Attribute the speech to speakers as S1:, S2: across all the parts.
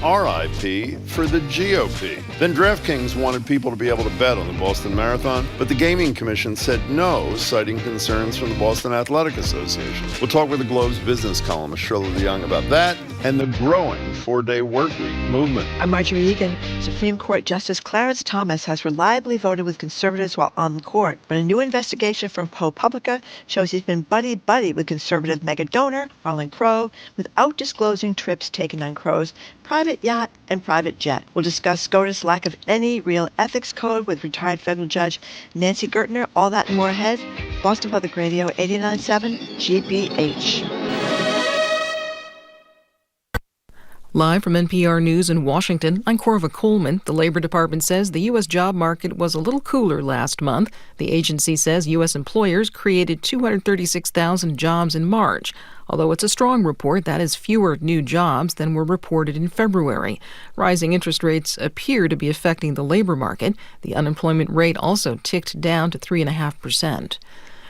S1: RIP for the GOP. Then DraftKings wanted people to be able to bet on the Boston Marathon, but the Gaming Commission said no, citing concerns from the Boston Athletic Association. We'll talk with the Globe's business columnist Shirley DeYoung about that and the growing four-day workweek movement.
S2: I'm Marjorie Egan. Supreme Court Justice Clarence Thomas has reliably voted with conservatives while on the court, but a new investigation from ProPublica shows he's been buddy-buddy with conservative mega donor Harlan Crow without disclosing trips taken on Crow's private yacht and private jet. We'll discuss SCOTUS' lack of any real ethics code with retired federal judge Nancy Gertner. All that and more ahead. Boston Public Radio 89.7 GBH.
S3: Live from NPR News in Washington, I'm Corva Coleman. The Labor Department says the U.S. job market was a little cooler last month. The agency says U.S. employers created 236,000 jobs in March. Although it's a strong report, that is fewer new jobs than were reported in February. Rising interest rates appear to be affecting the labor market. The unemployment rate also ticked down to 3.5%.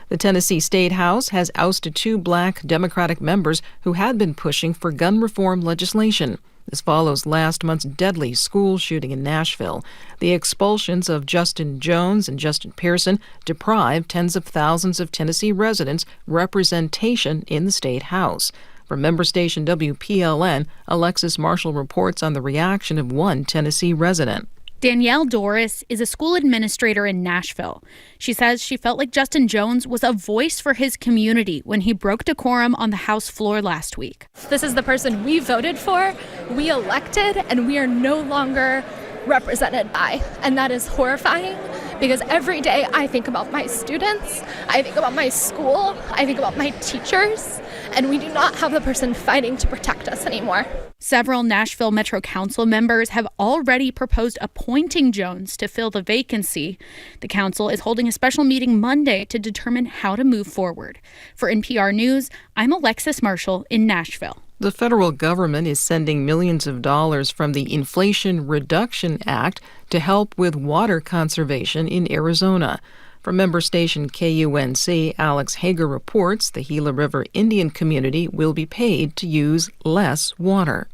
S3: The Tennessee State House has ousted 2 black Democratic members who had been pushing for gun reform legislation. This follows last month's deadly school shooting in Nashville. The expulsions of Justin Jones and Justin Pearson deprived tens of thousands of Tennessee residents representation in the State House. From member station WPLN, Alexis Marshall reports on the reaction of one Tennessee resident.
S4: Danielle Doris is a school administrator in Nashville. She says she felt like Justin Jones was a voice for his community when he broke decorum on the House floor last week.
S5: This is the person we voted for, we elected, and we are no longer represented by. And that is horrifying because every day I think about my students, I think about my school, I think about my teachers, and we do not have the person fighting to protect us anymore.
S4: Several Nashville Metro Council members have already proposed appointing Jones to fill the vacancy. The council is holding a special meeting Monday to determine how to move forward. For NPR News, I'm Alexis Marshall in Nashville.
S3: The federal government is sending millions of dollars from the Inflation Reduction Act to help with water conservation in Arizona. From member station KUNC, Alex Hager reports the Gila River Indian community will be paid to use less water.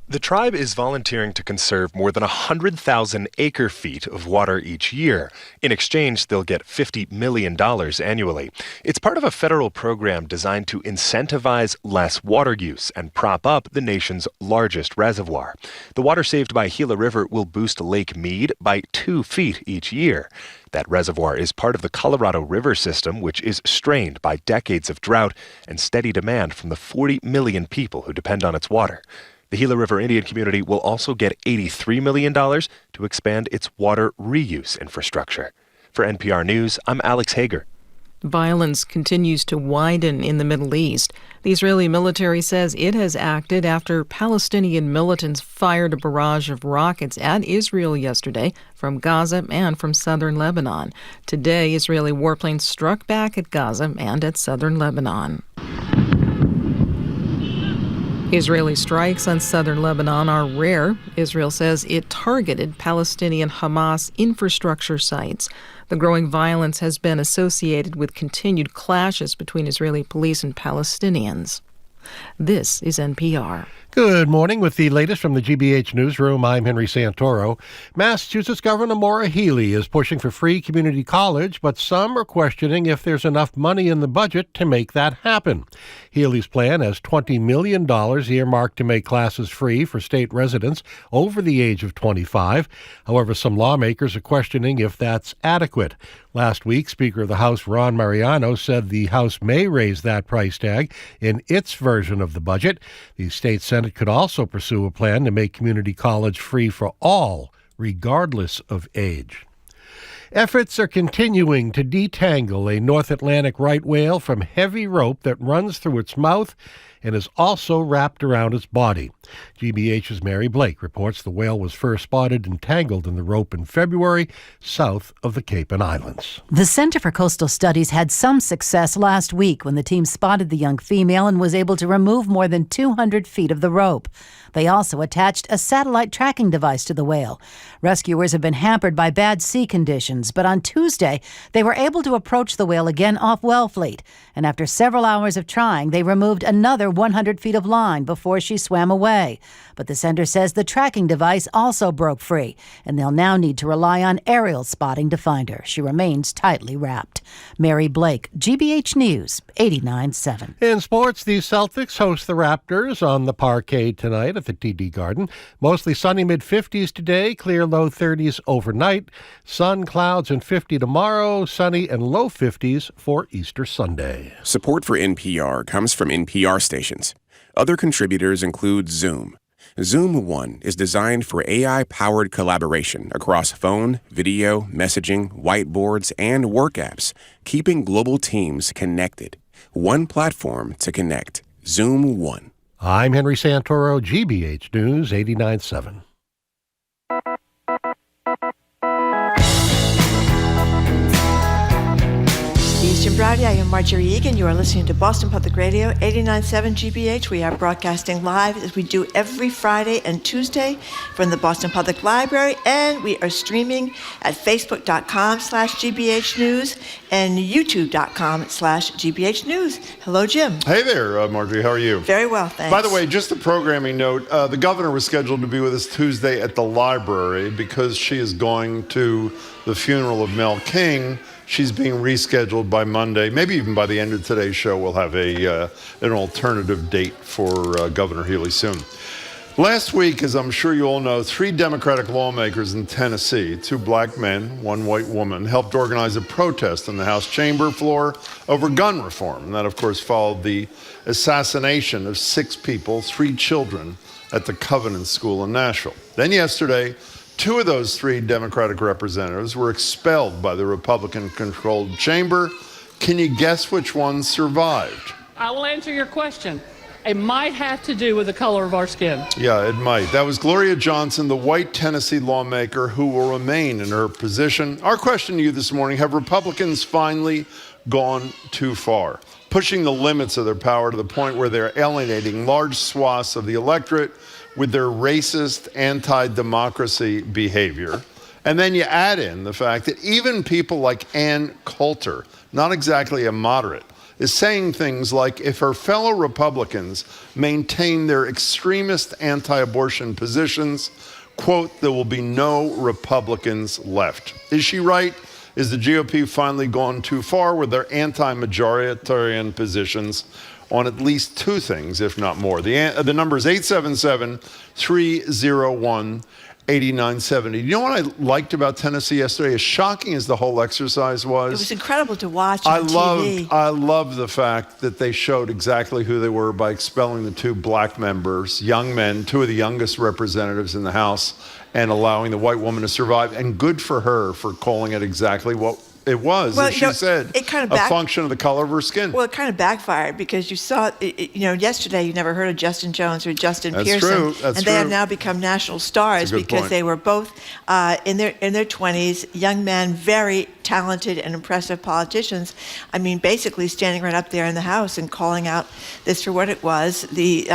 S6: The tribe is volunteering to conserve more than 100,000 acre-feet of water each year. In exchange, they'll get $50 million annually. It's part of a federal program designed to incentivize less water use and prop up the nation's largest reservoir. The water saved by Gila River will boost Lake Mead by 2 feet each year. That reservoir is part of the Colorado River system, which is strained by decades of drought and steady demand from the 40 million people who depend on its water. The Gila River Indian community will also get $83 million to expand its water reuse infrastructure. For NPR News, I'm Alex Hager.
S3: Violence continues to widen in the Middle East. The Israeli military says it has acted after Palestinian militants fired a barrage of rockets at Israel yesterday from Gaza and from southern Lebanon. Today, Israeli warplanes struck back at Gaza and at southern Lebanon. Israeli strikes on southern Lebanon are rare. Israel says it targeted Palestinian Hamas infrastructure sites. The growing violence has been associated with continued clashes between Israeli police and Palestinians. This is NPR.
S7: Good morning. With the latest from the GBH Newsroom, I'm Henry Santoro. Massachusetts Governor Maura Healey is pushing for free community college, but some are questioning if there's enough money in the budget to make that happen. Healey's plan has $20 million earmarked to make classes free for state residents over the age of 25. However, some lawmakers are questioning if that's adequate. Last week, Speaker of the House Ron Mariano said the House may raise that price tag in its version of the budget. The state Senate could also pursue a plan to make community college free for all, regardless of age. Efforts are continuing to detangle a North Atlantic right whale from heavy rope that runs through its mouth and is also wrapped around its body. GBH's Mary Blake reports the whale was first spotted entangled in the rope in February south of the Cape and Islands.
S8: The Center for Coastal Studies had some success last week when the team spotted the young female and was able to remove more than 200 feet of the rope. They also attached a satellite tracking device to the whale. Rescuers have been hampered by bad sea conditions, but on Tuesday, they were able to approach the whale again off Wellfleet. And after several hours of trying, they removed another under 100 feet of line before she swam away. But the center says the tracking device also broke free, and they'll now need to rely on aerial spotting to find her. She remains tightly wrapped. Mary Blake, GBH News, 89.7.
S7: In sports, the Celtics host the Raptors on the parquet tonight at the TD Garden. Mostly sunny mid-50s today, clear low 30s overnight. Sun, clouds, and 50 tomorrow, sunny and low 50s for Easter Sunday.
S9: Support for NPR comes from NPR stations. Other contributors include Zoom. Zoom One is designed for AI-powered collaboration across phone, video, messaging, whiteboards, and work apps, keeping global teams connected. One platform to connect. Zoom One.
S7: I'm Henry Santoro, GBH News, 89.7.
S2: Eastern Browdy, I am Marjorie Egan. You are listening to Boston Public Radio, 89.7 GBH. We are broadcasting live as we do every Friday and Tuesday from the Boston Public Library, and we are streaming at facebook.com/GBH News and youtube.com/GBH News. Hello, Jim.
S1: Hey there, Marjorie. How are you?
S2: Very well, thanks.
S1: By the way, just a programming note, the governor was scheduled to be with us Tuesday at the library because she is going to the funeral of Mel King. She's being rescheduled by Monday. Maybe even by the end of today's show, we'll have an alternative date for Governor Healy soon. Last week, as I'm sure you all know, 3 Democratic lawmakers in Tennessee, 2 black men, 1 white woman, helped organize a protest on the House chamber floor over gun reform. And that, of course, followed the assassination of 6 people, 3 children, at the Covenant School in Nashville. Then yesterday, 2 of those 3 Democratic representatives were expelled by the Republican-controlled chamber. Can you guess which one survived?
S10: I will answer your question. It might have to do with the color of our skin.
S1: Yeah, it might. That was Gloria Johnson, the white Tennessee lawmaker who will remain in her position. Our question to you this morning, have Republicans finally gone too far, pushing the limits of their power to the point where they're alienating large swaths of the electorate with their racist, anti-democracy behavior? And then you add in the fact that even people like Ann Coulter, not exactly a moderate, is saying things like if her fellow Republicans maintain their extremist anti-abortion positions, quote, there will be no Republicans left. Is she right? Is the GOP finally gone too far with their anti-majoritarian positions on at least 2 things, if not more? The number is 877-301-8970. You know what I liked about Tennessee yesterday? As shocking as the whole exercise was,
S2: it was incredible to watch on TV.
S1: I love the fact that they showed exactly who they were by expelling the 2 black members, young men, 2 of the youngest representatives in the House, and allowing the white woman to survive. And good for her for calling it exactly what it was, as she said,
S2: it kind of
S1: a function of the color of her skin.
S2: Well, it kind of backfired because you saw, yesterday you never heard of Justin Jones or Justin Pearson.
S1: True. That's
S2: and
S1: true.
S2: they have now become national stars because they were both in their 20s, young men, very talented and impressive politicians. I mean, basically standing right up there in the House and calling out this for what it was, the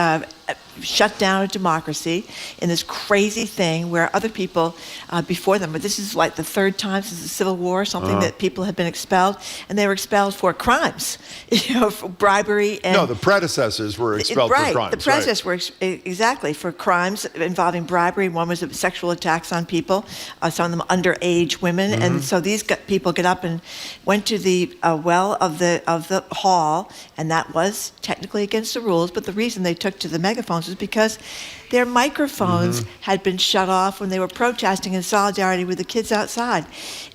S2: shut down of democracy in this crazy thing where other people before them, but this is like the 3rd time since the Civil War, something that people have been expelled, and they were expelled for crimes, for bribery. And
S1: no, the predecessors were expelled for crimes.
S2: The predecessors were exactly for crimes involving bribery. One was sexual attacks on people, some of them underage women, and so these people get up and went to the well of the hall, and that was technically against the rules, but the reason they took to the megaphones was because their microphones had been shut off when they were protesting in solidarity with the kids outside.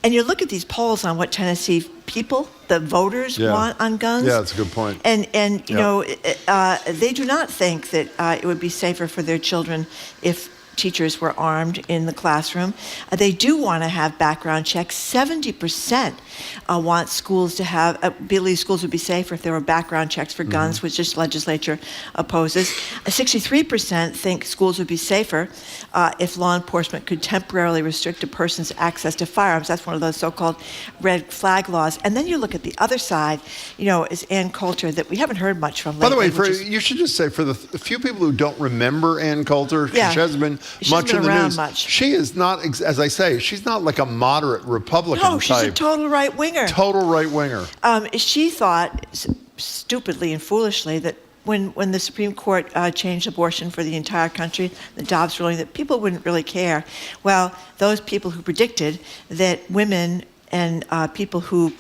S2: And you look at these polls on what Tennessee people, the voters, want on guns.
S1: Yeah, that's a good point.
S2: And you know, they do not think that it would be safer for their children if teachers were armed in the classroom. They do want to have background checks. 70% want schools to have, believe schools would be safer if there were background checks for guns, which this legislature opposes. 63% think schools would be safer if law enforcement could temporarily restrict a person's access to firearms. That's one of those so-called red flag laws. And then you look at the other side, is Ann Coulter, that we haven't heard much from lately.
S1: By the way, you should just say, for the few people who don't remember Ann Coulter, she hasn't been much in the news. She is not, as I say, she's not like a moderate Republican type.
S2: No, she's a total right-winger.
S1: Total right-winger.
S2: She thought, stupidly and foolishly, that when the Supreme Court changed abortion for the entire country, the Dobbs ruling, that people wouldn't really care. Well, those people who predicted that women and people who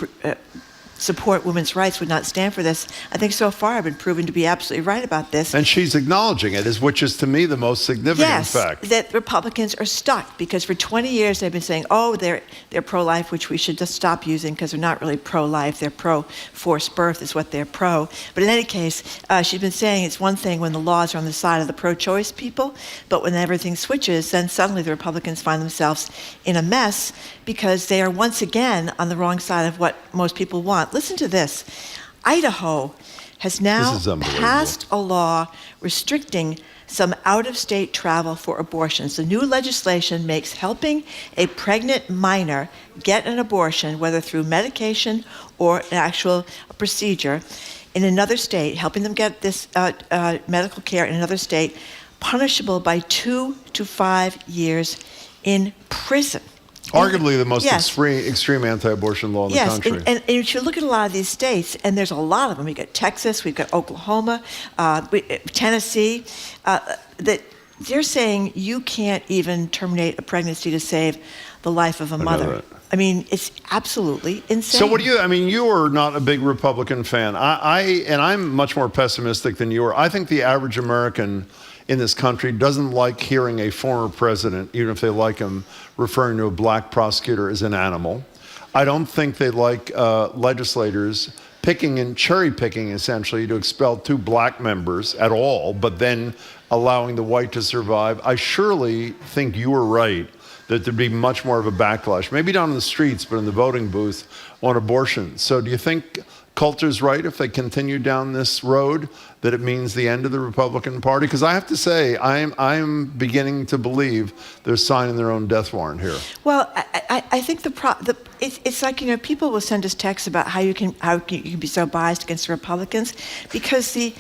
S2: support women's rights would not stand for this, I think so far have been proven to be absolutely right about this.
S1: And she's acknowledging it, which is to me the most significant fact.
S2: Yes, that Republicans are stuck because for 20 years they've been saying, oh, they're pro-life, which we should just stop using because they're not really pro-life. They're pro-forced birth is what they're pro. But in any case, she's been saying it's one thing when the laws are on the side of the pro-choice people, but when everything switches, then suddenly the Republicans find themselves in a mess because they are once again on the wrong side of what most people want. Listen to this. Idaho has now passed a law restricting some out-of-state travel for abortions. The new legislation makes helping a pregnant minor get an abortion, whether through medication or an actual procedure, in another state, helping them get this medical care in another state, punishable by 2 to 5 years in prison.
S1: Arguably the most extreme anti-abortion law in the country.
S2: Yes, and if you look at a lot of these states, and there's a lot of them, we've got Texas, we've got Oklahoma, Tennessee, that they're saying you can't even terminate a pregnancy to save the life of a mother. I mean, it's absolutely insane.
S1: So what do you, I mean, you are not a big Republican fan. I'm much more pessimistic than you are. I think the average American in this country doesn't like hearing a former president, even if they like him, referring to a black prosecutor as an animal. I don't think they like legislators picking and cherry picking essentially to expel 2 black members at all, but then allowing the white to survive. I surely think you were right that there'd be much more of a backlash, maybe not in the streets, but in the voting booth on abortion. So do you think Coulter's right if they continue down this road, that it means the end of the Republican Party? Because I have to say, I'm beginning to believe they're signing their own death warrant here.
S2: Well, I think it's like, you know, people will send us texts about how you can be so biased against the Republicans because the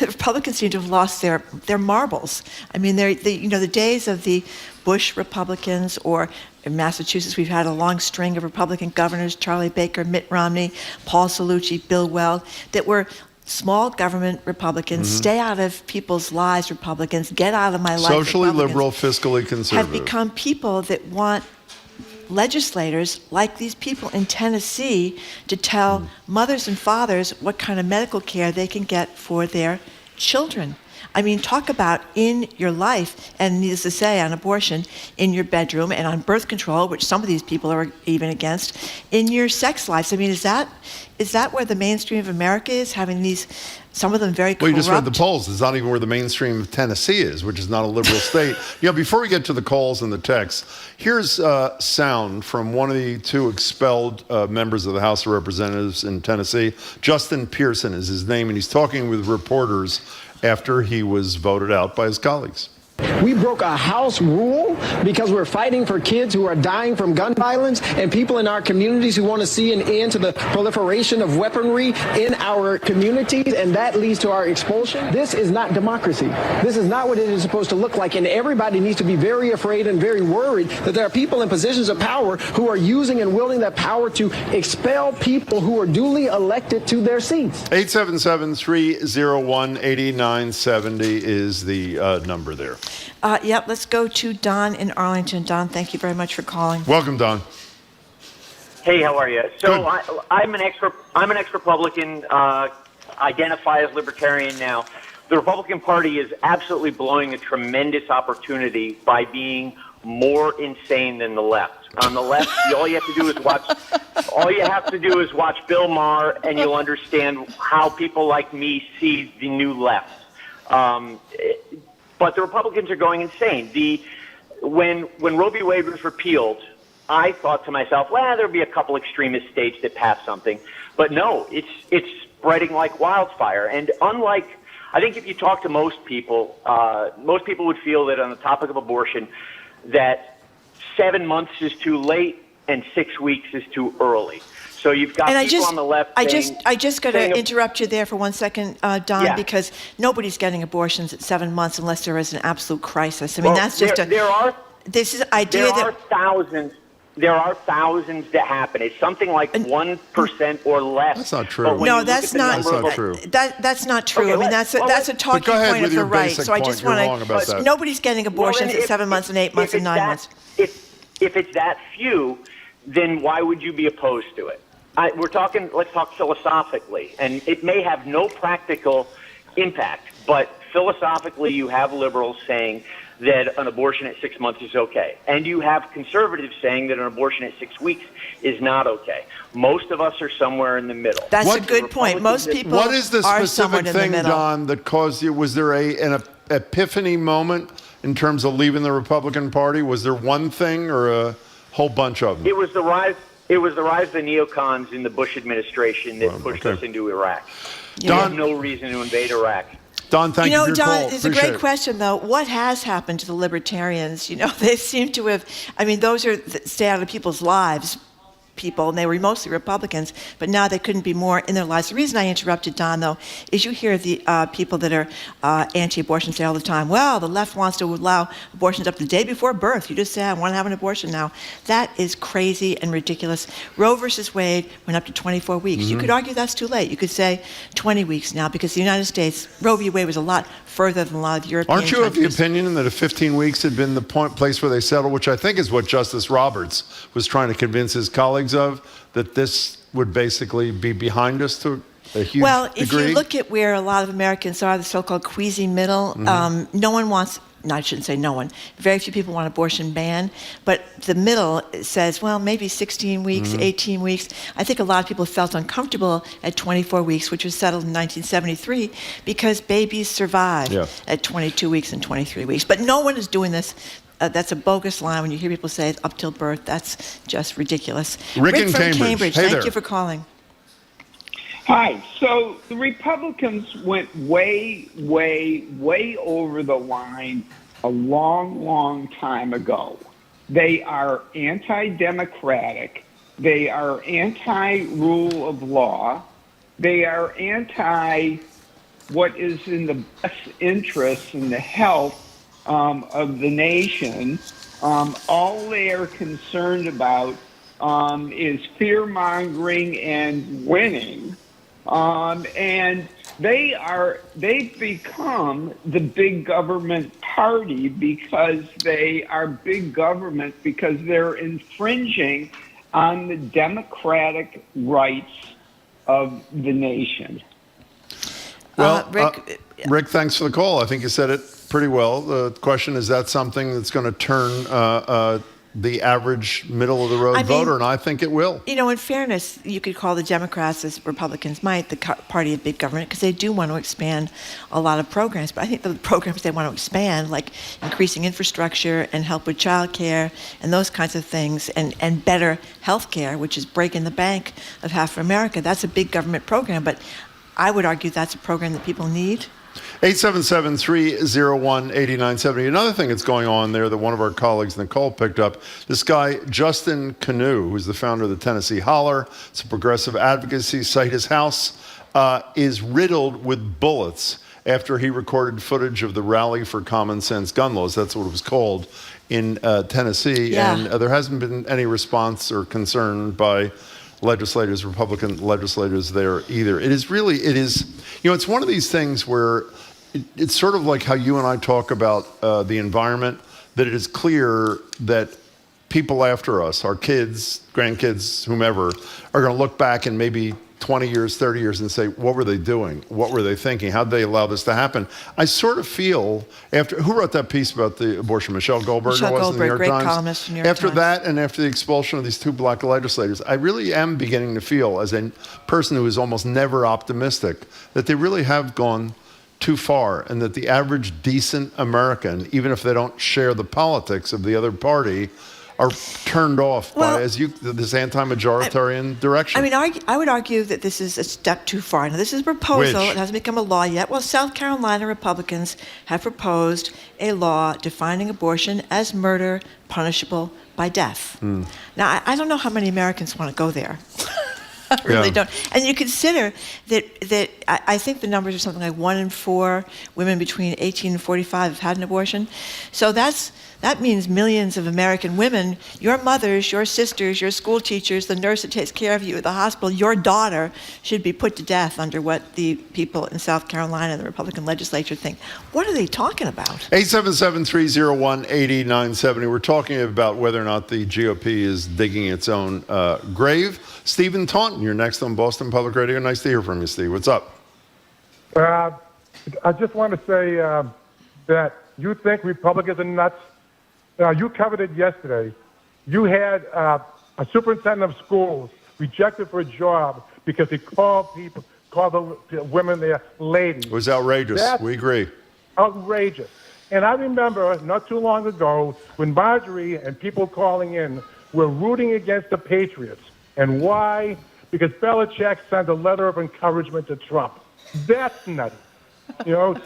S2: Republicans seem to have lost their marbles. I mean, the days of the Bush Republicans, or in Massachusetts, we've had a long string of Republican governors, Charlie Baker, Mitt Romney, Paul Cellucci, Bill Weld, that were small government Republicans, stay out of people's lives Republicans, get out of my life
S1: Socially liberal, fiscally conservative.
S2: Have become people that want legislators like these people in Tennessee to tell mothers and fathers what kind of medical care they can get for their children. I mean, talk about in your life, and needless to say, on abortion, in your bedroom, and on birth control, which some of these people are even against, in your sex lives. I mean, is that where the mainstream of America is, having these, some of them very corrupt?
S1: Well, you just read the polls. It's not even where the mainstream of Tennessee is, which is not a liberal state. You know, before we get to the calls and the texts, here's sound from one of the 2 expelled members of the House of Representatives in Tennessee. Justin Pearson is his name, and he's talking with reporters after he was voted out by his colleagues.
S11: We broke a House rule because we're fighting for kids who are dying from gun violence and people in our communities who want to see an end to the proliferation of weaponry in our communities, and that leads to our expulsion. This is not democracy. This is not what it is supposed to look like, and everybody needs to be very afraid and very worried that there are people in positions of power who are using and wielding that power to expel people who are duly elected to their seats.
S1: 877-301-8970 is the number there.
S2: Let's go to Don in Arlington. Don, thank you very much for calling.
S1: Welcome, Don.
S12: Hey, how are you? So I'm an ex-Republican, identify as libertarian now. The Republican Party is absolutely blowing a tremendous opportunity by being more insane than the left. On the left, all you have to do is watch Bill Maher, and you'll understand how people like me see the new left. But the Republicans are going insane. When Roe v. Wade was repealed, I thought to myself, well, there'll be a couple extremist states that pass something. But no, it's spreading like wildfire. And unlike, I think if you talk to most people would feel that on the topic of abortion, that 7 months is too late and 6 weeks is too early. So you've got people on the left saying,
S2: I just got to interrupt you there for 1 second, Don, because nobody's getting abortions at 7 months unless there is an absolute crisis. I mean, that's just
S12: there are thousands. There are thousands that happen. It's something like 1% or less.
S1: That's not true.
S2: No, that's not
S1: true.
S2: That's not true.
S12: Okay,
S2: I mean, that's a talking
S1: go ahead
S2: point
S1: with
S2: of the
S1: your
S2: right.
S1: basic
S2: So I
S1: point.
S2: just
S1: You're
S2: want
S1: wrong about
S2: to.
S1: that.
S2: Nobody's getting abortions
S12: Well,
S2: at 7 months and 8 months and 9 months.
S12: If it's that few, then why would you be opposed to it? Let's talk philosophically, and it may have no practical impact, but philosophically you have liberals saying that an abortion at 6 months is okay, and you have conservatives saying that an abortion at 6 weeks is not okay. Most of us are somewhere in the middle.
S2: That's a good point. Most people
S1: What is the
S2: are
S1: specific
S2: somewhere in the
S1: thing,
S2: middle.
S1: Don, that caused you? Was there an epiphany moment in terms of leaving the Republican Party? Was there one thing or a whole bunch of them?
S12: It was the rise of the neocons in the Bush administration that pushed us into Iraq. We had no reason to invade Iraq.
S1: Don, thank you for your
S2: Don,
S1: call.
S2: it's a great question, though. What has happened to the libertarians? They seem to have, those are stay out of people's lives people, and they were mostly Republicans, but now they couldn't be more in their lives. The reason I interrupted, Don, though, is you hear the people that are anti-abortion say all the time, well, the left wants to allow abortions up to the day before birth. You just say, I want to have an abortion now. That is crazy and ridiculous. Roe versus Wade went up to 24 weeks. You could argue that's too late. You could say 20 weeks now, because the United States, Roe v. Wade was a lot further than a lot of the European
S1: countries. Aren't you
S2: countries.
S1: of the opinion that if 15 weeks had been the place where they settled, which I think is what Justice Roberts was trying to convince his colleagues of, that this would basically be behind us to a huge
S2: Well, if
S1: degree?
S2: you look at where a lot of Americans are, the so-called queasy middle, no one wants, no, I shouldn't say no one, very few people want abortion banned, but the middle says, well, maybe 16 weeks, 18 weeks. I think a lot of people felt uncomfortable at 24 weeks, which was settled in 1973, because babies survive at 22 weeks and 23 weeks. But no one is doing this. That's a bogus line. When you hear people say it's up till birth, that's just ridiculous.
S1: Rick in
S2: from
S1: Cambridge. Hey
S2: Thank
S1: there.
S2: you for calling.
S13: Hi. So the Republicans went way, way, way over the line a long, long time ago. They are anti-democratic. They are anti-rule of law. They are anti what is in the best interest and the health of the nation. All they are concerned about is fear-mongering and winning. And they've become the big government party because they are big government, because they're infringing on the democratic rights of the nation.
S1: Well, Rick, thanks for the call. I think you said it pretty well. The question is that something that's going to turn the average middle-of-the-road voter, and I think it will.
S2: In fairness, you could call the Democrats, as Republicans might, the party of big government, because they do want to expand a lot of programs. But I think the programs they want to expand, like increasing infrastructure and help with child care and those kinds of things, and better health care, which is breaking the bank of half of America, that's a big government program. But I would argue that's a program that people need.
S1: 877-301-8970. Another thing that's going on there that one of our colleagues, Nicole, picked up, this guy, Justin Canoe, who's the founder of the Tennessee Holler, it's a progressive advocacy site. His house is riddled with bullets after he recorded footage of the Rally for Common Sense Gun Laws. That's what it was called in Tennessee.
S2: Yeah.
S1: And there hasn't been any response or concern by legislators, Republican legislators there either. It is, it's one of these things where it's sort of like how you and I talk about the environment, that it is clear that people after us, our kids, grandkids, whomever, are going to look back in maybe 20 years, 30 years and say, what were they doing? What were they thinking? How did they allow this to happen? I sort of feel, who wrote that piece about the abortion? Michelle Goldberger
S2: Michelle
S1: was in the New
S2: Goldberger,
S1: York
S2: great
S1: Times.
S2: columnist in New York
S1: After
S2: Times.
S1: that, and after the expulsion of these two black legislators, I really am beginning to feel, as a person who is almost never optimistic, that they really have gone too far, and that the average decent American, even if they don't share the politics of the other party, are turned off by this anti-majoritarian direction.
S2: I would argue that this is a step too far. Now, this is a proposal.
S1: Which?
S2: It hasn't become a law yet. Well, South Carolina Republicans have proposed a law defining abortion as murder punishable by death. Now, I don't know how many Americans want to go there. I really don't. And you consider that I think the numbers are something like 1 in 4 women between 18 and 45 have had an abortion. So that's That means millions of American women, your mothers, your sisters, your school teachers, the nurse that takes care of you at the hospital, your daughter should be put to death under what the people in South Carolina, the Republican legislature think. What are they talking about?
S1: 877-301-8970. We're talking about whether or not the GOP is digging its own grave. Stephen Taunton, you're next on Boston Public Radio. Nice to hear from you, Steve. What's up?
S14: I just want to say that you think Republicans are nuts. You covered it yesterday. You had a superintendent of schools rejected for a job because he called the women there ladies.
S1: It was outrageous. We agree.
S14: Outrageous. And I remember not too long ago when Marjorie and people calling in were rooting against the Patriots. And why? Because Belichick sent a letter of encouragement to Trump. That's nutty. So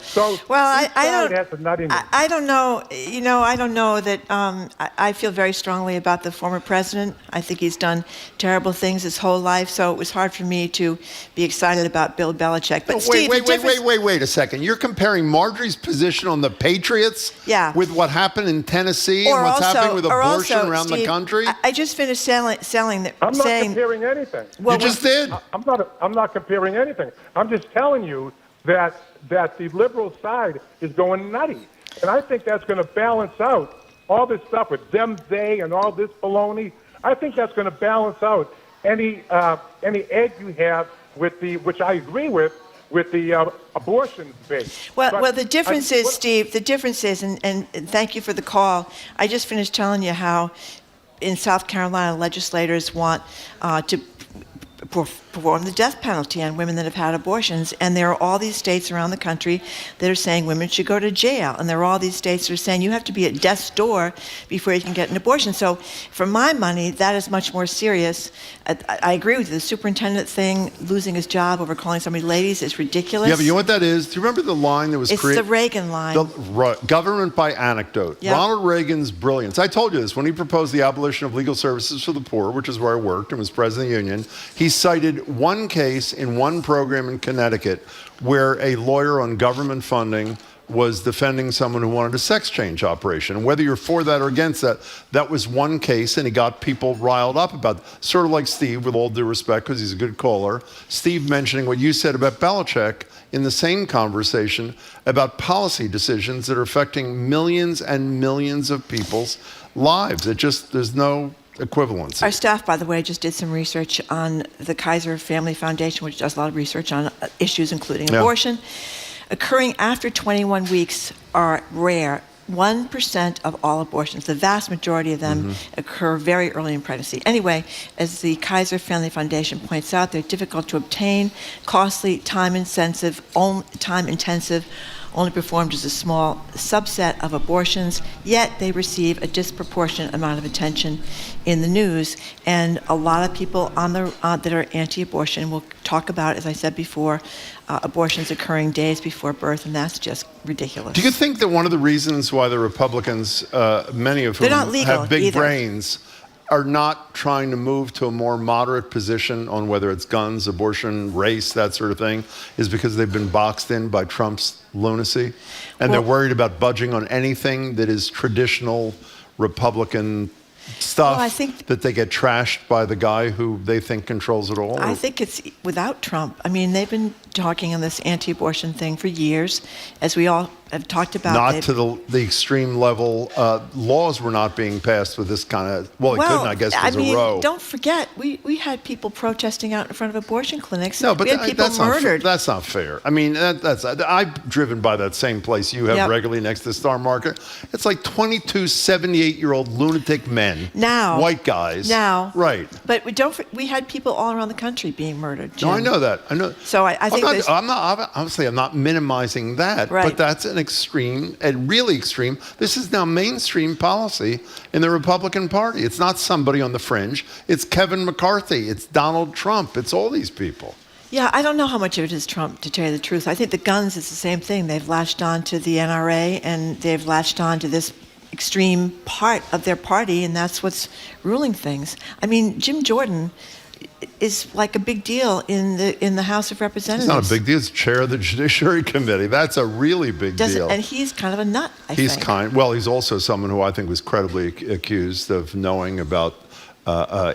S2: well, I don't know. I don't know that. I feel very strongly about the former president. I think he's done terrible things his whole life. So it was hard for me to be excited about Bill Belichick. But Steve,
S1: wait a second. You're comparing Marjorie's position on the Patriots with what happened in Tennessee and what's happening with abortion around the country?
S2: I just finished selling that.
S14: I'm not comparing anything.
S1: Well, you just did.
S14: I'm not comparing anything. I'm just telling you that the liberal side is going nutty. And I think that's going to balance out all this stuff with them, they, and all this baloney. I think that's going to balance out any egg you have with which I agree with the abortion debate.
S2: Well, the difference is, Steve, and thank you for the call. I just finished telling you how in South Carolina, legislators want to perform the death penalty on women that have had abortions. And there are all these states around the country that are saying women should go to jail. And there are all these states that are saying you have to be at death's door before you can get an abortion. So for my money, that is much more serious. I agree with you. The superintendent thing, losing his job over calling somebody ladies, is ridiculous.
S1: Yeah, but you know what that is? Do you remember the line that was created?
S2: It's the Reagan line.
S1: Government by anecdote. Yep. Ronald Reagan's brilliance. I told you this. When he proposed the abolition of legal services for the poor, which is where I worked and was president of the union, he cited one case in one program in Connecticut where a lawyer on government funding was defending someone who wanted a sex change operation. And whether you're for that or against that, that was one case, and he got people riled up about it. Sort of like Steve, with all due respect, because he's a good caller. Steve mentioning what you said about Belichick in the same conversation about policy decisions that are affecting millions and millions of people's lives. There's no equivalence.
S2: Our staff, by the way, just did some research on the Kaiser Family Foundation, which does a lot of research on issues including abortion. Occurring after 21 weeks are rare. 1% of all abortions, the vast majority of them occur very early in pregnancy. Anyway, as the Kaiser Family Foundation points out, they're difficult to obtain, costly, time-intensive, only performed as a small subset of abortions, yet they receive a disproportionate amount of attention in the news. And a lot of people that are anti-abortion will talk about, as I said before, abortions occurring days before birth, and that's just ridiculous.
S1: Do you think that one of the reasons why the Republicans, many of whom have big brains, are not trying to move to a more moderate position on whether it's guns, abortion, race, that sort of thing, is because they've been boxed in by Trump's lunacy? And they're worried about budging on anything that is traditional Republican stuff, that they get trashed by the guy who they think controls it all?
S2: I think it's without Trump. I mean, they've been talking on this anti-abortion thing for years, as we all have talked about.
S1: Not to the extreme level. Laws were not being passed with this kind of, it couldn't, I guess, because of Roe.
S2: Don't forget, we had people protesting out in front of abortion clinics.
S1: No, but
S2: we had people murdered.
S1: That's not fair. I mean, I've driven by that same place you have regularly next to Star Market. It's like 22 78-year-old lunatic men.
S2: Now.
S1: White guys.
S2: Now.
S1: Right.
S2: But we had people all around the country being murdered, Jim.
S1: No, I know that. I know.
S2: So I think
S1: I'm not minimizing that, but that's an extreme, and really extreme. This is now mainstream policy in the Republican Party. It's not somebody on the fringe. It's Kevin McCarthy. It's Donald Trump. It's all these people.
S2: Yeah, I don't know how much of it is Trump, to tell you the truth. I think the guns is the same thing. They've latched on to the NRA, and they've latched on to this extreme part of their party, and that's what's ruling things. I mean, Jim Jordan is like a big deal in the House of Representatives.
S1: It's not a big deal. It's chair of the Judiciary Committee. That's a really big deal.
S2: And he's kind of a nut, I
S1: think. He's also someone who I think was credibly accused of knowing about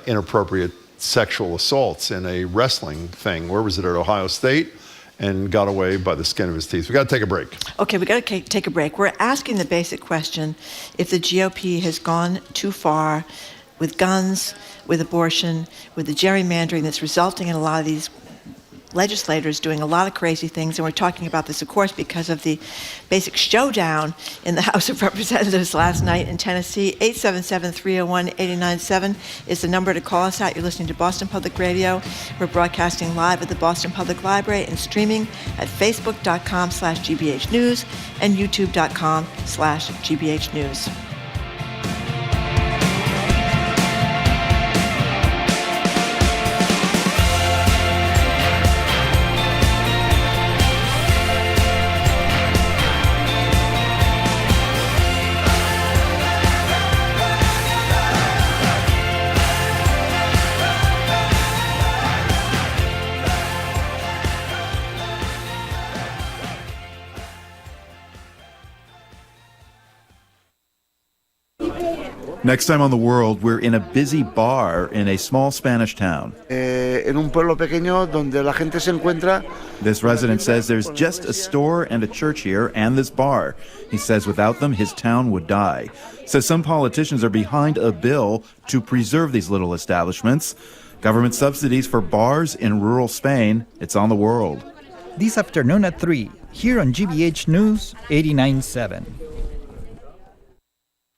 S1: inappropriate sexual assaults in a wrestling thing. Where was it, at Ohio State? And got away by the skin of his teeth. We got to take a break.
S2: Okay, we got to take a break. We're asking the basic question: if the GOP has gone too far with guns, with abortion, with the gerrymandering that's resulting in a lot of these legislators doing a lot of crazy things. And we're talking about this, of course, because of the basic showdown in the House of Representatives last night in Tennessee. 877-301-8997 is the number to call us at. You're listening to Boston Public Radio. We're broadcasting live at the Boston Public Library and streaming at facebook.com/GBH News and youtube.com/GBH News.
S15: Next time on The World, we're in a busy bar in a small Spanish town.
S16: En un pueblo pequeño donde la gente se encuentra.
S15: This resident says there's just a store and a church here and this bar. He says without them, his town would die. Says some politicians are behind a bill to preserve these little establishments. Government subsidies for bars in rural Spain. It's on The World.
S17: This afternoon at 3, here on GBH News 89.7.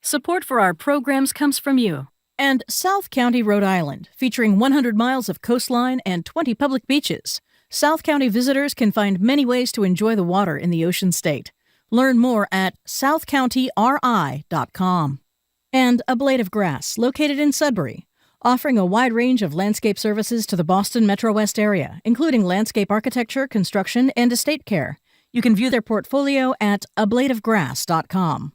S18: Support for our programs comes from you and South County, Rhode Island, featuring 100 miles of coastline and 20 public beaches. South County visitors can find many ways to enjoy the water in the Ocean State. Learn more at southcountyri.com. And A Blade of Grass, located in Sudbury, offering a wide range of landscape services to the Boston Metro West area, including landscape architecture, construction, and estate care. You can view their portfolio at abladeofgrass.com.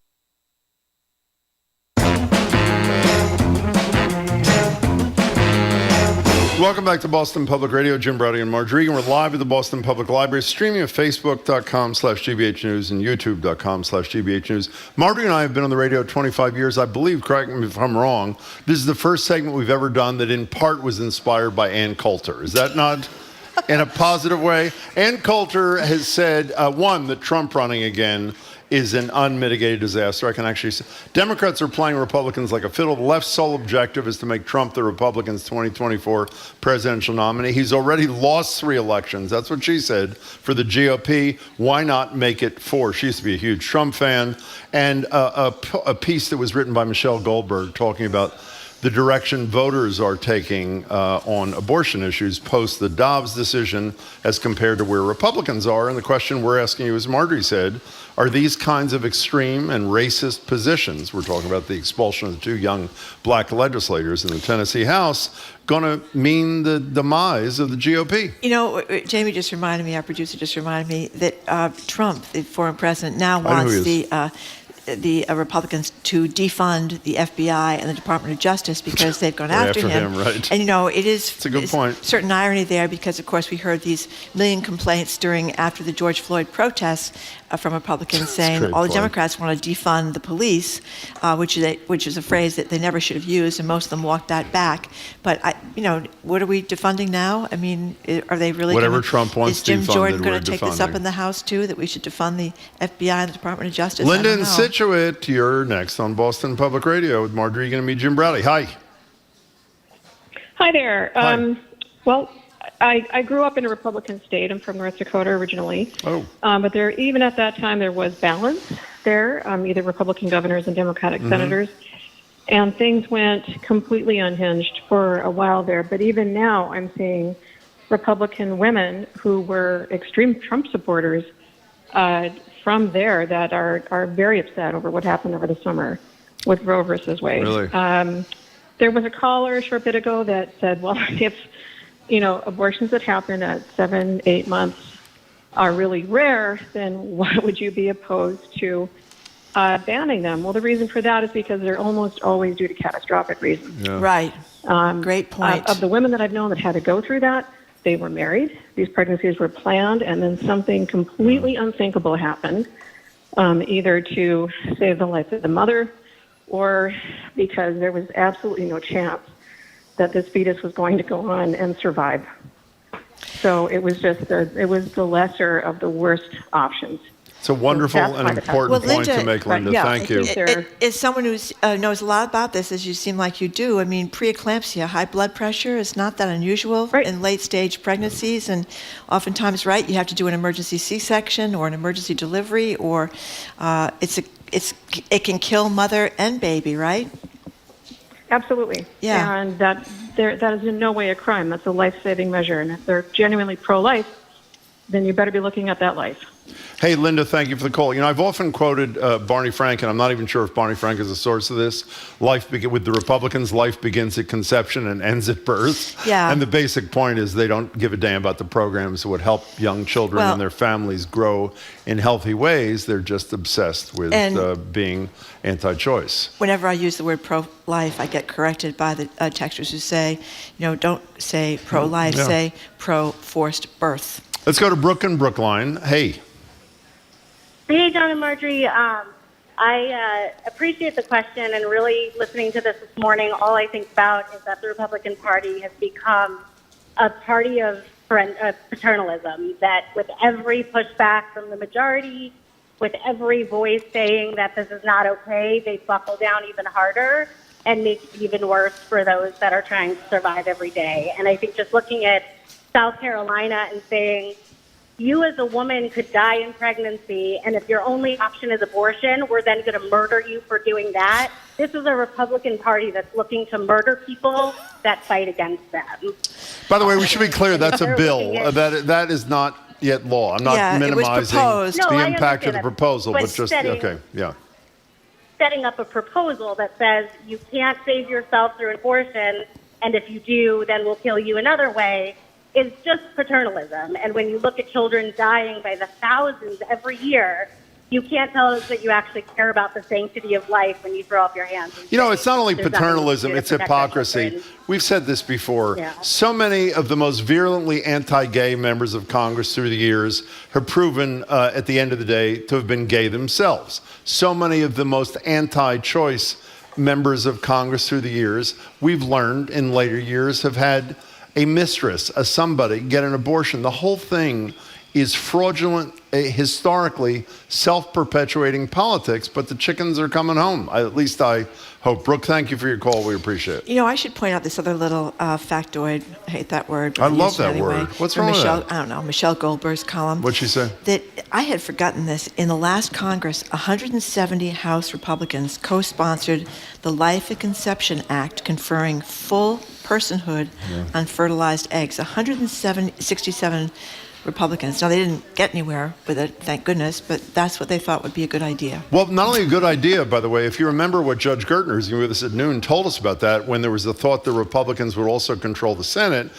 S1: Welcome back to Boston Public Radio. Jim Browdy and Marge Regan. We're live at the Boston Public Library, streaming at facebook.com/GBH News and youtube.com/GBH News. Marge and I have been on the radio 25 years. I believe, correct me if I'm wrong, this is the first segment we've ever done that in part was inspired by Ann Coulter. Is that not in a positive way? Ann Coulter has said, one, that Trump running again is an unmitigated disaster. I can actually say Democrats are playing Republicans like a fiddle. The left's sole objective is to make Trump the Republicans' 2024 presidential nominee. He's already lost 3 elections. That's what she said for the GOP. Why not make it 4? She used to be a huge Trump fan. And a piece that was written by Michelle Goldberg talking about the direction voters are taking on abortion issues post the Dobbs decision as compared to where Republicans are. And the question we're asking you, as Marjorie said, are these kinds of extreme and racist positions, we're talking about the expulsion of the 2 young black legislators in the Tennessee House, going to mean the demise of the GOP?
S2: You know, Jamie just reminded me, our producer just reminded me, that Trump, the former president, now wants the Republicans to defund the FBI and the Department of Justice because they've gone after him.
S1: Right.
S2: And, you know, it's
S1: a good point.
S2: Certain irony there because, of course, we heard these million complaints after the George Floyd protests from Republicans saying all the Democrats want to defund the police, which is a phrase that they never should have used, and most of them walked that back. But, what are we defunding now? I mean, are they really
S1: whatever Trump wants defunded?
S2: Is Jim Jordan going to take this up in the House, too, that we should defund the FBI and the Department of Justice?
S1: Linda in Situate, you're next on Boston Public Radio with Marjorie Regan and me, Jim Browdy. Hi.
S19: Hi there.
S1: Hi.
S19: Well, I grew up in a Republican state. I'm from North Dakota originally.
S1: Oh.
S19: But even at that time, there was balance there, either Republican governors and Democratic senators. And things went completely unhinged for a while there. But even now, I'm seeing Republican women who were extreme Trump supporters from there that are very upset over what happened over the summer with Roe versus Wade.
S1: Really?
S19: There was a caller a short bit ago that said, well, if abortions that happen at 7-8 months are really rare, then why would you be opposed to banning them? Well, the reason for that is because they're almost always due to catastrophic reasons.
S1: Yeah.
S2: Right. Great point.
S19: Of the women that I've known that had to go through that, they were married. These pregnancies were planned, and then something completely unthinkable happened, either to save the life of the mother or because there was absolutely no chance that this fetus was going to go on and survive. So it was just the lesser of the worst options.
S1: It's a wonderful and important point to make, Linda. Thank you.
S2: As someone who knows a lot about this, as you seem like you do, I mean, preeclampsia, high blood pressure, is not that unusual in late-stage pregnancies, and oftentimes, you have to do an emergency C-section or an emergency delivery, or it can kill mother and baby, right?
S19: Absolutely.
S2: Yeah.
S19: And that is in no way a crime. That's a life-saving measure, and if they're genuinely pro-life, then you better be looking at that life.
S1: Hey, Linda, thank you for the call. I've often quoted Barney Frank, and I'm not even sure if Barney Frank is the source of this. With the Republicans, life begins at conception and ends at birth.
S2: Yeah.
S1: And the basic point is they don't give a damn about the programs that would help young children and their families grow in healthy ways. They're just obsessed with being anti-choice.
S2: Whenever I use the word pro-life, I get corrected by the texters who say, don't say pro-life, say pro-forced birth.
S1: Let's go to Brooke in Brookline. Hey.
S20: Hey, John and Marjorie. I appreciate the question, and really listening to this morning, all I think about is that the Republican Party has become a party of paternalism, that with every pushback from the majority, with every voice saying that this is not okay, they buckle down even harder and make it even worse for those that are trying to survive every day. And I think just looking at South Carolina and saying, you as a woman could die in pregnancy, and if your only option is abortion, we're then going to murder you for doing that. This is a Republican Party that's looking to murder people that fight against them.
S1: By the way, we should be clear, that's a bill. That is not yet law. I'm not minimizing the impact of the proposal, but just,
S20: setting up a proposal that says you can't save yourself through abortion, and if you do, then we'll kill you another way, is just paternalism. And when you look at children dying by the thousands every year, you can't tell us that you actually care about the sanctity of life when you throw up your hands.
S1: It's not only paternalism, it's hypocrisy. We've said this before.
S20: Yeah.
S1: So many of the most virulently anti-gay members of Congress through the years have proven, at the end of the day, to have been gay themselves. So many of the most anti-choice members of Congress through the years, we've learned in later years, have had a mistress, somebody, get an abortion. The whole thing is fraudulent, historically self-perpetuating politics, but the chickens are coming home. At least I hope. Brooke, thank you for your call. We appreciate it.
S2: I should point out this other little factoid. I hate that word. But
S1: I love that word. What's wrong with that?
S2: I don't know, Michelle Goldberg's column.
S1: What'd she say?
S2: That I had forgotten this. In the last Congress, 170 House Republicans co-sponsored the Life at Conception Act, conferring full personhood on fertilized eggs. 167 Republicans. Now, they didn't get anywhere with it, thank goodness, but that's what they thought would be a good idea.
S1: Well, not only a good idea, by the way, if you remember what Judge Gertner, who's with us at noon, told us about that when there was the thought the Republicans would also control the Senate,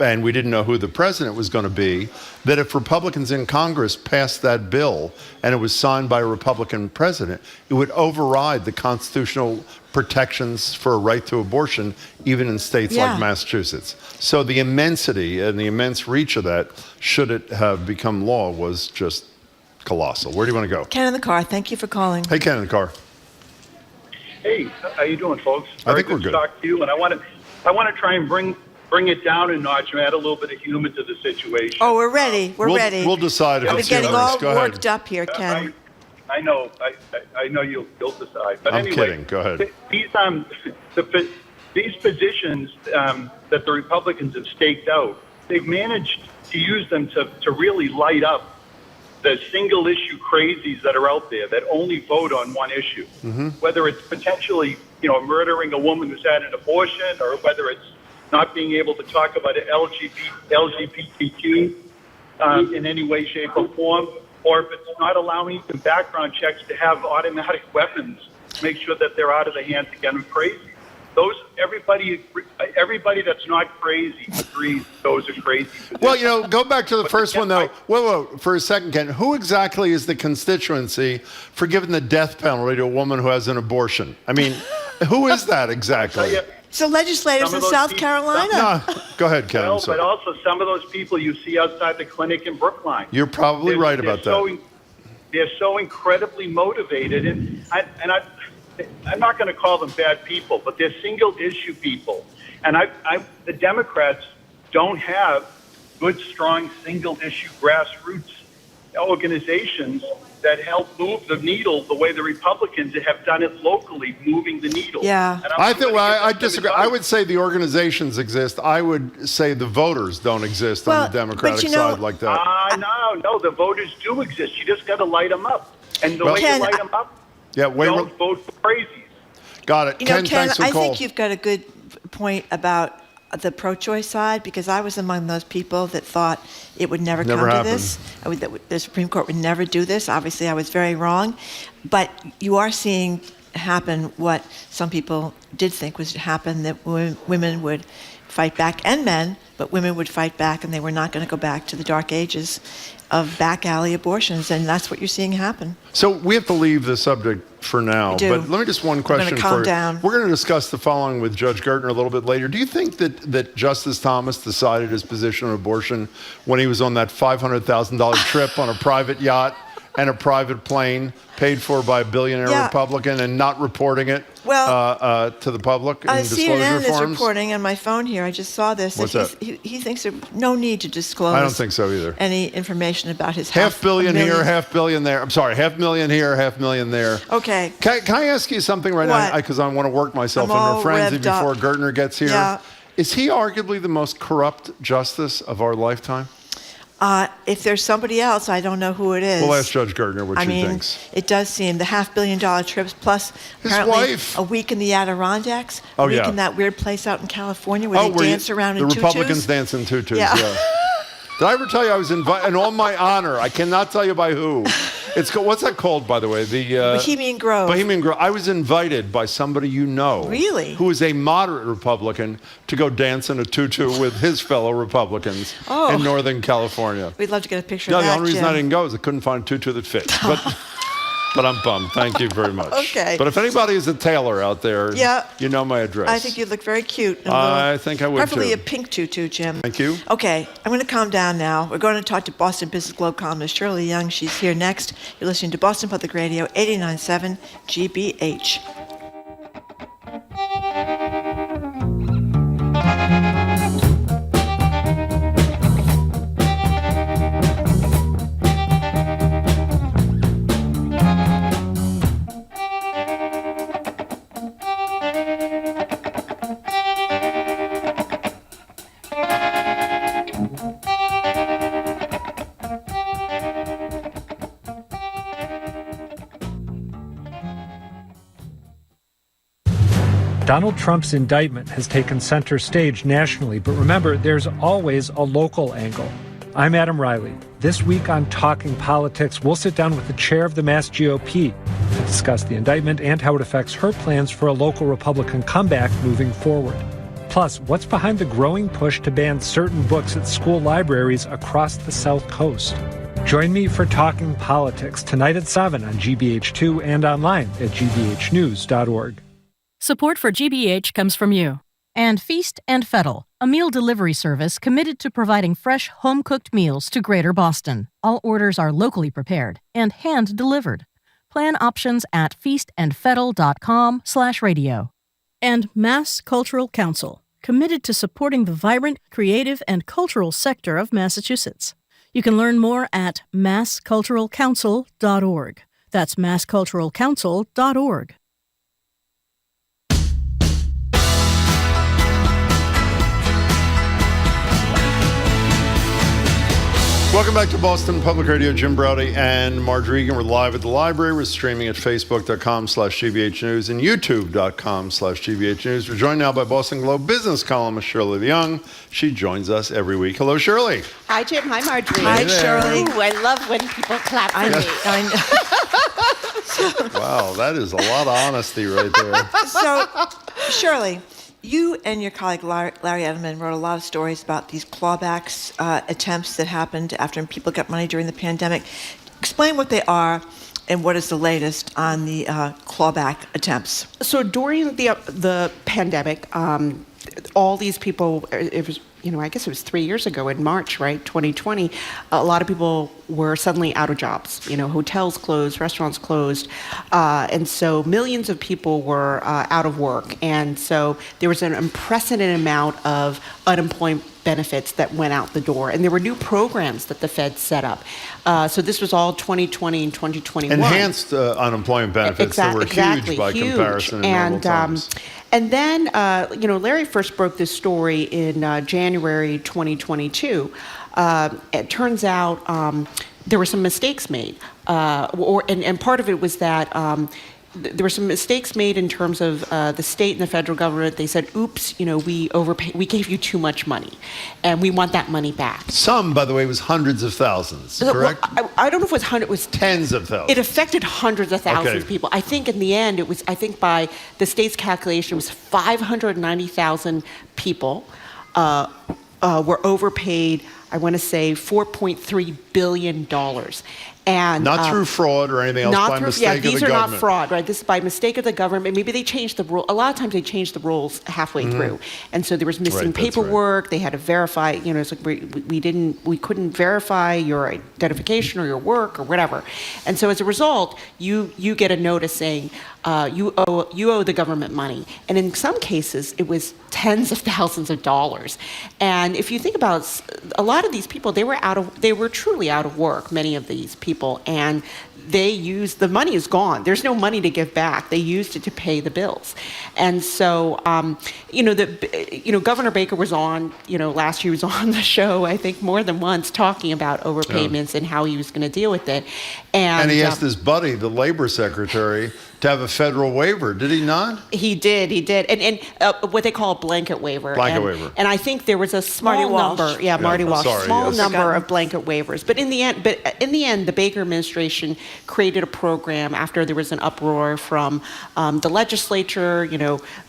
S1: and we didn't know who the president was going to be, that if Republicans in Congress passed that bill and it was signed by a Republican president, it would override the constitutional protections for a right to abortion, even in states like Massachusetts. So the immensity and the immense reach of that, should it have become law, was just colossal. Where do you want to go?
S2: Ken in the car. Thank you for calling.
S1: Hey, Ken in the car.
S21: Hey, how you doing, folks?
S1: I think we're good.
S21: To talk to you, and I want to try and bring it down a notch and add a little bit of humor to the situation.
S2: Oh, we're ready. We're ready.
S1: We'll decide if
S2: We're
S1: it's
S2: getting
S1: humorous.
S2: all
S1: Go ahead.
S2: worked up here, Ken.
S21: I know. I know you'll decide. But
S1: I'm
S21: anyway,
S1: kidding. Go ahead.
S21: These positions that the Republicans have staked out, they've managed to use them to really light up the single issue crazies that are out there that only vote on one issue.
S1: Mm-hmm.
S21: Whether it's potentially, murdering a woman who's had an abortion, or whether it's not being able to talk about LGBTQ in any way, shape, or form, or if it's not allowing the background checks to have automatic weapons, make sure that they're out of the hands again of crazy. Everybody that's not crazy agrees those are crazy.
S1: Well, go back to the first one, though. Whoa, for a second, Ken. Who exactly is the constituency for giving the death penalty to a woman who has an abortion? I mean, who is that exactly?
S2: So legislators in South Carolina.
S1: No, go ahead, Ken.
S21: Well, but also some of those people you see outside the clinic in Brookline.
S1: You're probably right about that.
S21: They're so incredibly motivated, and I'm not going to call them bad people, but they're single-issue people. And the Democrats don't have good, strong, single-issue grassroots organizations that help move the needle the way the Republicans have done it locally, moving the needle.
S2: Yeah.
S1: I disagree. I would say the organizations exist. I would say the voters don't exist on the Democratic side like that.
S21: No, the voters do exist. You just got to light them up. And the way you light them up, don't vote for crazies.
S1: Got it.
S2: Ken,
S1: thanks for
S2: I
S1: calling.
S2: think you've got a good point about the pro-choice side, because I was among those people that thought it would never come to this. That the Supreme Court would never do this. Obviously, I was very wrong. But you are seeing happen what some people did think was to happen, that women would fight back, and men, but women would fight back, and they were not going to go back to the dark ages of back alley abortions, and that's what you're seeing happen.
S1: So we have to leave the subject for now, but let me just one question for you.
S2: Down.
S1: We're going to discuss the following with Judge Gertner a little bit later. Do you think that Justice Thomas decided his position on abortion when he was on that $500,000 trip on a private yacht and a private plane paid for by a billionaire Republican and not reporting it to the public in disclosure
S2: CNN
S1: forms?
S2: is reporting on my phone here. I just saw this.
S1: What's that?
S2: He thinks there's no need to disclose.
S1: I don't think so either.
S2: Any information about his
S1: $500 million here, $500 million there. I'm sorry, $500,000 here, $500,000 there.
S2: Okay.
S1: Can I ask you something right now? Because I want to work myself into a frenzy before Gertner gets here.
S2: Yeah.
S1: Is he arguably the most corrupt justice of our lifetime?
S2: If there's somebody else, I don't know who it is.
S1: We'll ask Judge Gertner what she thinks.
S2: It does seem the $500 million trips plus
S1: his
S2: apparently
S1: wife.
S2: A week in the Adirondacks, a week in that weird place out in California where they dance around in tutus.
S1: The Republicans dance in tutus, yeah. Did I ever tell you I was invited, and on my honor, I cannot tell you by who. It's what's that called, by the way? The
S2: Bohemian Grove.
S1: Bohemian Grove. I was invited by somebody you know.
S2: Really?
S1: Who is a moderate Republican to go dance in a tutu with his fellow Republicans in Northern California.
S2: We'd love to get a picture of that,
S1: the only reason
S2: Jim.
S1: I didn't go is I couldn't find a tutu that fit. But I'm bummed. Thank you very much.
S2: Okay.
S1: But if anybody is a tailor out there, you know my address.
S2: I think you'd look very cute.
S1: I think I would
S2: preferably
S1: too.
S2: a pink tutu, Jim.
S1: Thank you.
S2: Okay, I'm going to calm down now. We're going to talk to Boston Business Globe columnist Shirley Young. She's here next. You're listening to Boston Public Radio 89.7 GBH.
S5: Donald Trump's indictment has taken center stage nationally, but remember, there's always a local angle. I'm Adam Riley. This week on Talking Politics, we'll sit down with the chair of the Mass GOP to discuss the indictment and how it affects her plans for a local Republican comeback moving forward. Plus, what's behind the growing push to ban certain books at school libraries across the South Coast? Join me for Talking Politics tonight at 7 on GBH2 and online at gbhnews.org.
S18: Support for GBH comes from you. And Feast and Fettle, a meal delivery service committed to providing fresh, home-cooked meals to Greater Boston. All orders are locally prepared and hand-delivered. Plan options at feastandfettle.com/radio. And Mass Cultural Council, committed to supporting the vibrant, creative, and cultural sector of Massachusetts. You can learn more at massculturalcouncil.org. That's massculturalcouncil.org.
S1: Welcome back to Boston Public Radio. Jim Browdy and Marge Regan. We're live at the library. We're streaming at facebook.com/GBH News and youtube.com/GBH News. We're joined now by Boston Globe business columnist Shirley Young. She joins us every week. Hello, Shirley.
S22: Hi, Jim. Hi, Marjorie.
S2: Hi, Shirley.
S22: Ooh, I love when people clap for me.
S1: Wow, that is a lot of honesty right there.
S2: So, Shirley, you and your colleague Larry Edelman wrote a lot of stories about these clawbacks attempts that happened after people got money during the pandemic. Explain what they are And what is the latest on the clawback attempts?
S22: So during the pandemic, all these people, it was, I guess it was 3 years ago in March, right, 2020, a lot of people were suddenly out of jobs. Hotels closed, restaurants closed, and so millions of people were out of work. And so there was an unprecedented amount of unemployment benefits that went out the door. And there were new programs that the Fed set up. So this was all 2020 and 2021.
S1: Enhanced unemployment benefits that were huge by comparison in normal times.
S22: And then, Larry first broke this story in January 2022. It turns out there were some mistakes made, and part of it was that there were some mistakes made in terms of the state and the federal government. They said, "Oops, we gave you too much money, and we want that money back."
S1: Some, by the way, was hundreds of thousands, correct?
S22: Well, I don't know if it was hundreds. It was
S1: tens of thousands.
S22: It affected hundreds of thousands of people. I think in the end, it was. I think by the state's calculation, it was 590,000 people were overpaid. I want to say $4.3 billion. And
S1: not through fraud or anything else, by mistake of the government.
S22: These are not fraud, right? This is by mistake of the government. Maybe they changed the rule. A lot of times they changed the rules halfway through, and so there was missing paperwork. Right. They had to verify. It's like we couldn't verify your identification or your work or whatever, and so as a result, you get a notice saying you owe the government money, and in some cases it was tens of thousands of dollars. And if you think about a lot of these people, they were truly out of work. Many of these people. And they used the money is gone. There's no money to give back. They used it to pay the bills, and so Governor Baker was on. Last year he was on the show. I think more than once talking about overpayments and how he was going to deal with it. And
S1: he asked his buddy, the labor secretary, to have a federal waiver. Did he not?
S22: He did, and what they call a blanket waiver.
S1: Waiver.
S22: And I think there was a small number. Yeah, Marty Walsh. Small number of blanket waivers. But in the end, the Baker administration created a program after there was an uproar from the legislature.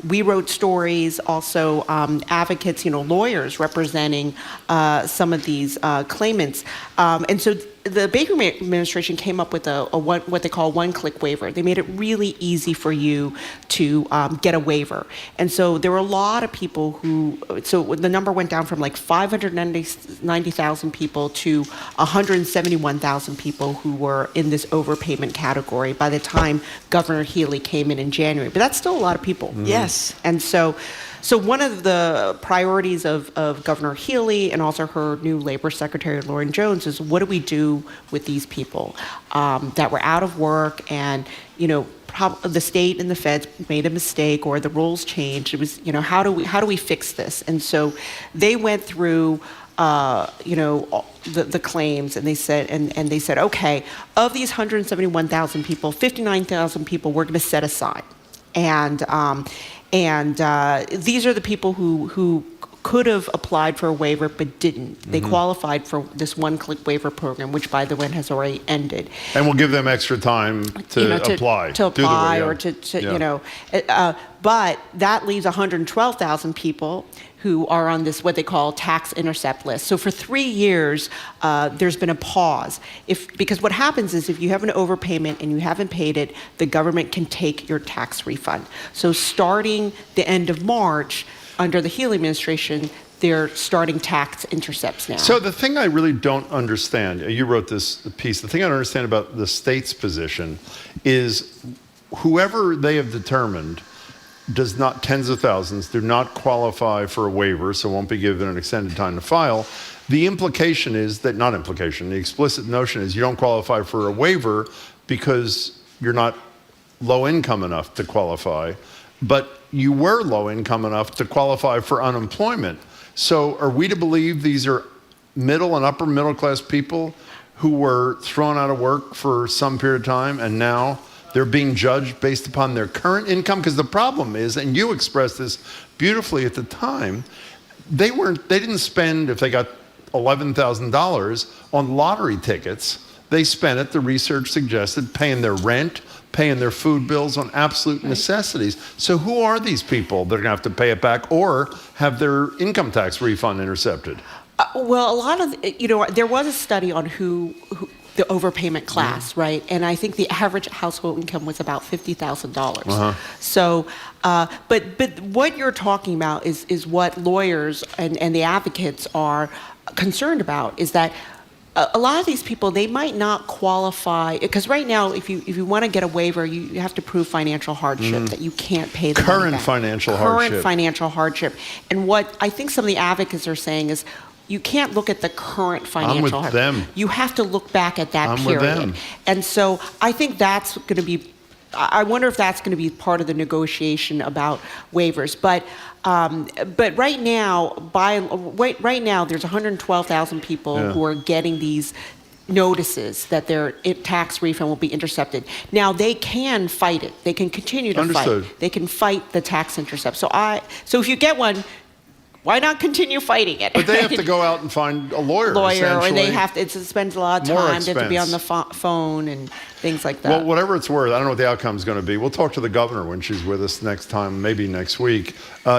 S22: We wrote stories. Also, advocates, lawyers representing some of these claimants, and so. The Baker administration came up with what they call one-click waiver. They made it really easy for you to get a waiver. And so there were a lot of people so the number went down from like 590,000 people to 171,000 people who were in this overpayment category by the time Governor Healy came in January. But that's still a lot of people.
S2: Mm-hmm. Yes.
S22: And so one of the priorities of Governor Healy and also her new labor secretary, Lauren Jones, is what do we do with these people that were out of work and, the state and the feds made a mistake or the rules changed. It was, how do we fix this? And so they went through the claims, and they said, okay, of these 171,000 people, 59,000 people we're going to set aside. And these are the people who could have applied for a waiver but didn't. They qualified for this one-click waiver program, which, by the way, has already ended.
S1: And we'll give them extra time to apply.
S22: To apply or but that leaves 112,000 people who are on this, what they call tax intercept list. So for 3 years, there's been a pause. Because what happens is if you have an overpayment and you haven't paid it, the government can take your tax refund. So starting the end of March, under the Healy administration, they're starting tax intercepts now.
S1: So the thing I really don't understand, you wrote this piece, the thing I don't understand about the state's position is whoever they have determined does not, tens of thousands, do not qualify for a waiver, so won't be given an extended time to file. The implication is that, not implication, the explicit notion is you don't qualify for a waiver because you're not low income enough to qualify, but you were low income enough to qualify for unemployment. So are we to believe these are middle and upper middle class people who were thrown out of work for some period of time and now they're being judged based upon their current income? Because the problem is, and you expressed this beautifully at the time, they didn't spend, if they got $11,000 on lottery tickets, they spent it, the research suggested, paying their rent, paying their food bills on absolute necessities. So who are these people that are going to have to pay it back or have their income tax refund intercepted?
S22: Well, a lot of, there was a study on who the overpayment class, right? And I think the average household income was about $50,000. So, but what you're talking about is what lawyers and the advocates are concerned about, is that a lot of these people, they might not qualify, because right now, if you want to get a waiver, you have to prove financial hardship, that you can't pay the money
S1: Current
S22: back.
S1: financial
S22: Current
S1: hardship.
S22: financial hardship. And what I think some of the advocates are saying is, you can't look at the current financial hardship.
S1: them.
S22: You have to look back at that
S1: I'm with
S22: period.
S1: them.
S22: And so I think that's going to be, I wonder if that's going to be part of the negotiation about waivers. But right now, right now, there's 112,000 people who are getting these notices that their tax refund will be intercepted. Now they can fight it. They can continue to
S1: Understood.
S22: fight. They can fight the tax intercept. So if you get one, why not continue fighting it?
S1: But they have to go out and find a lawyer.
S22: Or they
S1: essentially.
S22: have to. It spends a lot of
S1: More
S22: time. They have to be on
S1: expense.
S22: the phone and things like that.
S1: Well, whatever it's worth, I don't know what the outcome is going to be. We'll talk to the governor when she's with us next time, maybe next week.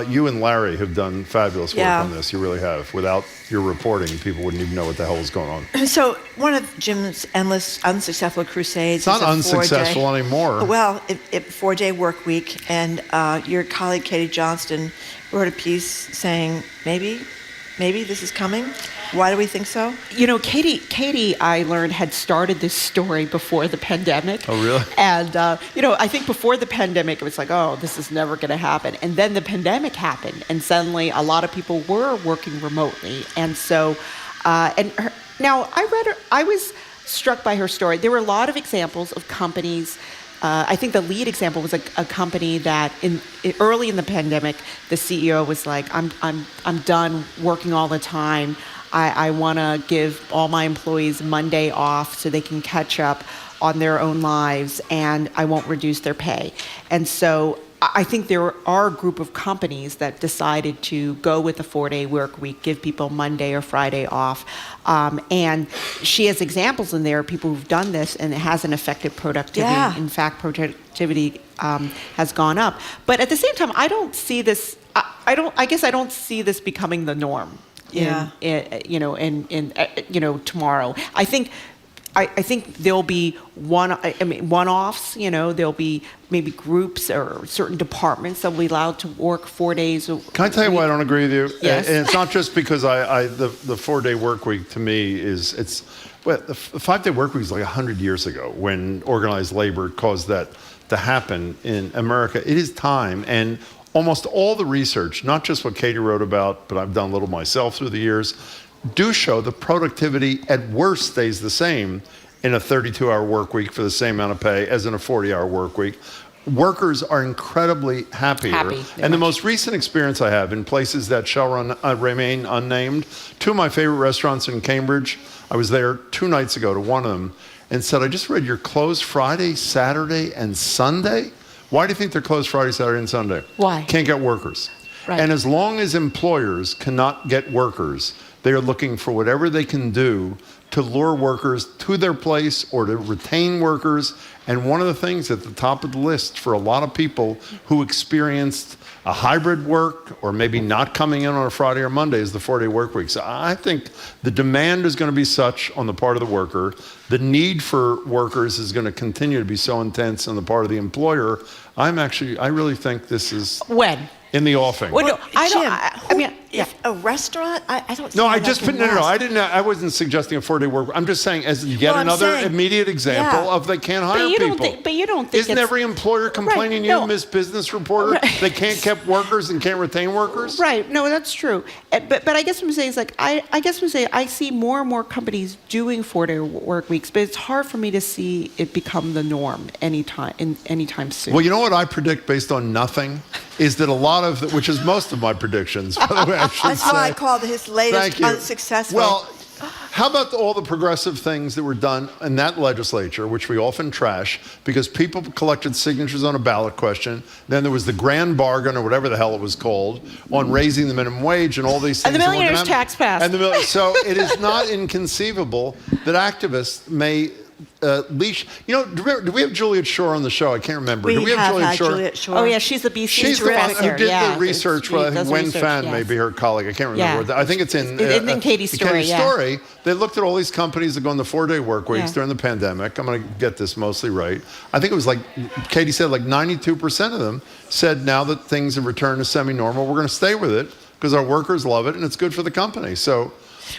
S1: You and Larry have done fabulous work on this. You really have. Without your reporting, people wouldn't even know what the hell is going on.
S2: So one of Jim's endless unsuccessful crusades.
S1: It's not
S2: is a
S1: unsuccessful
S2: 4-day
S1: anymore.
S2: Well, it 4-day work week, and your colleague Katie Johnston wrote a piece saying maybe this is coming. Why do we think so?
S22: You know, Katie, I learned, had started this story before the pandemic.
S1: Oh, really?
S22: And, I think before the pandemic, it was like, oh, this is never going to happen. And then the pandemic happened, and suddenly a lot of people were working remotely. And so, now I was struck by her story. There were a lot of examples of companies. I think the lead example was a company that early in the pandemic, the CEO was like, I'm done working all the time. I want to give all my employees Monday off so they can catch up on their own lives, and I won't reduce their pay. And so I think there are a group of companies that decided to go with a 4-day work week, give people Monday or Friday off. And she has examples in there, people who've done this, and it hasn't affected productivity.
S2: Yeah.
S22: In fact, productivity has gone up. But at the same time, I don't see this, I guess I don't see this becoming the norm. Tomorrow. I think there'll be one-offs. There'll be maybe groups or certain departments that will be allowed to work 4 days.
S1: Can I tell you why I don't agree with you?
S22: Yes.
S1: And it's not just because the 4-day work week to me the 5-day work week is like 100 years ago when organized labor caused that to happen in America. It is time, and almost all the research, not just what Katie wrote about, but I've done a little myself through the years, do show the productivity at worst stays the same in a 32-hour work week for the same amount of pay as in a 40-hour work week. Workers are incredibly happier. And the most recent experience I have in places that shall remain unnamed, 2 of my favorite restaurants in Cambridge, I was there 2 nights ago to one of them and said, I just read you're closed Friday, Saturday, and Sunday? Why do you think they're closed Friday, Saturday, and Sunday?
S22: Why?
S1: Can't get workers.
S22: Right.
S1: And as long as employers cannot get workers, they are looking for whatever they can do to lure workers to their place or to retain workers. And one of the things at the top of the list for a lot of people who experienced a hybrid work or maybe not coming in on a Friday or Monday is the 4-day work week. So I think the demand is going to be such on the part of the worker. The need for workers is going to continue to be so intense on the part of the employer. I really think this is...
S22: When?
S1: In the offing.
S22: Well, no,
S2: If a restaurant, I don't.
S1: No, I wasn't suggesting a 4-day work. I'm just saying as yet another immediate example of they can't hire people.
S22: But you don't think
S1: Isn't every employer complaining you, Miss Business Reporter, they can't keep workers and can't retain workers?
S22: Right. No, that's true. But I guess what I'm saying is I see more and more companies doing 4-day work weeks, but it's hard for me to see it become the norm anytime soon.
S1: Well, you know what I predict based on nothing is that a lot of, which is most of my predictions, by the way, I should
S2: That's
S1: say.
S2: why I called his latest
S1: Thank you.
S2: unsuccessful.
S1: Well, how about all the progressive things that were done in that legislature, which we often trash, because people collected signatures on a ballot question. Then there was the grand bargain, or whatever the hell it was called, on raising the minimum wage and all these things.
S22: And the millionaire's tax passed.
S1: So it is not inconceivable that activists may leash. Do we have Juliet Shore on the show? I can't remember.
S2: We
S1: do we
S2: have
S1: have
S2: Juliet Shore.
S22: Oh, yeah, she's the BC
S1: She's the one
S22: professor.
S1: who did the research. Well, I think Wen Fan
S22: yes.
S1: may be her colleague. I can't remember.
S22: Yeah.
S1: I think it's in
S22: Katie's story.
S1: Story. They looked at all these companies that go on the 4-day work weeks
S22: Yeah.
S1: during the pandemic. I'm going to get this mostly right. I think it was like Katie said, like 92% of them said now that things have returned to semi-normal, we're going to stay with it because our workers love it and it's good for the company. So.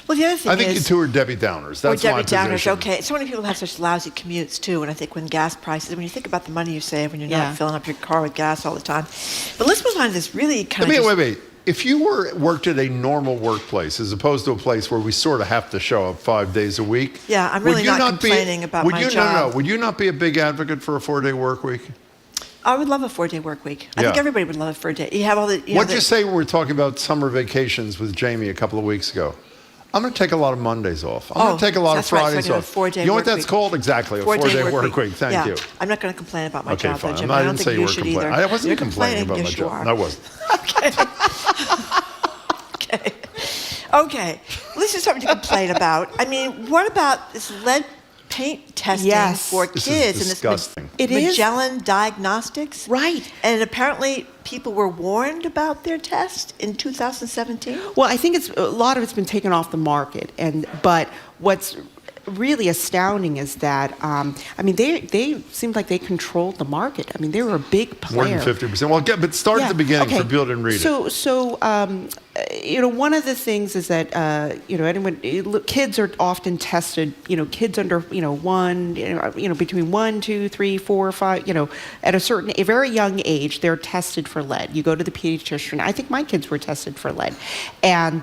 S2: Well, the other thing
S1: I think
S2: is,
S1: you two are Debbie Downers. That's
S2: Debbie
S1: my
S2: Downers.
S1: position.
S2: Okay, so many people have such lousy commutes too, and I think when gas prices, when you think about the money you save when you're not filling up your car with gas all the time. But let's move on to this really kind of.
S1: Wait. If you worked at a normal workplace as opposed to a place where we sort of have to show up 5 days a week.
S2: Yeah, I'm really not complaining about my job.
S1: No. Would you not be a big advocate for a 4-day work week?
S2: I would love a 4-day work week. I think everybody would love a 4-day. You have all the.
S1: What did you say when we were talking about summer vacations with Jamie a couple of weeks ago? I'm going to take a lot of Mondays off. I'm going to take a lot of Fridays off.
S2: Four-day
S1: you know what
S2: work
S1: that's
S2: week.
S1: called? Exactly, a 4-day work week. Thank you.
S2: I'm not going to complain about my job,
S1: fine.
S2: though, Jim.
S1: I
S2: don't
S1: didn't
S2: think
S1: say you
S2: you
S1: were
S2: should
S1: complaining.
S2: either.
S1: I wasn't
S2: You're
S1: complaining about my
S2: yes, you
S1: job.
S2: are.
S1: I wasn't.
S2: Okay. Well, this is something to complain about. I mean, what about this lead paint testing for
S1: This
S2: kids
S1: is disgusting.
S2: and this Magellan Diagnostics?
S22: Right.
S2: And apparently people were warned about their test in 2017?
S22: Well, I think a lot of it's been taken off the market, but what's really astounding is that they seemed like they controlled the market. I mean, they were a big player.
S1: More than 50%. Well, but start at the beginning for people who didn't read it.
S22: So one of the things is that kids are often tested. Kids under one, between 1, 2, 3, 4, 5. At a very young age, they're tested for lead. You go to the pediatrician. I think my kids were tested for lead, and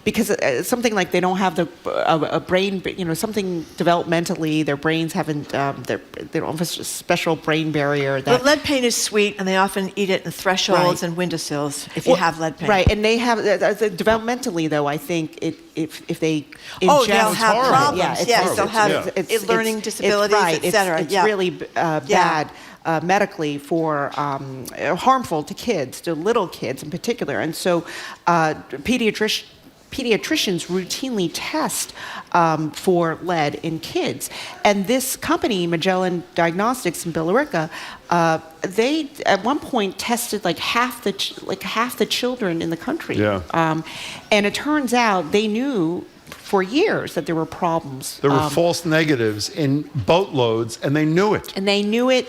S22: because something like they don't have a brain, something developmentally, their brains haven't, they don't have a special brain barrier.
S2: But lead paint is sweet, and they often eat it in thresholds and windowsills if you have lead paint.
S22: Right, and they have developmentally though. I think if they
S2: they'll have problems.
S22: Yeah,
S2: yes, they'll have learning disabilities, etc.
S22: It's really bad. Medically for harmful to kids, to little kids in particular, and so pediatricians routinely test for lead in kids. And this company, Magellan Diagnostics in Billerica, they at one point tested like half the children in the country.
S1: Yeah.
S22: And it turns out they knew for years that there were problems.
S1: There were false negatives in boatloads, and they knew it.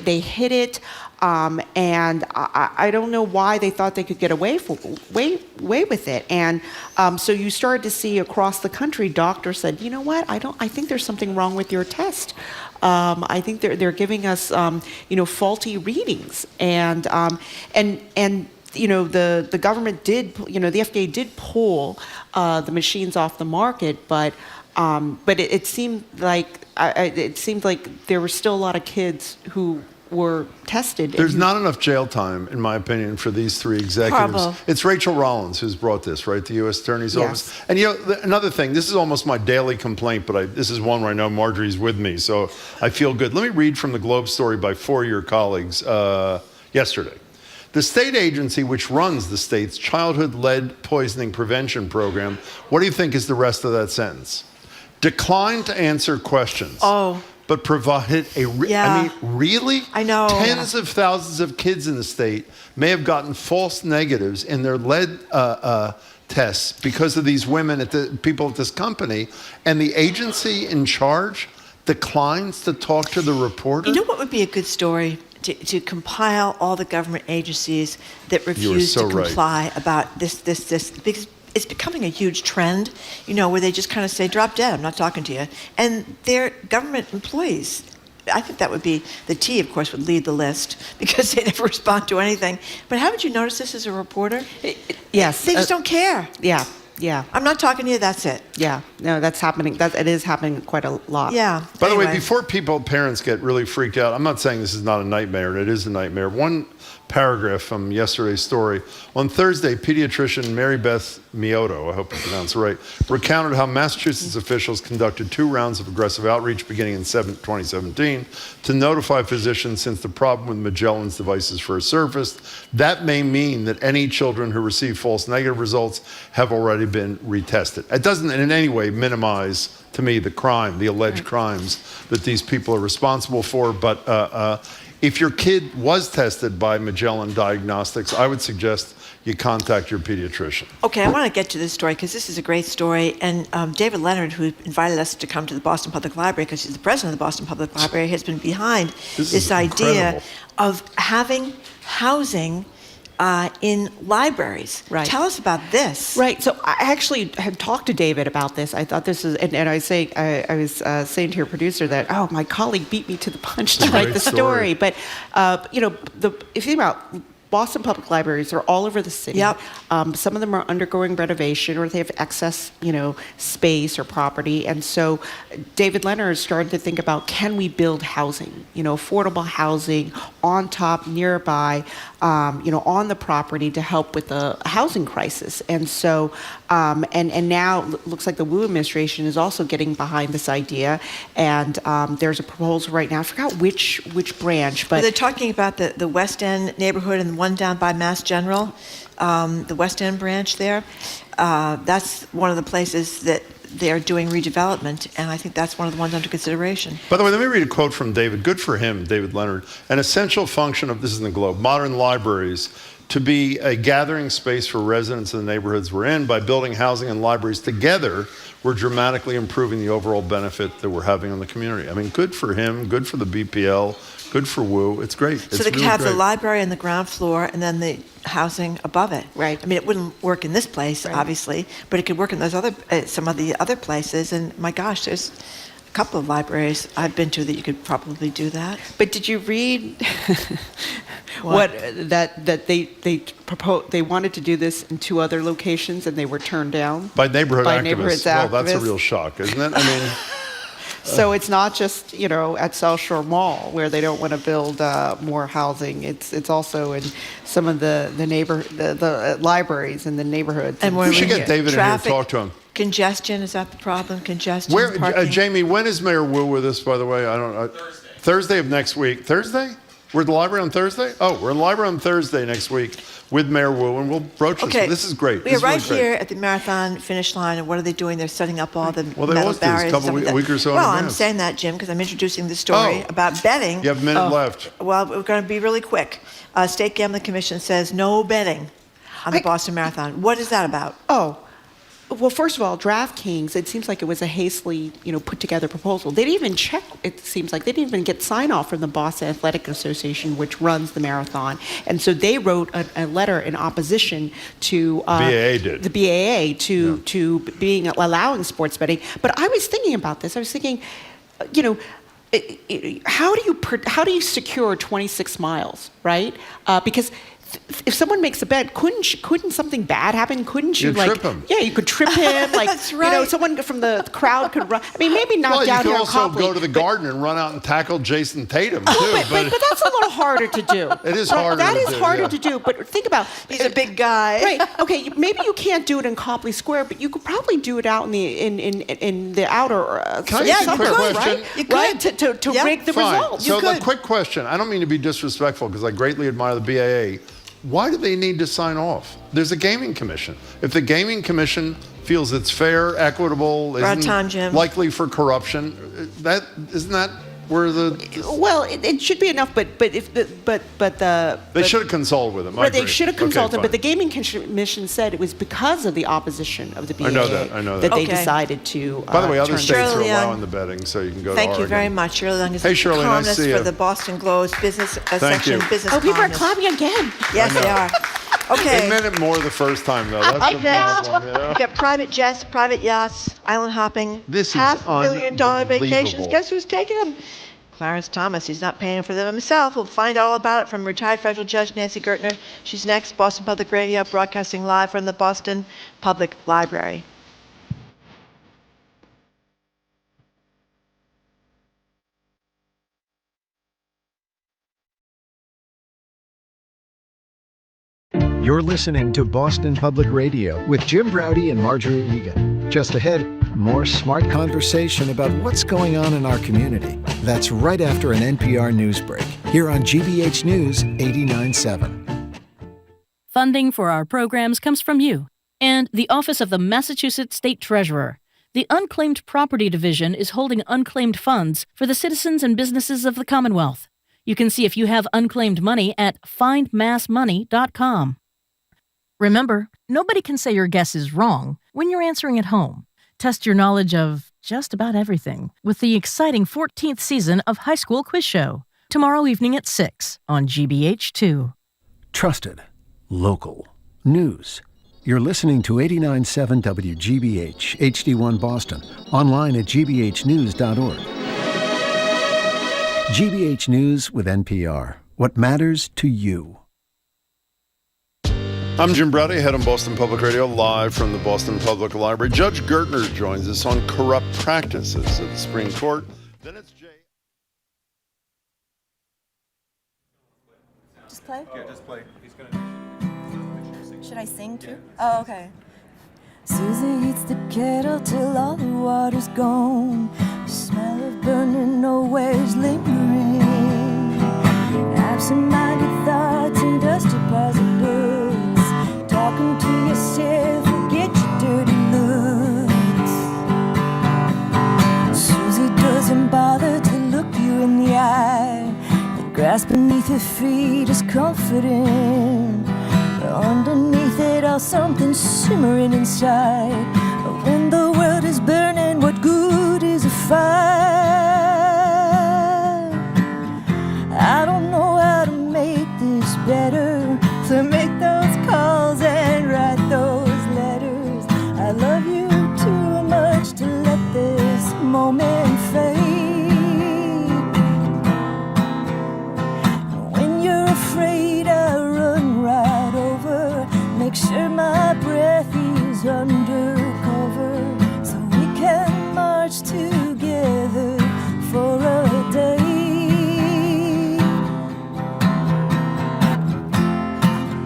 S22: They hid it. And I don't know why they thought they could get away with it. And so you started to see across the country, doctors said, you know what, I think there's something wrong with your test. I think they're giving us, faulty readings. And the government did, the FDA did pull the machines off the market, but it seemed like there were still a lot of kids who were tested.
S1: There's not enough jail time, in my opinion, for these three executives.
S2: Horrible.
S1: It's Rachel Rollins who's brought this, right, the U.S. Attorney's Office. And another thing, this is almost my daily complaint, but this is one where I know Marjorie's with me, so I feel good. Let me read from the Globe story by 4 of your colleagues yesterday. The state agency which runs the state's childhood lead poisoning prevention program, what do you think is the rest of that sentence? Declined to answer questions. But provided I mean, really?
S2: I know.
S1: Tens of thousands of kids in the state may have gotten false negatives in their lead tests because of these people at this company, and the agency in charge declines to talk to the reporter?
S2: You know what would be a good story? To compile all the government agencies that refuse to comply about this, because it's becoming a huge trend, where they just kind of say, drop dead, I'm not talking to you. And they're government employees. I think that would be, the T, of course, would lead the list because they never respond to anything. But haven't you noticed this as a reporter?
S22: Yes.
S2: They just don't care.
S22: Yeah.
S2: I'm not talking to you, that's it.
S22: Yeah. No, that's happening. It is happening quite a lot.
S2: Yeah.
S1: By the way, before parents get really freaked out, I'm not saying this is not a nightmare, and it is a nightmare. One paragraph from yesterday's story. On Thursday, pediatrician Mary Beth Mioto, I hope I pronounced it right, recounted how Massachusetts officials conducted 2 rounds of aggressive outreach beginning in 2017 to notify physicians since the problem with Magellan's devices first surfaced. That may mean that any children who receive false negative results have already been retested. It doesn't in any way minimize, to me, the alleged crimes that these people are responsible for. But if your kid was tested by Magellan Diagnostics, I would suggest you contact your pediatrician.
S2: Okay, I want to get to this story because this is a great story. And David Leonard, who invited us to come to the Boston Public Library because he's the president of the Boston Public Library, has been behind this idea of having housing in libraries.
S22: Right.
S2: Tell us about this.
S22: Right. So I actually had talked to David about this. I thought this is, and I was saying to your producer that, oh, my colleague beat me to the punch to write the story. But if you think about Boston Public Libraries are all over the city.
S2: Yep.
S22: Some of them are undergoing renovation, or they have excess, space or property. And so David Leonard started to think about, can we build housing, affordable housing on top, nearby, on the property to help with the housing crisis. And so, and now it looks like the Wu administration is also getting behind this idea. And there's a proposal right now. I forgot which branch, but
S2: they're talking about the West End neighborhood and the one down by Mass General, the West End branch there. That's one of the places that they're doing redevelopment, and I think that's one of the ones under consideration.
S1: By the way, let me read a quote from David. Good for him, David Leonard. An essential function of, this is in the Globe, modern libraries to be a gathering space for residents in the neighborhoods we're in. By building housing and libraries together, we're dramatically improving the overall benefit that we're having on the community. I mean, good for him, good for the BPL, good for Wu. It's great.
S2: So they could have the library on the ground floor and then the housing above it.
S22: Right.
S2: I mean, it wouldn't work in this place, obviously, but it could work in those some of the other places. And my gosh, there's a couple of libraries I've been to that you could probably do that.
S22: But did you read that they proposed? They wanted to do this in 2 other locations and they were turned down
S1: by neighborhood
S22: activists.
S1: Well, that's a real shock, isn't it? I mean.
S22: So it's not just at South Shore Mall where they don't want to build more housing. It's also in some of the libraries in the neighborhoods.
S1: And we should get David in here and talk to him.
S2: Congestion, is that the problem? Congestion.
S1: Jamie, when is Mayor Wu with us? By the way, Thursday of next week. Thursday? We're at the library on Thursday. Oh, we're in the library on Thursday next week with Mayor Wu, and we'll broach this.
S2: Okay.
S1: This is great.
S2: We are right here at the marathon finish line, and what are they doing? They're setting up all the metal barriers.
S1: A week or so.
S2: Well, I'm saying that, Jim, because I'm introducing the story about betting.
S1: You have a minute left.
S2: Well, we're going to be really quick. State Gambling Commission says no betting on the Boston Marathon. What is that about?
S22: Oh. Well, first of all, DraftKings, it seems like it was a hastily, put together proposal. They didn't even check, it seems like. They didn't even get sign-off from the Boston Athletic Association, which runs the marathon. And so they wrote a letter in opposition to the BAA to being allowing sports betting. But I was thinking about this. I was thinking, how do you secure 26 miles, right? Because if someone makes a bet, couldn't something bad happen? Couldn't you
S1: trip him?
S22: Yeah, you could trip him. Like
S2: That's right.
S22: Someone from the crowd could run. I mean, maybe not down here in Copley.
S1: You could also go to the Garden and run out and tackle Jason Tatum too.
S22: But that's a little harder to do.
S1: It is harder.
S22: That is harder to do. But think about
S2: he's a big guy.
S22: Right. Okay. Maybe you can't do it in Copley Square, but you could probably do it out in the outer.
S1: Can I ask a quick question?
S22: Right? You could. Right? To rig the results.
S1: So the quick question. I don't mean to be disrespectful because I greatly admire the BAA. Why do they need to sign off? There's a gaming commission. If the gaming commission feels it's fair, equitable, isn't likely for corruption, isn't that where the?
S22: Well, it should be enough, but they
S1: should have consulted with them.
S22: Right, they should have consulted, but the gaming commission said it was because of the opposition of the BAA.
S1: I know that.
S22: That they decided to.
S1: By the way, other states are
S2: Shirley
S1: allowing the betting, so you can go to Oregon.
S2: Thank you very much, Shirley Young is
S1: Hey, Shirley, nice to see you.
S2: for the Boston Globe's business section. Business.
S22: Oh, people are
S2: columnist.
S22: clapping again.
S2: Yes, they are. Okay.
S1: They meant it more the first time, though. That's the problem.
S2: You got private jets, private yachts, island hopping.
S1: This is
S2: $500 million vacations.
S1: unbelievable.
S2: Guess who's taking them? Clarence Thomas. He's not paying for them himself. We'll find all about it from retired federal judge Nancy Gertner. She's next. Boston Public Radio, broadcasting live from the Boston Public Library.
S4: You're listening to Boston Public Radio with Jim Browdy and Marjorie Egan. Just ahead, more smart conversation about what's going on in our community. That's right after an NPR news break, here on GBH News 89.7.
S18: Funding for our programs comes from you and the Office of the Massachusetts State Treasurer. The Unclaimed Property Division is holding unclaimed funds for the citizens and businesses of the Commonwealth. You can see if you have unclaimed money at findmassmoney.com. Remember, nobody can say your guess is wrong when you're answering at home. Test your knowledge of just about everything with the exciting 14th season of High School Quiz Show, tomorrow evening at 6 on GBH2.
S4: Trusted, local, news. You're listening to 89.7 WGBH, HD1 Boston, online at gbhnews.org. GBH News with NPR. What matters to you.
S1: I'm Jim Browdy, head on Boston Public Radio, live from the Boston Public Library. Judge Gertner joins us on corrupt practices at the Supreme Court. Then it's Jay.
S6: Just play?
S23: Yeah, just play. He's gonna.
S6: Should I sing too? Oh, okay. Susie heats the kettle till all the water's gone. The smell of burning always lingering. Absent-minded thoughts and dusty piles of books. Talking to yourself, forget your dirty looks. Susie doesn't bother to look you in the eye. The grass beneath her feet is comforting. But underneath it all something simmering inside. But when the world is burning, what good is a fire? I don't know how to make this better. To make those calls and write those letters. I love you too much to let this moment fade. When you're afraid, I run right over. Make sure my breath is undercover, so we can march together for a day.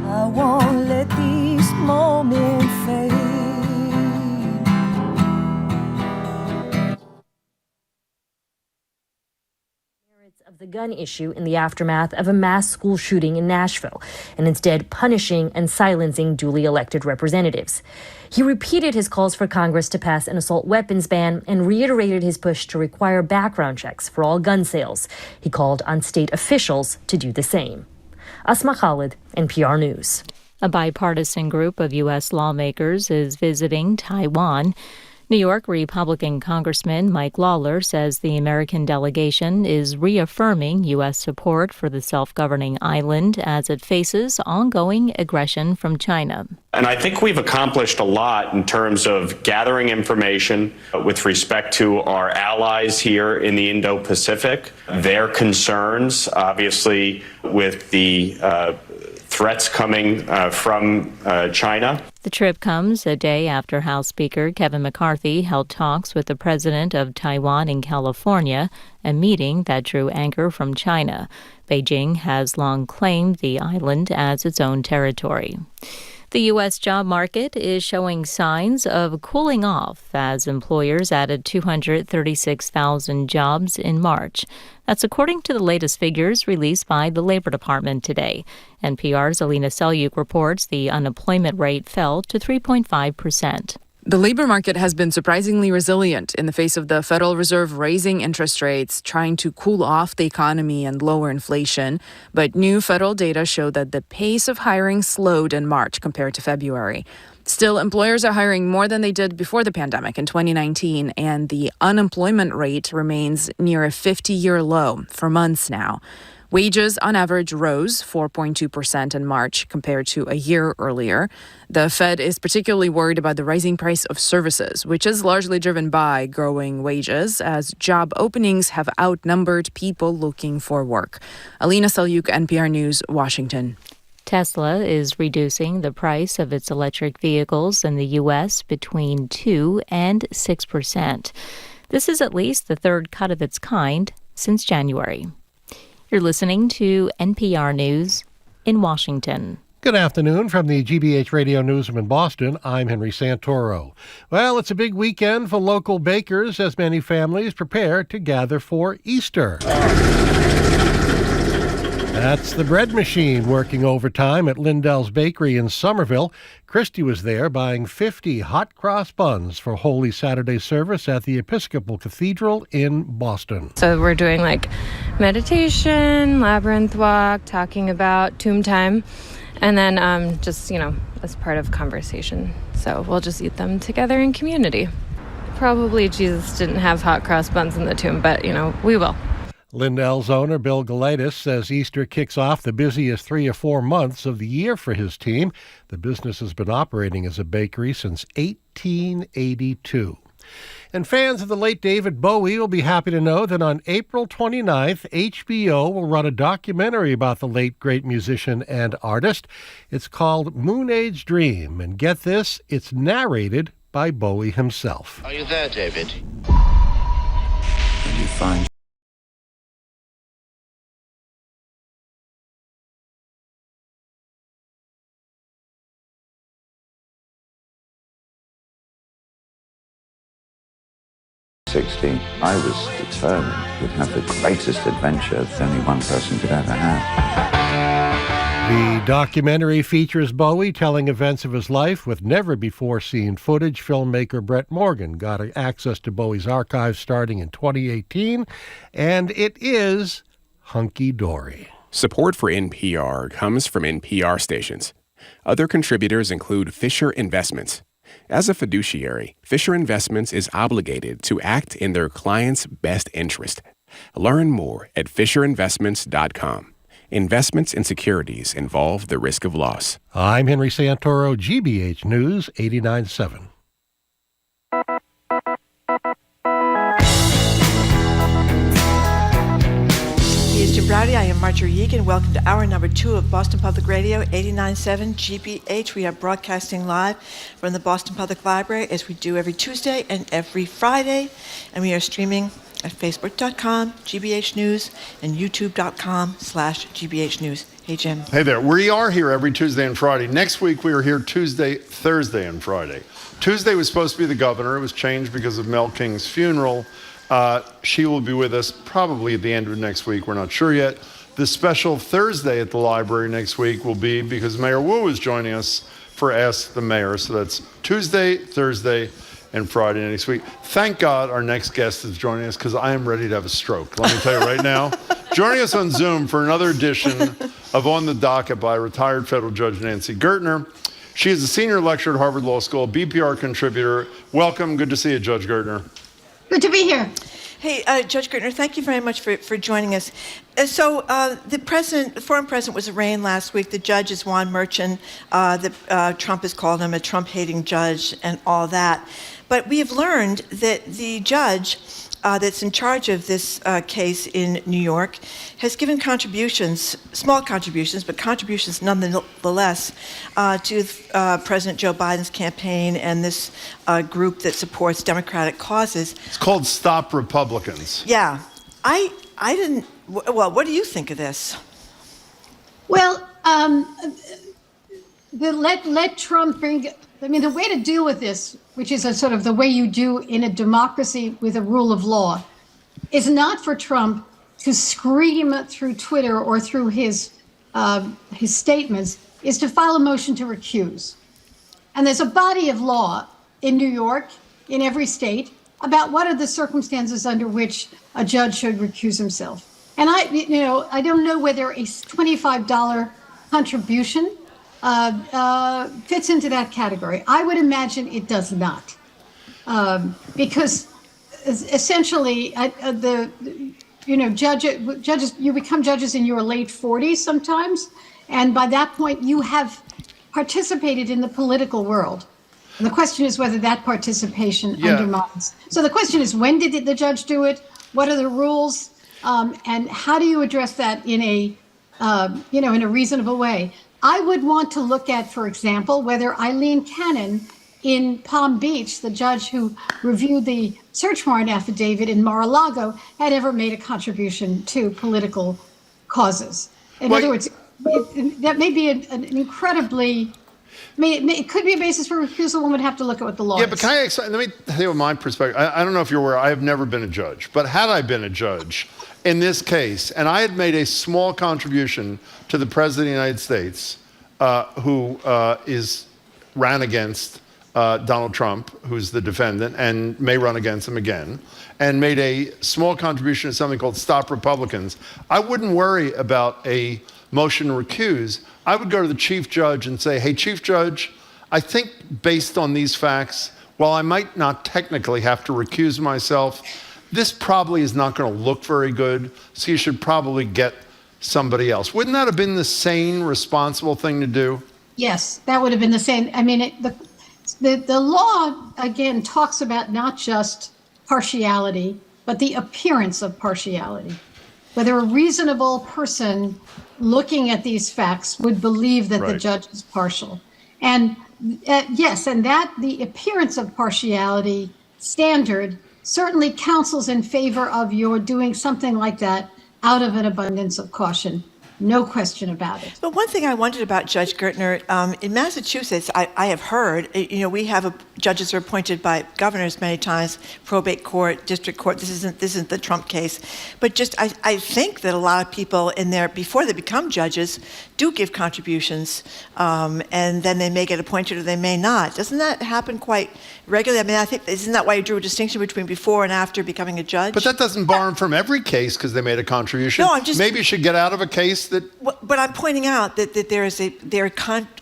S6: I won't let these moments fade.
S24: Of the gun issue in the aftermath of a mass school shooting in Nashville, and instead punishing and silencing duly elected representatives. He repeated his calls for Congress to pass an assault weapons ban and reiterated his push to require background checks for all gun sales. He called on state officials to do the same. Asma Khalid, NPR News.
S25: A bipartisan group of U.S. lawmakers is visiting Taiwan. New York Republican Congressman Mike Lawler says the American delegation is reaffirming U.S. support for the self-governing island as it faces ongoing aggression from China.
S26: And I think we've accomplished a lot in terms of gathering information with respect to our allies here in the Indo-Pacific, their concerns, obviously, with the threats coming from China.
S25: The trip comes a day after House Speaker Kevin McCarthy held talks with the president of Taiwan in California, a meeting that drew anger from China. Beijing has long claimed the island as its own territory. The U.S. job market is showing signs of cooling off as employers added 236,000 jobs in March. That's according to the latest figures released by the Labor Department today. NPR's Alina Selyuk reports the unemployment rate fell to 3.5%.
S27: The labor market has been surprisingly resilient in the face of the Federal Reserve raising interest rates, trying to cool off the economy and lower inflation. But new federal data show that the pace of hiring slowed in March compared to February. Still, employers are hiring more than they did before the pandemic in 2019, and the unemployment rate remains near a 50-year low for months now. Wages, on average, rose 4.2% in March compared to a year earlier. The Fed is particularly worried about the rising price of services, which is largely driven by growing wages, as job openings have outnumbered people looking for work. Alina Selyuk, NPR News, Washington.
S25: Tesla is reducing the price of its electric vehicles in the U.S. between 2 and 6%. This is at least the third cut of its kind since January. You're listening to NPR News in Washington.
S3: Good afternoon from the GBH Radio Newsroom in Boston. I'm Henry Santoro. Well, it's a big weekend for local bakers as many families prepare to gather for Easter. That's the bread machine working overtime at Lindell's Bakery in Somerville. Christy was there buying 50 hot cross buns for Holy Saturday service at the Episcopal Cathedral in Boston.
S7: So we're doing like meditation, labyrinth walk, talking about tomb time, and then just, as part of conversation. So we'll just eat them together in community. Probably Jesus didn't have hot cross buns in the tomb, but, we will.
S3: Lindell's owner, Bill Galaitis, says Easter kicks off the busiest 3 or 4 months of the year for his team. The business has been operating as a bakery since 1882. And fans of the late David Bowie will be happy to know that on April 29th, HBO will run a documentary about the late great musician and artist. It's called Moon Age Dream, and get this, it's narrated by Bowie himself.
S8: Are you there, David?
S9: And you find I was determined to have the greatest adventure that only one person could ever have.
S3: The documentary features Bowie telling events of his life with never-before-seen footage. Filmmaker Brett Morgan got access to Bowie's archives starting in 2018, and it is hunky-dory.
S10: Support for NPR comes from NPR stations. Other contributors include Fisher Investments. As a fiduciary, Fisher Investments is obligated to act in their client's best interest. Learn more at FisherInvestments.com. Investments in securities involve the risk of loss.
S3: I'm Henry Santoro, GBH News 89.7.
S2: Here's Jim Browdy. I am Marjorie Egan. Welcome to hour number 2 of Boston Public Radio, 89.7 GBH. We are broadcasting live from the Boston Public Library, as we do every Tuesday and every Friday. And we are streaming at Facebook.com, GBH News, and YouTube.com/GBH News. Hey, Jim.
S1: Hey there. We are here every Tuesday and Friday. Next week, we are here Tuesday, Thursday, and Friday. Tuesday was supposed to be the governor. It was changed because of Mel King's funeral. She will be with us probably at the end of next week. We're not sure yet. The special Thursday at the library next week will be because Mayor Wu is joining us for Ask the Mayor. So that's Tuesday, Thursday, and Friday next week. Thank God our next guest is joining us because I am ready to have a stroke. Let me tell you right now. Joining us on Zoom for another edition of On the Docket by retired federal judge Nancy Gertner. She is a senior lecturer at Harvard Law School, BPR contributor. Welcome. Good to see you, Judge Gertner.
S11: Good to be here.
S2: Hey, Judge Gertner, thank you very much for joining us. So the former president was arraigned last week. The judge is Juan Merchan. Trump has called him a Trump-hating judge and all that. But we have learned that the judge that's in charge of this case in New York has given contributions, small contributions, but contributions nonetheless, to President Joe Biden's campaign and this group that supports Democratic causes.
S1: It's called Stop Republicans.
S2: Yeah. I didn't, well, what do you think of this?
S11: Well, let Trump bring, the way to deal with this, which is a sort of the way you do in a democracy with a rule of law, is not for Trump to scream through Twitter or through his statements, is to file a motion to recuse. And there's a body of law in New York, in every state, about what are the circumstances under which a judge should recuse himself. And I don't know whether a $25 contribution fits into that category. I would imagine it does not, because essentially, judges, you become judges in your late 40s sometimes, and by that point you have participated in the political world. And the question is whether that participation undermines. So the question is, when did the judge do it? What are the rules? And how do you address that in a reasonable way? I would want to look at, for example, whether Eileen Cannon in Palm Beach, the judge who reviewed the search warrant affidavit in Mar-a-Lago, had ever made a contribution to political causes. In other words, that may be an incredibly. I mean, it could be a basis for recusal. One would have to look at what the law is.
S1: Yeah, but can let me tell you my perspective. I don't know if you're aware, I have never been a judge. But had I been a judge in this case, and I had made a small contribution to the President of the United States, who ran against Donald Trump, who's the defendant, and may run against him again, and made a small contribution to something called Stop Republicans, I wouldn't worry about a motion to recuse. I would go to the chief judge and say, hey, chief judge, I think based on these facts, while I might not technically have to recuse myself, this probably is not going to look very good, so you should probably get somebody else. Wouldn't that have been the sane, responsible thing to do?
S11: Yes, that would have been the same. I mean, the law, again, talks about not just partiality, but the appearance of partiality. Whether a reasonable person looking at these facts would believe that the judge is partial. And yes, and that the appearance of partiality standard certainly counsels in favor of your doing something like that out of an abundance of caution. No question about it.
S2: But one thing I wondered about Judge Gertner, in Massachusetts, I have heard, we have judges are appointed by governors many times, probate court, district court. This isn't the Trump case, but just I think that a lot of people in there before they become judges do give contributions, and then they may get appointed or they may not. Doesn't that happen quite regularly? I mean, I think isn't that why you drew a distinction between before and after becoming a judge?
S1: But that doesn't bar them from every case because they made a contribution.
S2: No,
S1: maybe you should get out of a case that.
S2: But I'm pointing out that they're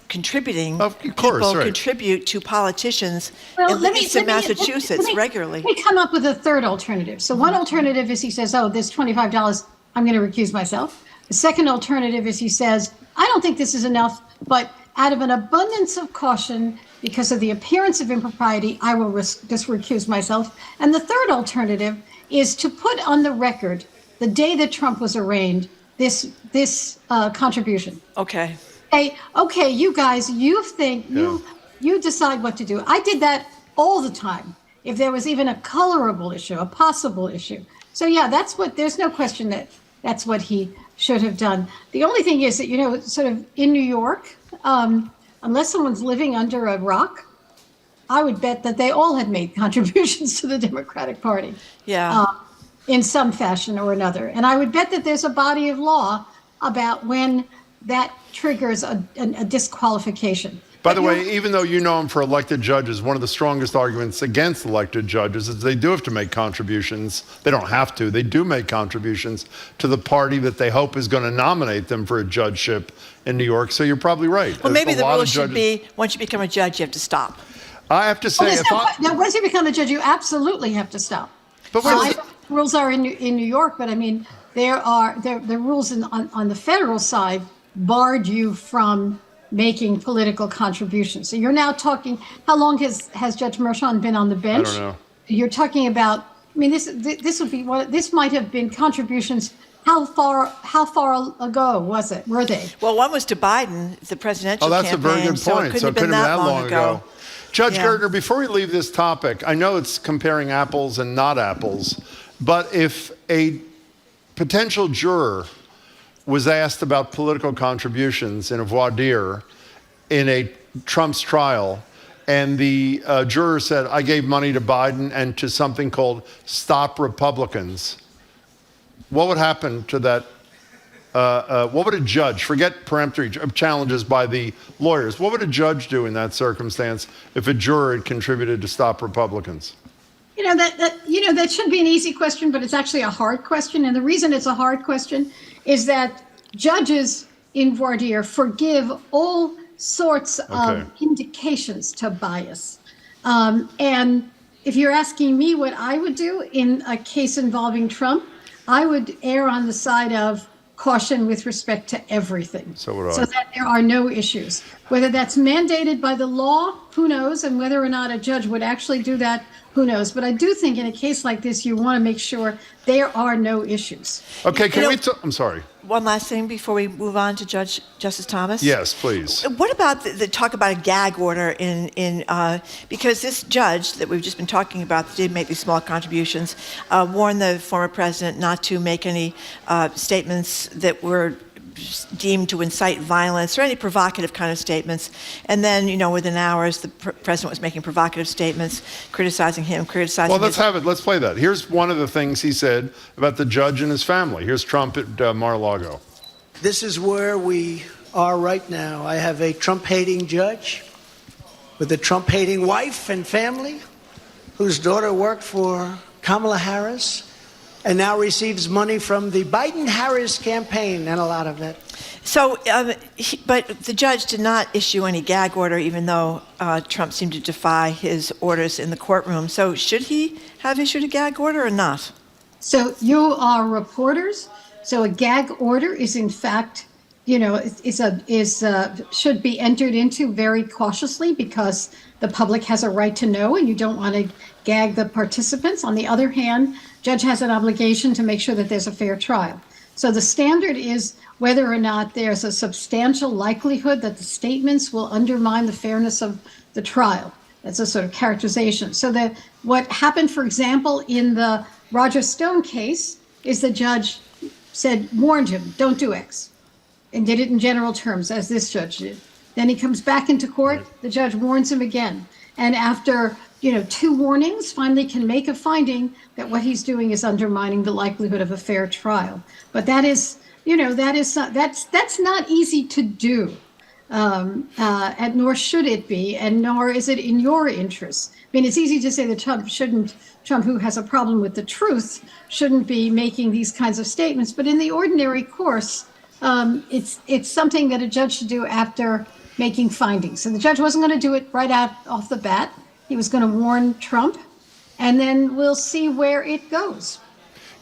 S2: contributing.
S1: Of course,
S2: people
S1: right.
S2: contribute to politicians,
S11: Well,
S2: at least in Massachusetts, regularly.
S11: Let me come up with a third alternative. So one alternative is he says, oh, this $25, I'm going to recuse myself. The second alternative is he says, I don't think this is enough, but out of an abundance of caution, because of the appearance of impropriety, I will just recuse myself. And the third alternative is to put on the record the day that Trump was arraigned, this contribution.
S2: Okay.
S11: Okay, you guys, you decide what to do. I did that all the time. If there was even a colorable issue, a possible issue. So yeah, there's no question that that's what he should have done. The only thing is that, sort of in New York, unless someone's living under a rock, I would bet that they all had made contributions to the Democratic Party.
S2: Yeah.
S11: In some fashion or another. And I would bet that there's a body of law about when that triggers a disqualification.
S1: By the way, even though you know him for elected judges, one of the strongest arguments against elected judges is they do have to make contributions. They don't have to. They do make contributions to the party that they hope is going to nominate them for a judgeship in New York. So you're probably right.
S2: Well, maybe the rule should be once you become a judge, you have to stop.
S1: I have to say,
S11: now, once you become a judge, you absolutely have to stop. But rules are in New York, but I mean, the rules on the federal side barred you from making political contributions. So you're now talking, how long has Judge Mershon been on the bench?
S1: I don't know.
S11: You're talking about, I mean, this would be this might have been contributions. How far ago were they?
S2: Well, one was to Biden, the presidential campaign.
S1: Oh, that's a very good point. So it couldn't have been that long ago. Judge Gertner, before we leave this topic, I know it's comparing apples and not apples, but if a potential juror was asked about political contributions in a voir dire in a Trump's trial, and the juror said, I gave money to Biden and to something called Stop Republicans, what would happen to that? What would a judge, forget peremptory challenges by the lawyers, what would a judge do in that circumstance if a juror had contributed to Stop Republicans?
S11: That should be an easy question, but it's actually a hard question. And the reason it's a hard question is that judges in voir dire forgive all sorts of indications to bias. And if you're asking me what I would do in a case involving Trump, I would err on the side of caution with respect to everything.
S1: So would I.
S11: So that there are no issues. Whether that's mandated by the law, who knows? And whether or not a judge would actually do that, who knows? But I do think in a case like this, you want to make sure there are no issues.
S1: Okay, I'm sorry.
S2: One last thing before we move on to Justice Thomas.
S1: Yes, please.
S2: What about the talk about a gag order because this judge that we've just been talking about that did make these small contributions warned the former president not to make any statements that were deemed to incite violence or any provocative kind of statements. And then, within hours, the president was making provocative statements, criticizing him, criticizing
S1: Well, let's have it. Let's play that. Here's one of the things he said about the judge and his family. Here's Trump at Mar-a-Lago.
S8: This is where we are right now. I have a Trump-hating judge with a Trump-hating wife and family whose daughter worked for Kamala Harris and now receives money from the Biden-Harris campaign and a lot of it.
S2: So, but the judge did not issue any gag order, even though Trump seemed to defy his orders in the courtroom. So should he have issued a gag order or not?
S11: So you are reporters. So a gag order is, in fact, should be entered into very cautiously because the public has a right to know, and you don't want to gag the participants. On the other hand, judge has an obligation to make sure that there's a fair trial. So the standard is whether or not there's a substantial likelihood that the statements will undermine the fairness of the trial. That's a sort of characterization. So that what happened, for example, in the Roger Stone case is the judge warned him, don't do X, and did it in general terms, as this judge did. Then he comes back into court, the judge warns him again. And after, 2 warnings, finally can make a finding that what he's doing is undermining the likelihood of a fair trial. But that's not easy to do, and nor should it be, and nor is it in your interest. I mean, it's easy to say that Trump, who has a problem with the truth, shouldn't be making these kinds of statements. But in the ordinary course, it's something that a judge should do after making findings. So the judge wasn't going to do it right off the bat. He was going to warn Trump, and then we'll see where it goes.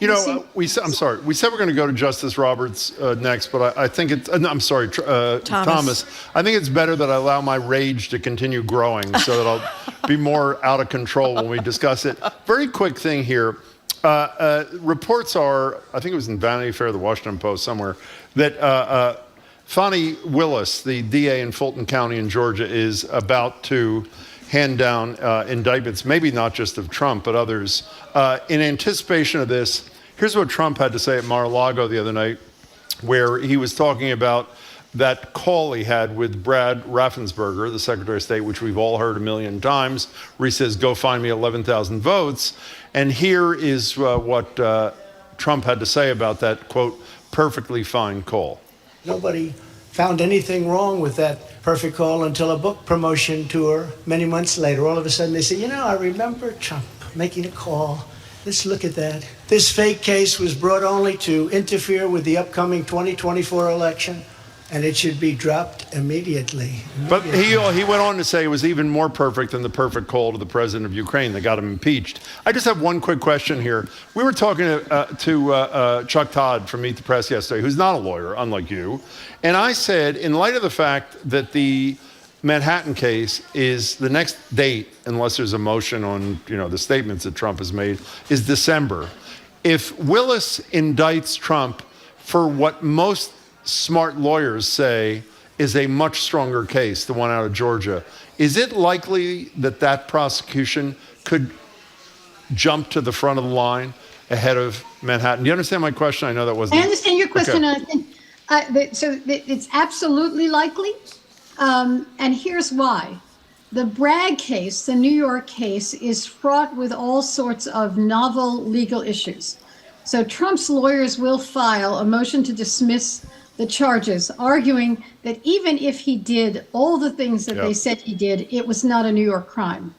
S1: We said we're going to go to Justice Roberts next, but I think it's, Thomas. I think it's better that I allow my rage to continue growing so that I'll be more out of control when we discuss it. Very quick thing here. Reports are, I think it was in Vanity Fair, the Washington Post, somewhere, that Fani Willis, the DA in Fulton County in Georgia, is about to hand down indictments, maybe not just of Trump, but others. In anticipation of this, here's what Trump had to say at Mar-a-Lago the other night, where he was talking about that call he had with Brad Raffensperger, the Secretary of State, which we've all heard a million times, where he says, go find me 11,000 votes. And here is what Trump had to say about that, quote, perfectly fine call.
S8: Nobody found anything wrong with that perfect call until a book promotion tour many months later. All of a sudden they say, I remember Trump making a call. Let's look at that. This fake case was brought only to interfere with the upcoming 2024 election, and it should be dropped immediately.
S1: But he went on to say it was even more perfect than the perfect call to the president of Ukraine that got him impeached. I just have one quick question here. We were talking to Chuck Todd from Meet the Press yesterday, who's not a lawyer, unlike you. And I said, in light of the fact that the Manhattan case is the next date, unless there's a motion on the statements that Trump has made, is December. If Willis indicts Trump for what most smart lawyers say is a much stronger case, the one out of Georgia, is it likely that prosecution could jump to the front of the line ahead of Manhattan? Do you understand my question? I know that wasn't...
S11: I understand your question.
S1: Okay.
S11: So it's absolutely likely. And here's why. The Bragg case, the New York case, is fraught with all sorts of novel legal issues. So Trump's lawyers will file a motion to dismiss the charges, arguing that even if he did all the things that they said he did, it was not a New York crime.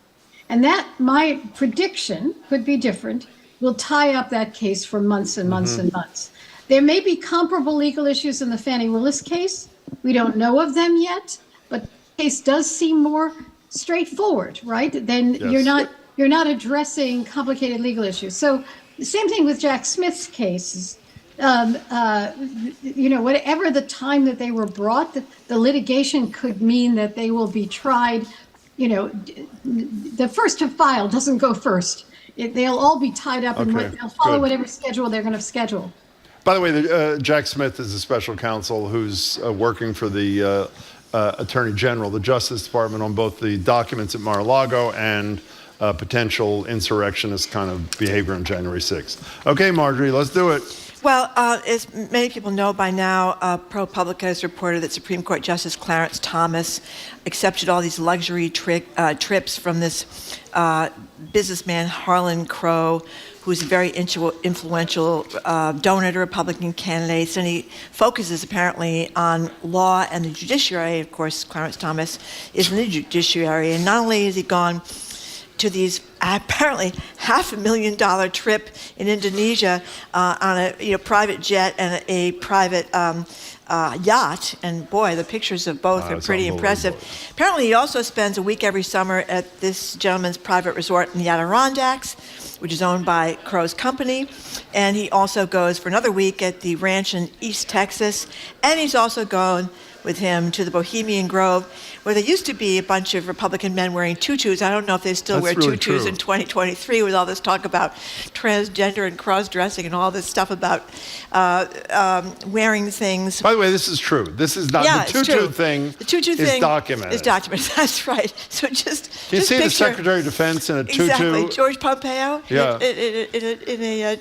S11: And that, my prediction, could be different, will tie up that case for months and months and months. There may be comparable legal issues in the Fani Willis case. We don't know of them yet, but the case does seem more straightforward, right? Then you're not addressing complicated legal issues. So the same thing with Jack Smith's cases. Whatever the time that they were brought, the litigation could mean that they will be tried. The first to file doesn't go first. They'll all be tied up and they'll follow whatever schedule they're going to schedule.
S1: By the way, Jack Smith is a special counsel who's working for the Attorney General, the Justice Department, on both the documents at Mar-a-Lago and potential insurrectionist kind of behavior on January 6th. Okay, Marjorie, let's do it.
S2: Well, as many people know by now, ProPublica has reported that Supreme Court Justice Clarence Thomas accepted all these luxury trips from this businessman, Harlan Crow, who's a very influential donor to Republican candidates, and he focuses apparently on law and the judiciary. Of course, Clarence Thomas is in the judiciary, and not only has he gone to these apparently $500,000 trip in Indonesia on a private jet and a private yacht, and boy, the pictures of both are pretty impressive. Apparently, he also spends a week every summer at this gentleman's private resort in the Adirondacks, which is owned by Crow's company, and he also goes for another week at the ranch in East Texas, and he's also gone with him to the Bohemian Grove, where there used to be a bunch of Republican men wearing tutus. I don't know if they still wear tutus in 2023 with all this talk about transgender and cross-dressing and all this stuff about wearing things.
S1: By the way, this is true. This is not the tutu thing.
S2: The tutu thing
S1: is documented.
S2: Is documented. That's right. So just
S1: Can you see
S2: picture,
S1: the Secretary of Defense in a tutu?
S2: Exactly. George Pompeo.
S1: Yeah.
S2: In a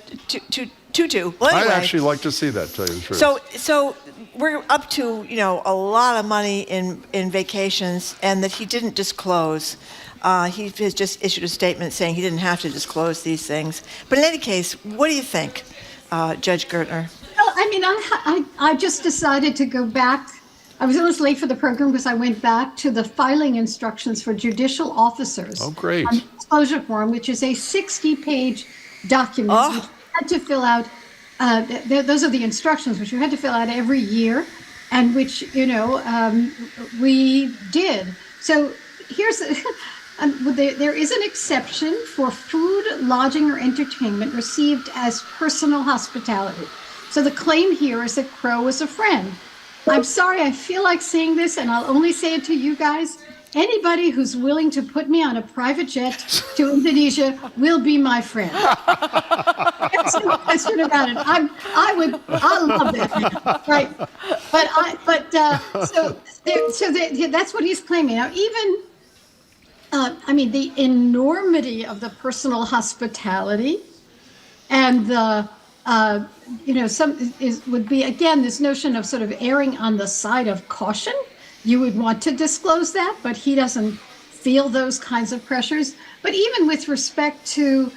S2: tutu. Well, anyway,
S1: I'd actually like to see that, tell you the truth.
S2: So we're up to, a lot of money in vacations, and that he didn't disclose. He has just issued a statement saying he didn't have to disclose these things. But in any case, what do you think, Judge Gertner?
S11: Well, I mean, I just decided to go back. I was almost late for the program because I went back to the filing instructions for judicial officers.
S1: Oh, great.
S11: On the disclosure form, which is a 60-page document which you had to fill out. Those are the instructions which you had to fill out every year, and which we did. So here's there is an exception for food, lodging, or entertainment received as personal hospitality. So the claim here is that Crow was a friend. I'm sorry, I feel like saying this, and I'll only say it to you guys. Anybody who's willing to put me on a private jet to Indonesia will be my friend. There's no question about it. I love that man, right? That's what he's claiming. Now, even, the enormity of the personal hospitality, and the, would be, again, this notion of sort of erring on the side of caution. You would want to disclose that, but he doesn't feel those kinds of pressures. But even with respect to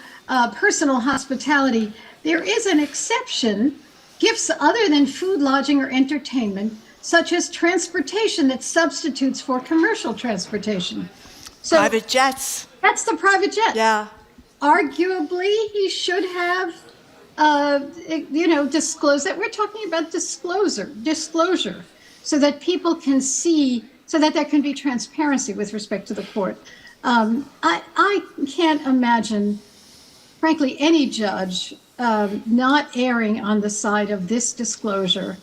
S11: personal hospitality, there is an exception. Gifts other than food, lodging, or entertainment, such as transportation that substitutes for commercial transportation. So
S2: private jets.
S11: That's the private jet.
S2: Yeah.
S11: Arguably, he should have, disclosed that. We're talking about disclosure. So that people can see, so that there can be transparency with respect to the court. I can't imagine, frankly, any judge not erring on the side of this disclosure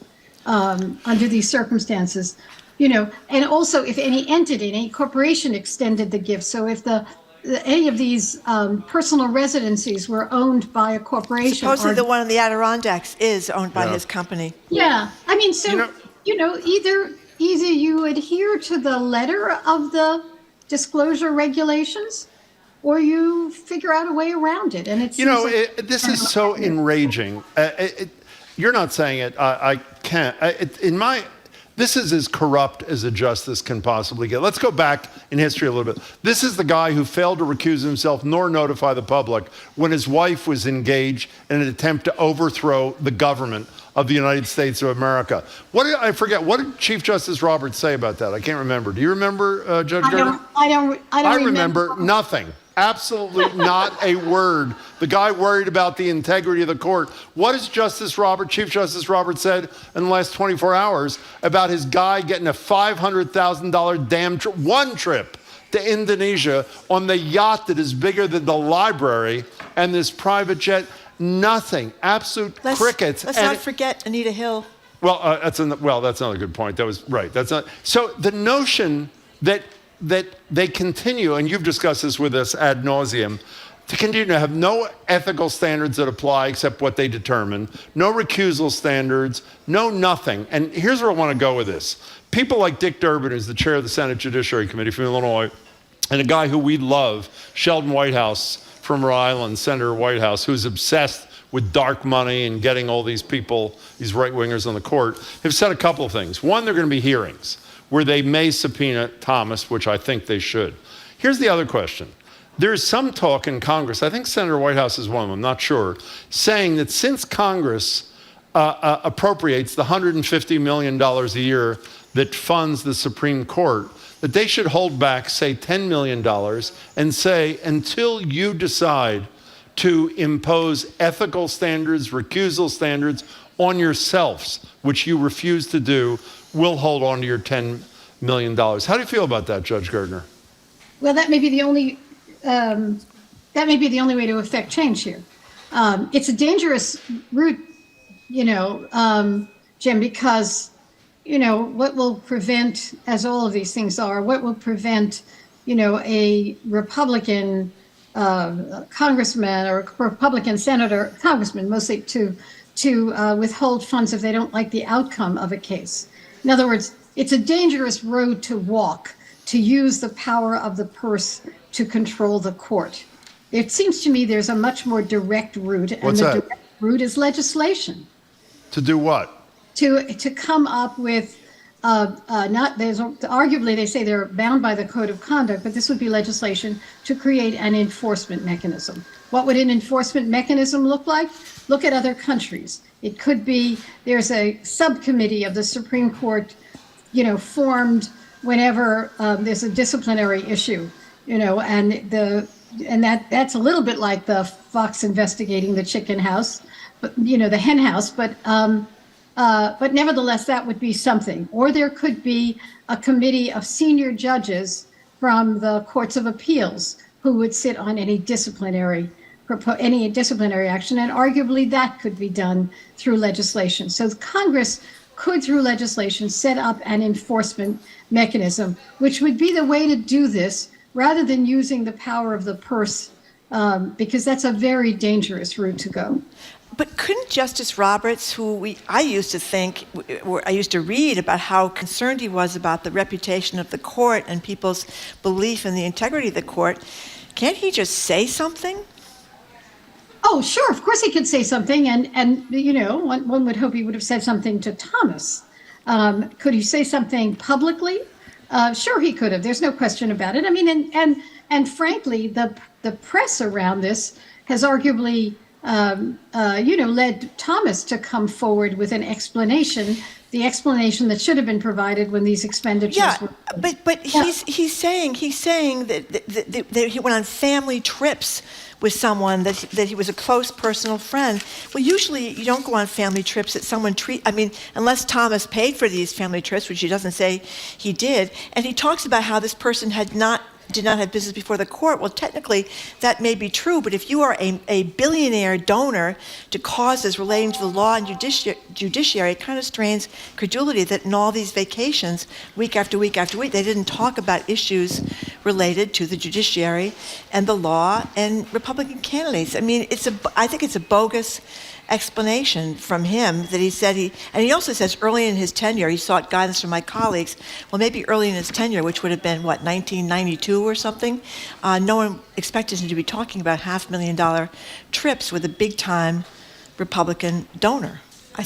S11: under these circumstances. And also if any entity, any corporation extended the gift. So if any of these personal residencies were owned by a corporation.
S2: Supposedly the one in the Adirondacks is owned by his company.
S11: Yeah, either you adhere to the letter of the disclosure regulations, or you figure out a way around it. And it's
S1: this is so enraging. You're not saying it. I can't. This is as corrupt as a justice can possibly get. Let's go back in history a little bit. This is the guy who failed to recuse himself nor notify the public when his wife was engaged in an attempt to overthrow the government of the United States of America. What did Chief Justice Roberts say about that? I can't remember. Do you remember, Judge Gertner?
S11: I don't
S1: remember nothing. Absolutely not a word. The guy worried about the integrity of the court. What has Chief Justice Roberts said in the last 24 hours about his guy getting a $500,000 one trip to Indonesia on the yacht that is bigger than the library and this private jet? Nothing. Absolute crickets.
S2: Let's not forget Anita Hill.
S1: Well, that's another good point. That was right. So the notion that they continue, and you've discussed this with us ad nauseum, to continue to have no ethical standards that apply except what they determine, no recusal standards, no nothing. And here's where I want to go with this. People like Dick Durbin, who's the chair of the Senate Judiciary Committee from Illinois, and a guy who we love, Sheldon Whitehouse from Rhode Island, Senator Whitehouse, who's obsessed with dark money and getting all these people, these right-wingers on the court, have said a couple of things. One, there are going to be hearings where they may subpoena Thomas, which I think they should. Here's the other question. There's some talk in Congress, I think Senator Whitehouse is one of them, I'm not sure, saying that since Congress appropriates the $150 million a year that funds the Supreme Court, that they should hold back, say, $10 million and say, until you decide to impose ethical standards, recusal standards on yourselves, which you refuse to do, we'll hold on to your $10 million. How do you feel about that, Judge Gardner?
S11: Well, that may be the only way to affect change here. It's a dangerous route, Jim, because what will prevent, as all of these things are, what will prevent, a Republican congressman or a Republican senator, congressman mostly, to withhold funds if they don't like the outcome of a case. In other words, it's a dangerous road to walk, to use the power of the purse to control the court. It seems to me there's a much more direct route, and the direct route is legislation.
S1: To do what?
S11: To come up with arguably they say they're bound by the code of conduct, but this would be legislation to create an enforcement mechanism. What would an enforcement mechanism look like? Look at other countries. It could be there's a subcommittee of the Supreme Court, formed whenever there's a disciplinary issue, and that's a little bit like the fox investigating the chicken house, but the hen house, but nevertheless, that would be something. Or there could be a committee of senior judges from the courts of appeals who would sit on any disciplinary action, and arguably that could be done through legislation. So Congress could, through legislation, set up an enforcement mechanism, which would be the way to do this, rather than using the power of the purse, because that's a very dangerous route to go.
S2: But couldn't Justice Roberts, I used to read about how concerned he was about the reputation of the court and people's belief in the integrity of the court, can't he just say something?
S11: Oh, sure, of course he could say something, and one would hope he would have said something to Thomas. Could he say something publicly? Sure, he could have. There's no question about it. I mean, and frankly, the press around this has arguably led Thomas to come forward with an explanation, the explanation that should have been provided when these expenditures were.
S2: But he's saying that he went on family trips with someone, that he was a close personal friend. Well, usually you don't go on family trips that someone unless Thomas paid for these family trips, which he doesn't say he did. And he talks about how this person did not have business before the court. Well, technically, that may be true, but if you are a billionaire donor to causes relating to the law and judiciary, it kind of strains credulity that in all these vacations, week after week after week, they didn't talk about issues related to the judiciary and the law and Republican candidates. I mean, I think it's a bogus explanation from him that he said and he also says early in his tenure, he sought guidance from my colleagues. Well, maybe early in his tenure, which would have been, 1992 or something, no one expected him to be talking about $500,000 trips with a big-time Republican donor.
S11: I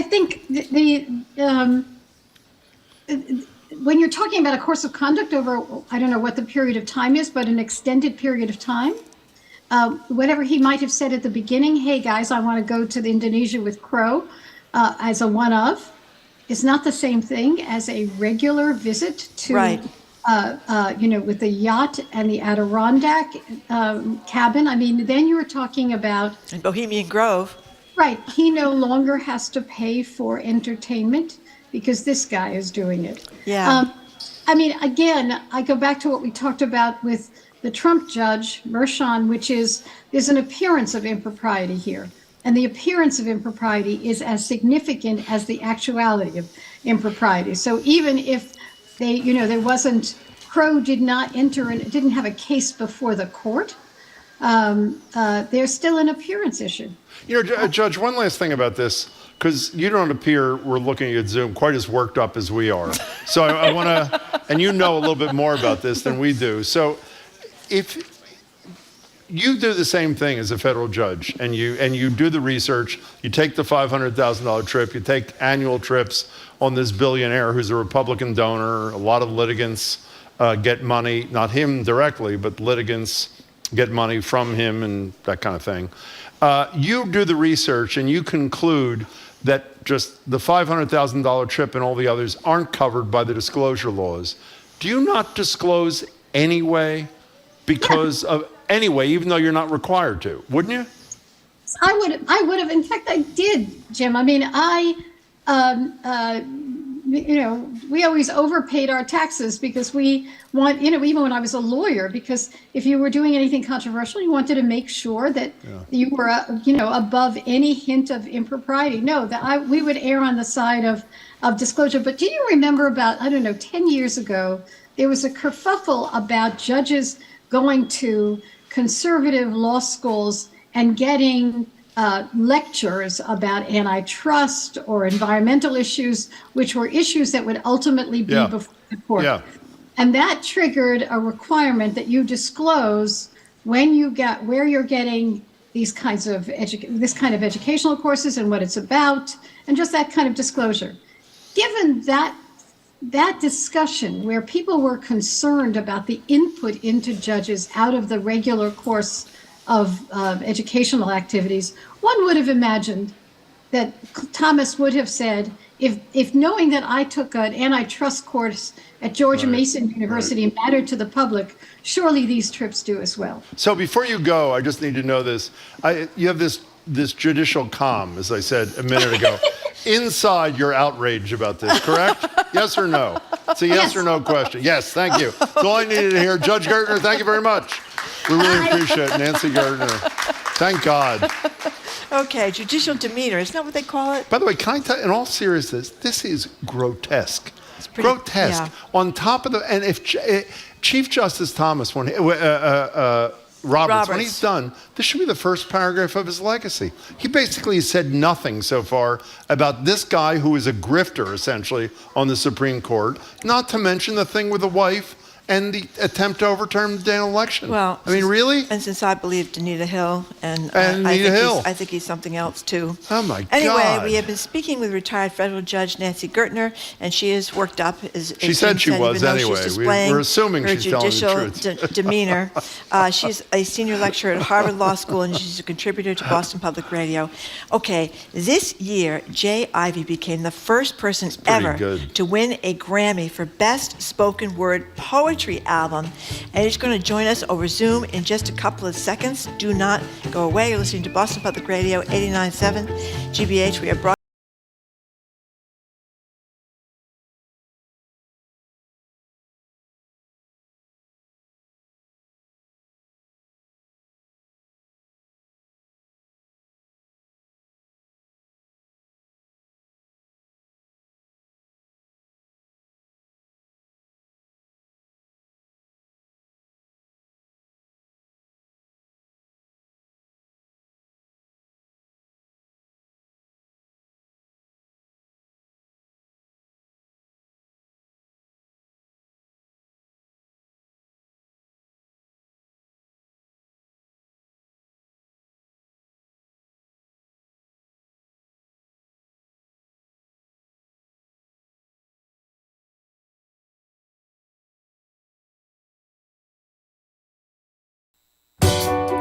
S11: think when you're talking about a course of conduct over, I don't know what the period of time is, but an extended period of time, whatever he might have said at the beginning, hey guys, I want to go to Indonesia with Crow as a one-of, is not the same thing as a regular visit to, with the yacht and the Adirondack cabin. I mean, then you were talking about
S2: in Bohemian Grove.
S11: Right. He no longer has to pay for entertainment because this guy is doing it.
S2: Yeah.
S11: Again, I go back to what we talked about with the Trump judge, Merchan, which is there's an appearance of impropriety here. And the appearance of impropriety is as significant as the actuality of impropriety. So even if there wasn't, Crow did not enter and didn't have a case before the court, there's still an appearance issue.
S1: Judge, one last thing about this, because you don't appear, we're looking at Zoom, quite as worked up as we are. So I want to, and you know a little bit more about this than we do. So if you do the same thing as a federal judge, and you do the research. You take the $500,000 trip. You take annual trips on this billionaire who's a Republican donor. A lot of litigants get money, not him directly, but litigants get money from him and that kind of thing. You do the research and you conclude that just the $500,000 trip and all the others aren't covered by the disclosure laws. Do you not disclose anyway? Because of anyway, even though you're not required to, wouldn't you?
S11: I would have. In fact, I did, Jim. I mean, we always overpaid our taxes because we want, even when I was a lawyer, because if you were doing anything controversial, you wanted to make sure that you were, above any hint of impropriety. No, we would err on the side of disclosure. But do you remember about, 10 years ago, there was a kerfuffle about judges going to conservative law schools and getting lectures about antitrust or environmental issues, which were issues that would ultimately be before the court. Yeah. And that triggered a requirement that you disclose when you get where you're getting these kinds of this kind of educational courses and what it's about, and just that kind of disclosure. Given that discussion where people were concerned about the input into judges out of the regular course of educational activities, one would have imagined that Thomas would have said, if knowing that I took an antitrust course at George Mason University mattered to the public, surely these trips do as well.
S1: So before you go, I just need to know this. You have this judicial calm, as I said a minute ago. Inside, you're outraged about this, correct? Yes or no? It's a yes or no question. Yes, thank you. That's all I needed to hear. Judge Gertner, thank you very much. We really appreciate it. Nancy Gertner. Thank God.
S2: Okay, judicial demeanor. Isn't that what they call it?
S1: By the way, can I tell you, in all seriousness, this is grotesque. It's pretty, grotesque. Yeah. On top of and if Chief Justice Thomas, Roberts, when he's done, this should be the first paragraph of his legacy. He basically said nothing so far about this guy who is a grifter, essentially, on the Supreme Court, not to mention the thing with the wife and the attempt to overturn the damn election.
S2: Well,
S1: I mean, really?
S2: And since I believe Anita Hill, I think he's something else too.
S1: Oh my God!
S2: Anyway, we have been speaking with retired federal judge Nancy Gertner, and she is worked up.
S1: She said she was anyway. We're assuming she's telling the truth.
S2: Demeanor. She's a senior lecturer at Harvard Law School, and she's a contributor to Boston Public Radio. Okay, this year Jay Ivey became the first person ever to win a Grammy for Best Spoken Word Poetry album, and he's going to join us over Zoom in just a couple of seconds. Do not go away. You're listening to Boston Public Radio 89.7 GBH. We are brought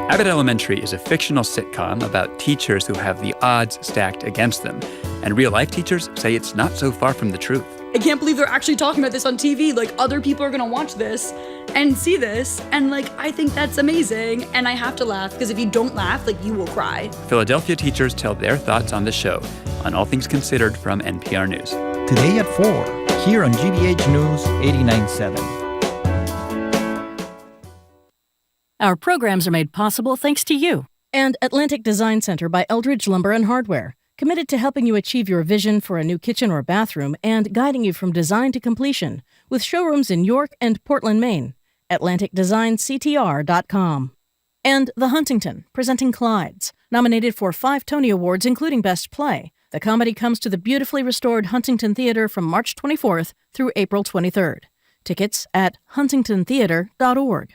S12: Abbott Elementary is a fictional sitcom about teachers who have the odds stacked against them. And real-life teachers say it's not so far from the truth.
S13: I can't believe they're actually talking about this on TV. Like, other people are gonna watch this and see this, and I think that's amazing. And I have to laugh, because if you don't laugh, you will cry.
S12: Philadelphia teachers tell their thoughts on the show on All Things Considered from NPR News.
S14: Today at 4, here on GBH News 89.7.
S18: Our programs are made possible thanks to you. And Atlantic Design Center by Eldridge Lumber and Hardware, committed to helping you achieve your vision for a new kitchen or bathroom and guiding you from design to completion, with showrooms in York and Portland, Maine. AtlanticDesignCTR.com. And The Huntington, presenting Clyde's, nominated for 5 Tony Awards, including Best Play. The comedy comes to the beautifully restored Huntington Theater from March 24th through April 23rd. Tickets at huntingtontheater.org.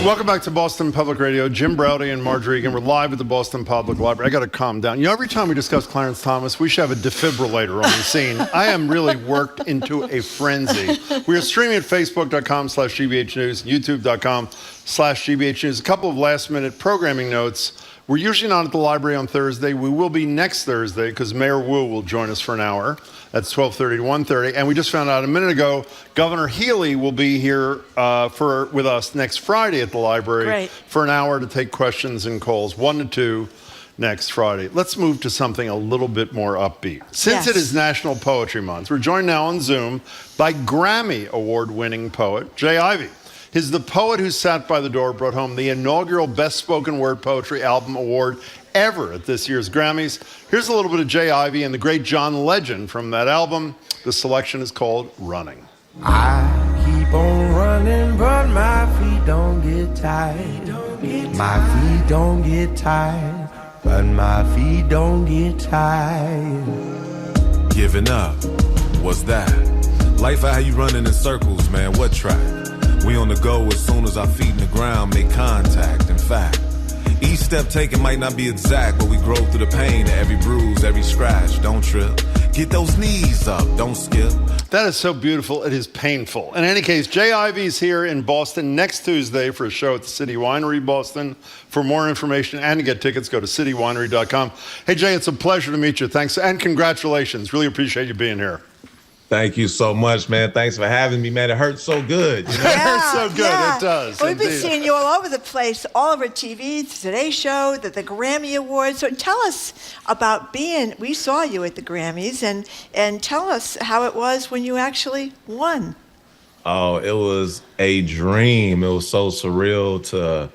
S1: Welcome back to Boston Public Radio. Jim Browdy and Marjorie Egan. We're live at the Boston Public Library. I got to calm down. You know, every time we discuss Clarence Thomas, we should have a defibrillator on the scene. I am really worked into a frenzy. We are streaming at facebook.com/GBH News, youtube.com/GBH News. A couple of last-minute programming notes. We're usually not at the library on Thursday. We will be next Thursday because Mayor Wu will join us for an hour. That's 12:30 to 1:30. And we just found out a minute ago, Governor Healy will be here with us next Friday at the library for an hour to take questions and calls, 1 to 2 next Friday. Let's move to something a little bit more upbeat. Since it is National Poetry Month, we're joined now on Zoom by Grammy Award-winning poet Jay Ivey. He's the poet who sat by the door, brought home the inaugural Best Spoken Word Poetry Album Award ever at this year's Grammys. Here's a little bit of Jay Ivey and the great John Legend from that album. The selection is called Running.
S5: I keep on running, but my feet don't get tired. My feet don't get tired, but my feet don't get tired.
S15: Giving up, what's that? Life out here you running in circles, man, what track? We on the go as soon as our feet in the ground make contact. In fact, each step taken might not be exact, but we grow through the pain of every bruise, every scratch. Don't trip. Get those knees up. Don't skip.
S1: That is so beautiful. It is painful. In any case, Jay Ivey's here in Boston next Tuesday for a show at the City Winery, Boston. For more information and to get tickets, go to citywinery.com. Hey, Jay, it's a pleasure to meet you. Thanks and congratulations. Really appreciate you being here.
S15: Thank you so much, man. Thanks for having me, man. It hurts so good. You know?
S1: It hurts so good. It does.
S2: We've been seeing you all over the place, all over TV, Today Show, the Grammy Awards. So tell us about we saw you at the Grammys, and tell us how it was when you actually won.
S15: Oh, it was a dream. It was so surreal to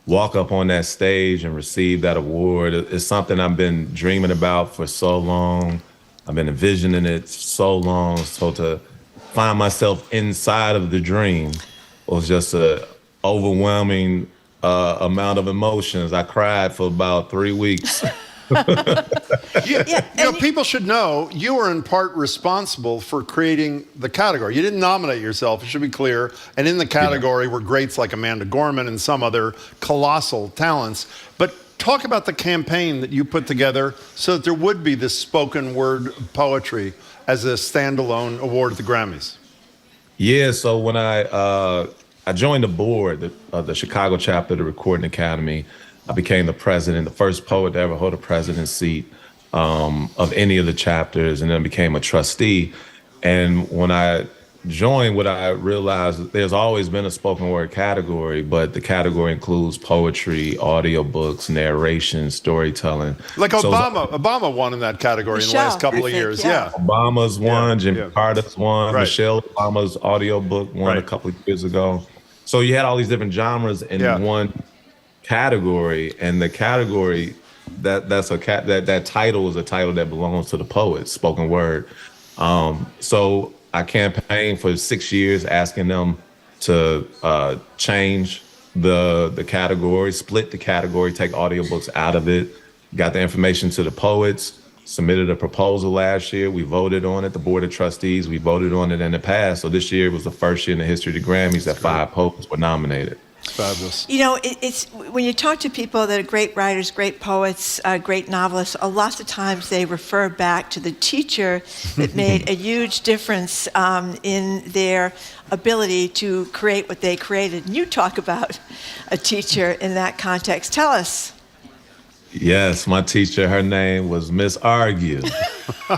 S15: walk up on that stage and receive that award. It's something I've been dreaming about for so long. I've been envisioning it so long, so to find myself inside of the dream was just an overwhelming amount of emotions. I cried for about 3 weeks.
S1: People should know you were in part responsible for creating the category. You didn't nominate yourself, it should be clear. And in the category were greats like Amanda Gorman and some other colossal talents. But talk about the campaign that you put together so that there would be this spoken word poetry as a standalone award at the Grammys.
S15: Yeah, so when I joined the board of the Chicago chapter of the Recording Academy, I became the president, the first poet to ever hold a president seat of any of the chapters, and then became a trustee. And when I joined, what I realized that there's always been a spoken word category, but the category includes poetry, audiobooks, narration, storytelling.
S1: Like Obama won in that category in the last couple of years. Yeah.
S15: Obama's won, Jimmy Carter's won,
S1: Right.
S15: Michelle Obama's audiobook won a couple of years ago. So you had all these different genres in one category, and the category that title is a title that belongs to the poets, spoken word. So I campaigned for 6 years asking them to change the category, split the category, take audiobooks out of it, got the information to the poets, submitted a proposal last year. We voted on it. The Board of Trustees, we voted on it in the past. So this year was the first year in the history of the Grammys that 5 poets were nominated.
S1: Fabulous.
S2: You know, it's when you talk to people that are great writers, great poets, great novelists, a lot of times they refer back to the teacher that made a huge difference in their ability to create what they created. And you talk about a teacher in that context. Tell us.
S15: Yes, my teacher, her name was Miss Argue.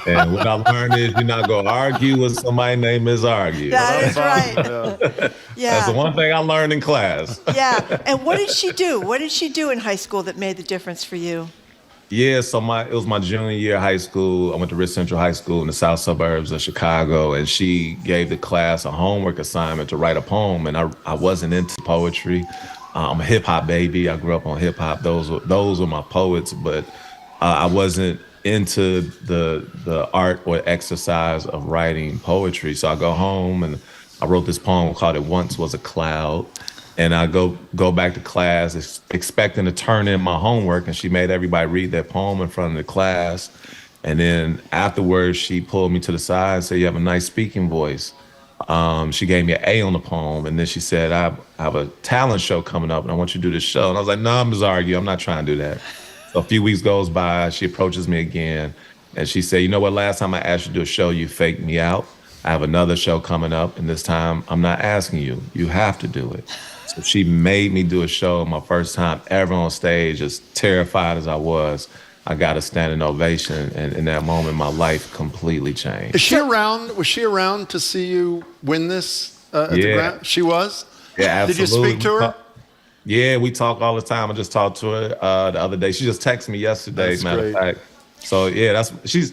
S15: And what I learned is you're not going to argue with somebody named Miss Argue.
S2: That is right. Yeah.
S15: That's the one thing I learned in class.
S2: Yeah. And what did she do? What did she do in high school that made the difference for you?
S15: Yeah, so it was my junior year of high school. I went to Rich Central High School in the south suburbs of Chicago, and she gave the class a homework assignment to write a poem, and I wasn't into poetry. I'm a hip hop baby. I grew up on hip hop. Those were my poets, but I wasn't into the art or exercise of writing poetry. So I go home and I wrote this poem called "It Once Was a Cloud," and I go back to class expecting to turn in my homework, and she made everybody read that poem in front of the class. And then afterwards, she pulled me to the side and said, "You have a nice speaking voice. She gave me an A on the poem, and then she said, I have a talent show coming up, and I want you to do this show. And I was like, no, Ms. Argue, I'm not trying to do that. So a few weeks goes by, she approaches me again, and she said, you know what, last time I asked you to do a show, you faked me out. I have another show coming up, and this time I'm not asking you. You have to do it. So she made me do a show my first time ever on stage, as terrified as I was. I got a standing ovation, and in that moment, my life completely changed.
S1: Is she around? Was she around to see you win this at the Grand? She was?
S15: Yeah, absolutely.
S1: Did you speak to her?
S15: Yeah, we talk all the time. I just talked to her the other day. She just texted me yesterday, matter of fact. So yeah, she's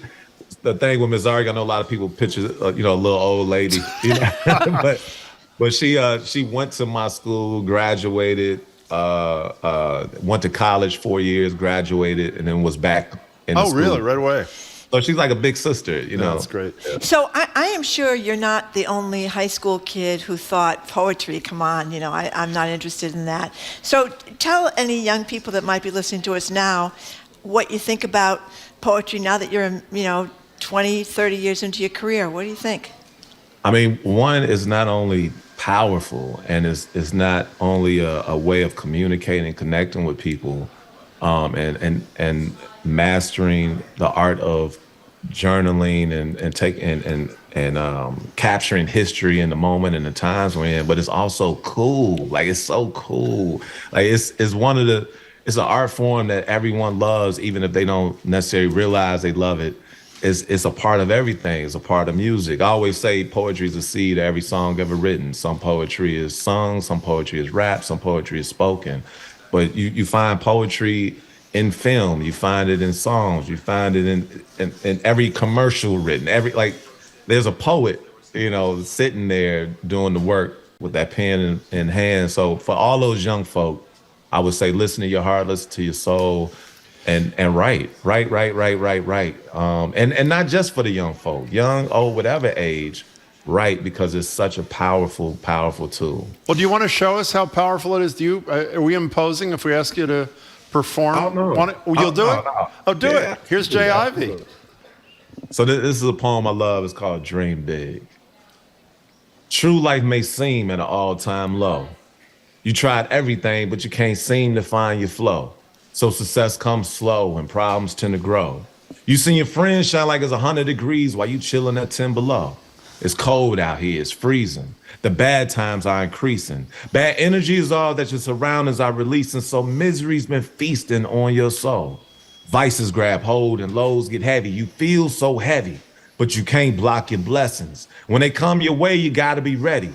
S15: the thing with Ms. Arg. I know a lot of people picture, a little old lady, but she went to my school, graduated, went to college 4 years, graduated, and then was back in the school.
S1: Really? Right away.
S15: So she's like a big sister, you know.
S1: That's great.
S15: Yeah.
S2: So I am sure you're not the only high school kid who thought poetry, come on, I'm not interested in that. So tell any young people that might be listening to us now what you think about poetry now that you're, 20, 30 years into your career. What do you think?
S15: I mean, one is not only powerful and is not only a way of communicating, connecting with people, and mastering the art of journaling and capturing history in the moment and the times we're in, but it's also cool. Like, it's so cool. Like, it's an art form that everyone loves, even if they don't necessarily realize they love it. It's a part of everything. It's a part of music. I always say poetry is a seed of every song ever written. Some poetry is sung, some poetry is rap, some poetry is spoken. But you find poetry in film, you find it in songs, you find it in every commercial written. There's a poet, sitting there doing the work with that pen in hand. So for all those young folk, I would say listen to your heart, listen to your soul, and write. And not just for the young folk, young, old, whatever age, write, because it's such a powerful, powerful tool.
S1: Well, do you want to show us how powerful it is? Are we imposing if we ask you to perform?
S15: Oh, no.
S1: You'll do it?
S15: No.
S1: Oh, do it. Here's J. Ivy.
S15: So this is a poem I love. It's called Dream Big. True life may seem at an all-time low. You tried everything, but you can't seem to find your flow. So success comes slow and problems tend to grow. You seen your friends shine like it's 100 degrees while you chilling at 10 below. It's cold out here, it's freezing. The bad times are increasing. Bad energy is all that your surroundings are releasing, so misery's been feasting on your soul. Vices grab hold and lows get heavy. You feel so heavy, but you can't block your blessings. When they come your way, you gotta be ready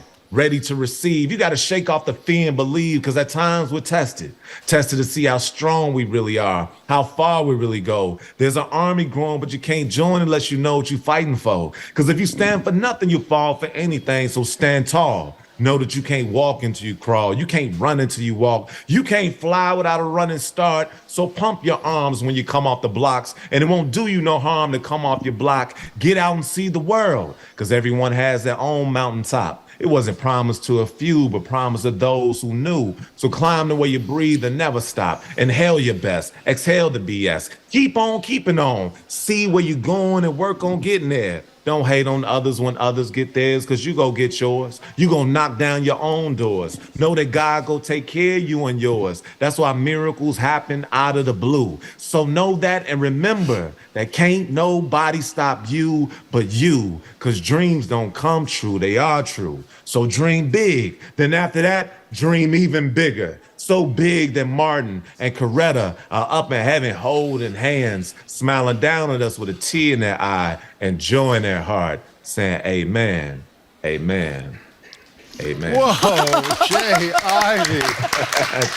S15: to receive. You gotta shake off the fear and believe, because at times we're tested to see how strong we really are, how far we really go. There's an army growing, but you can't join unless you know what you're fighting for. Because if you stand for nothing, you fall for anything, so stand tall. Know that you can't walk until you crawl. You can't run until you walk. You can't fly without a running start. So pump your arms when you come off the blocks, and it won't do you no harm to come off your block. Get out and see the world, because everyone has their own mountaintop. It wasn't promised to a few, but promised to those who knew. So climb the way you breathe and never stop. Inhale your best. Exhale the BS. Keep on keeping on. See where you're going and work on getting there. Don't hate on others when others get theirs, because you go get yours. You gonna knock down your own doors. Know that God go take care of you and yours. That's why miracles happen out of the blue. So know that and remember that can't nobody stop you but you, because dreams don't come true, they are true. So dream big. Then after that, dream even bigger. So big that Martin and Coretta are up in heaven holding hands, smiling down at us with a tear in their eye and joy in their heart, saying amen, amen, amen.
S1: Whoa, Jay Ivy.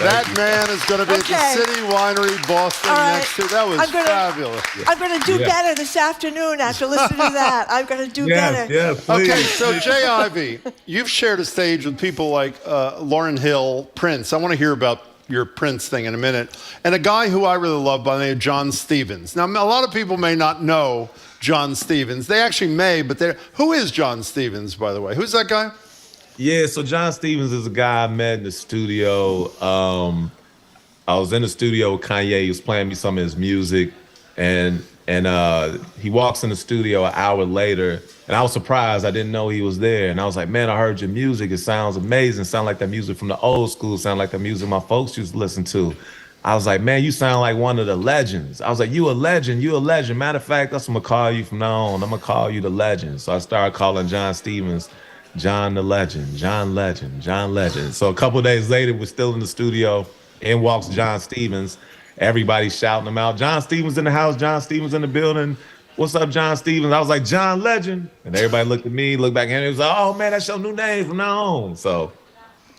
S1: That man is going to be at the City Winery, Boston next year. That was fabulous.
S2: I'm going to do better this afternoon after listening to that. I'm going to do better.
S15: Yeah, please.
S1: Okay, so Jay Ivy, you've shared a stage with people like Lauryn Hill, Prince. I want to hear about your Prince thing in a minute. And a guy who I really love by the name of John Stevens. Now, a lot of people may not know John Stevens. They actually may, but who is John Stevens, by the way? Who's that guy?
S15: Yeah, so John Stevens is a guy I met in the studio. I was in the studio with Kanye. He was playing me some of his music, and And he walks in the studio an hour later, and I was surprised. I didn't know he was there. And I was like, man, I heard your music. It sounds amazing. It sounds like that music from the old school. Sound like the music my folks used to listen to. I was like, man, you sound like one of the legends. I was like, you a legend, you a legend. Matter of fact, that's what I'm gonna call you from now on. I'm gonna call you the legend. So I started calling John Stevens, John the Legend, John Legend, John Legend. So a couple of days later, we're still in the studio. In walks John Stevens. Everybody's shouting him out. John Stevens in the house. John Stevens in the building. What's up, John Stevens? I was like, John Legend. And everybody looked at me, looked back at him. It was like, oh, man, that's your new name from now on. So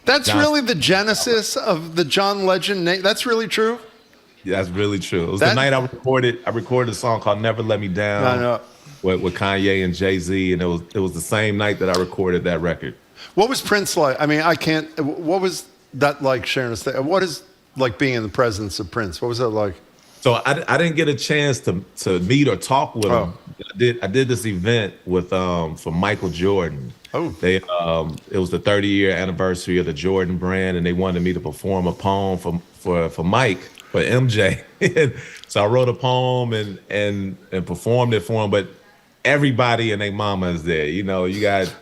S1: that's really the genesis of the John Legend name. That's really true?
S15: Yeah, that's really true. It was the night I recorded a song called Never Let Me Down with Kanye and Jay-Z. And it was the same night that I recorded that record.
S1: What was Prince like? I mean, what was that like, sharing a stage? What is like being in the presence of Prince? What was that like? So
S15: I didn't get a chance to meet or talk with him. I did this event with for Michael Jordan. It was the 30-year anniversary of the Jordan brand, and they wanted me to perform a poem for Mike, for MJ. So I wrote a poem and performed it for him. But everybody and their mama is there. You know, you got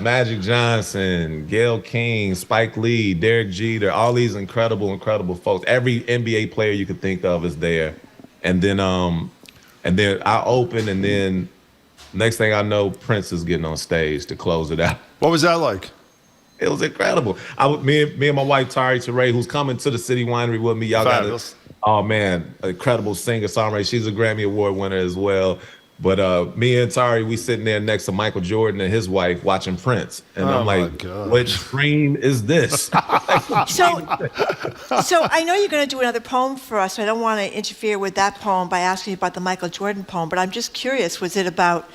S15: Magic Johnson, Gayle King, Spike Lee, Derek Jeter, all these incredible folks. Every NBA player you could think of is there. And then I open, and then next thing I know, Prince is getting on stage to close it out.
S1: What was that like?
S15: It was incredible. Me and my wife Tari Teray, who's coming to the City Winery with me. Y'all got oh man, incredible singer songwriter. She's a Grammy Award winner as well. But me and Tari, we sitting there next to Michael Jordan and his wife watching Prince. And I'm like, what dream is this?
S2: So I know you're going to do another poem for us, so I don't want to interfere with that poem by asking you about the Michael Jordan poem, but I'm just curious, was it about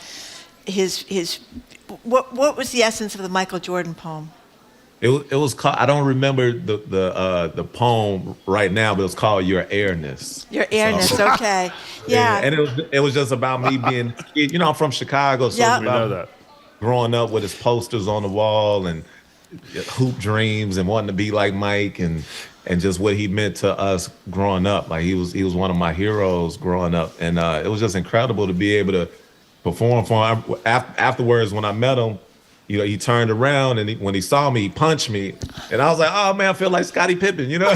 S2: what was the essence of the Michael Jordan poem?
S15: It was called, I don't remember the poem right now, but it was called Your Airness.
S2: Your Airness, okay. Yeah.
S15: And it was just about me being, you know, I'm from Chicago, so it's about growing up with his posters on the wall and hoop dreams and wanting to be like Mike and just what he meant to us growing up. Like he was one of my heroes growing up. And it was just incredible to be able to perform for him. Afterwards, when I met him, you know, he turned around and when he saw me, he punched me. And I was like, oh, man, I feel like Scottie Pippen, you know?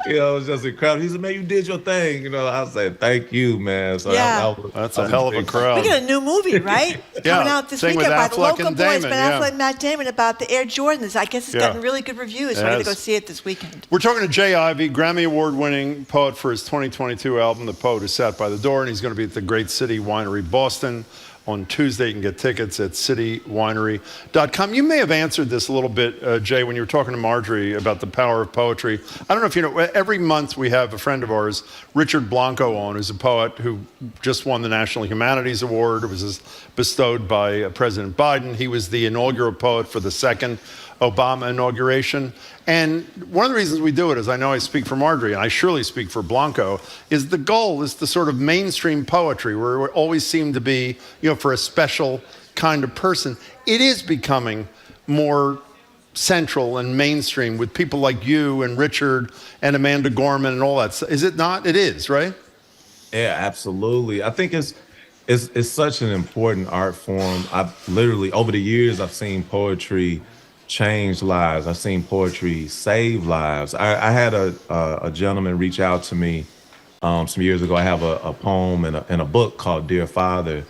S15: You know, it was just incredible. He said, man, you did your thing. You know, I said, thank you, man. So
S1: that's a hell of a crowd.
S2: We got a new movie, right? Coming out this weekend by the local boys, Ben Affleck and Matt Damon, about the Air Jordans. I guess it's gotten really good reviews. So I got to go see it this weekend.
S1: We're talking to Jay Ivey, Grammy Award-winning poet for his 2022 album, The Poet Who Sat by the Door, and he's going to be at the Great City Winery, Boston, on Tuesday. You can get tickets at citywinery.com. You may have answered this a little bit, Jay, when you were talking to Marjorie about the power of poetry. I don't know if you know, every month we have a friend of ours, Richard Blanco, on, who's a poet who just won the National Humanities Award. It was bestowed by President Biden. He was the inaugural poet for the second Obama inauguration. And one of the reasons we do it is, I know I speak for Marjorie, and I surely speak for Blanco, is the goal is the sort of mainstream poetry where we always seem to be, you know, for a special kind of person. It is becoming more central and mainstream with people like you and Richard and Amanda Gorman and all that. Is it not? It is, right?
S15: Yeah, absolutely. I think it's such an important art form. I've literally, over the years, I've seen poetry change lives. I've seen poetry save lives. I had a gentleman reach out to me some years ago. I have a poem and a book called Dear Father,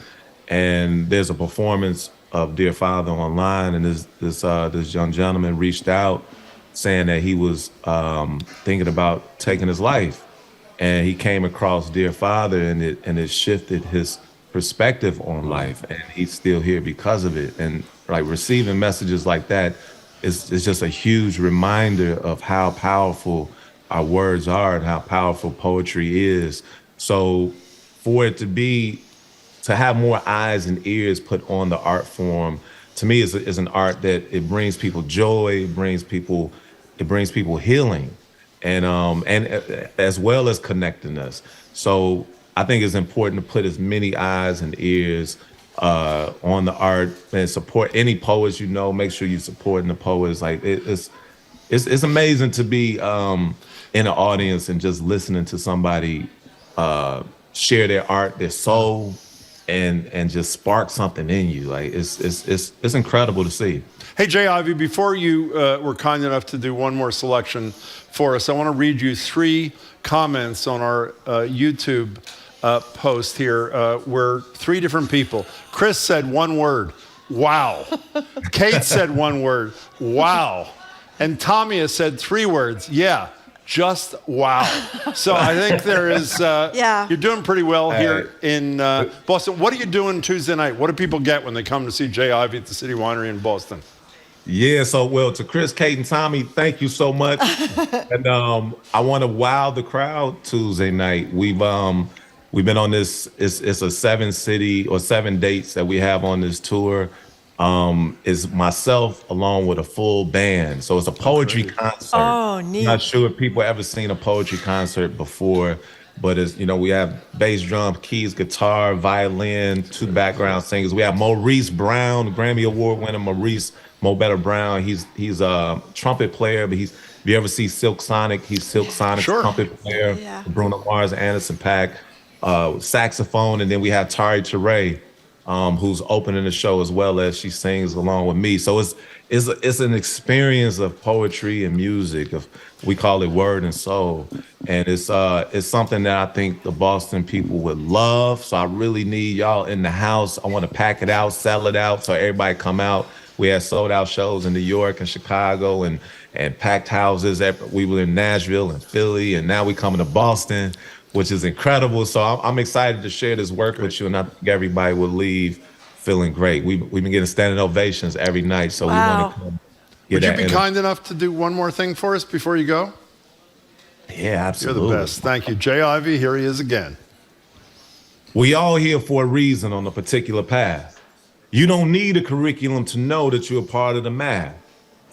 S15: and there's a performance of Dear Father online, and this young gentleman reached out saying that he was thinking about taking his life, and he came across Dear Father, and it shifted his perspective on life, and he's still here because of it. And like receiving messages like that is just a huge reminder of how powerful our words are and how powerful poetry is. So for it to have more eyes and ears put on the art form, to me is an art that it brings people joy, it brings people healing, and as well as connecting us. So I think it's important to put as many eyes and ears on the art and support any poets you know. Make sure you're supporting the poets. Like it's amazing to be in an audience and just listening to somebody share their art, their soul, and just spark something in you. Like it's incredible to see.
S1: Hey, Jay Ivey, before you were kind enough to do one more selection for us, I want to read you 3 comments on our YouTube post here where 3 different people. Chris said one word, wow. Kate said one word, wow. And Tommy has said 3 words, yeah, just wow. So I think there is, you're doing pretty well here in Boston. What are you doing Tuesday night? What do people get when they come to see Jay Ivey at the City Winery in Boston?
S15: Yeah, so well, to Chris, Kate, and Tommy, thank you so much. And I want to wow the crowd Tuesday night. We've been on this. It's a 7 city or 7 dates that we have on this tour. Is myself along with a full band. So it's a poetry concert.
S2: Oh, neat.
S15: I'm not sure if people ever seen a poetry concert before, but it's, we have bass, drum, keys, guitar, violin, 2 background singers. We have Maurice Brown, Grammy Award winner Maurice Mo Better Brown. He's a trumpet player, but if you ever see Silk Sonic, he's Silk Sonic's trumpet player. Yeah. Bruno Mars, Anderson .Paak, saxophone, and then we have Tari Teray, who's opening the show as well as she sings along with me. So it's an experience of poetry and music. We call it word and soul, and it's something that I think the Boston people would love. So I really need y'all in the house. I want to pack it out, sell it out, so everybody come out. We had sold out shows in New York and Chicago and packed houses. We were in Nashville and Philly, and now we coming to Boston, which is incredible. So I'm excited to share this work with you, and I think everybody will leave feeling great. We've been getting standing ovations every night, so we want to come get that.
S1: Would you be kind enough to do one more thing for us before you go?
S15: Yeah, absolutely.
S1: You're the best. Thank you. Jay Ivey, here he is again.
S15: We all here for a reason on a particular path. You don't need a curriculum to know that you're a part of the math.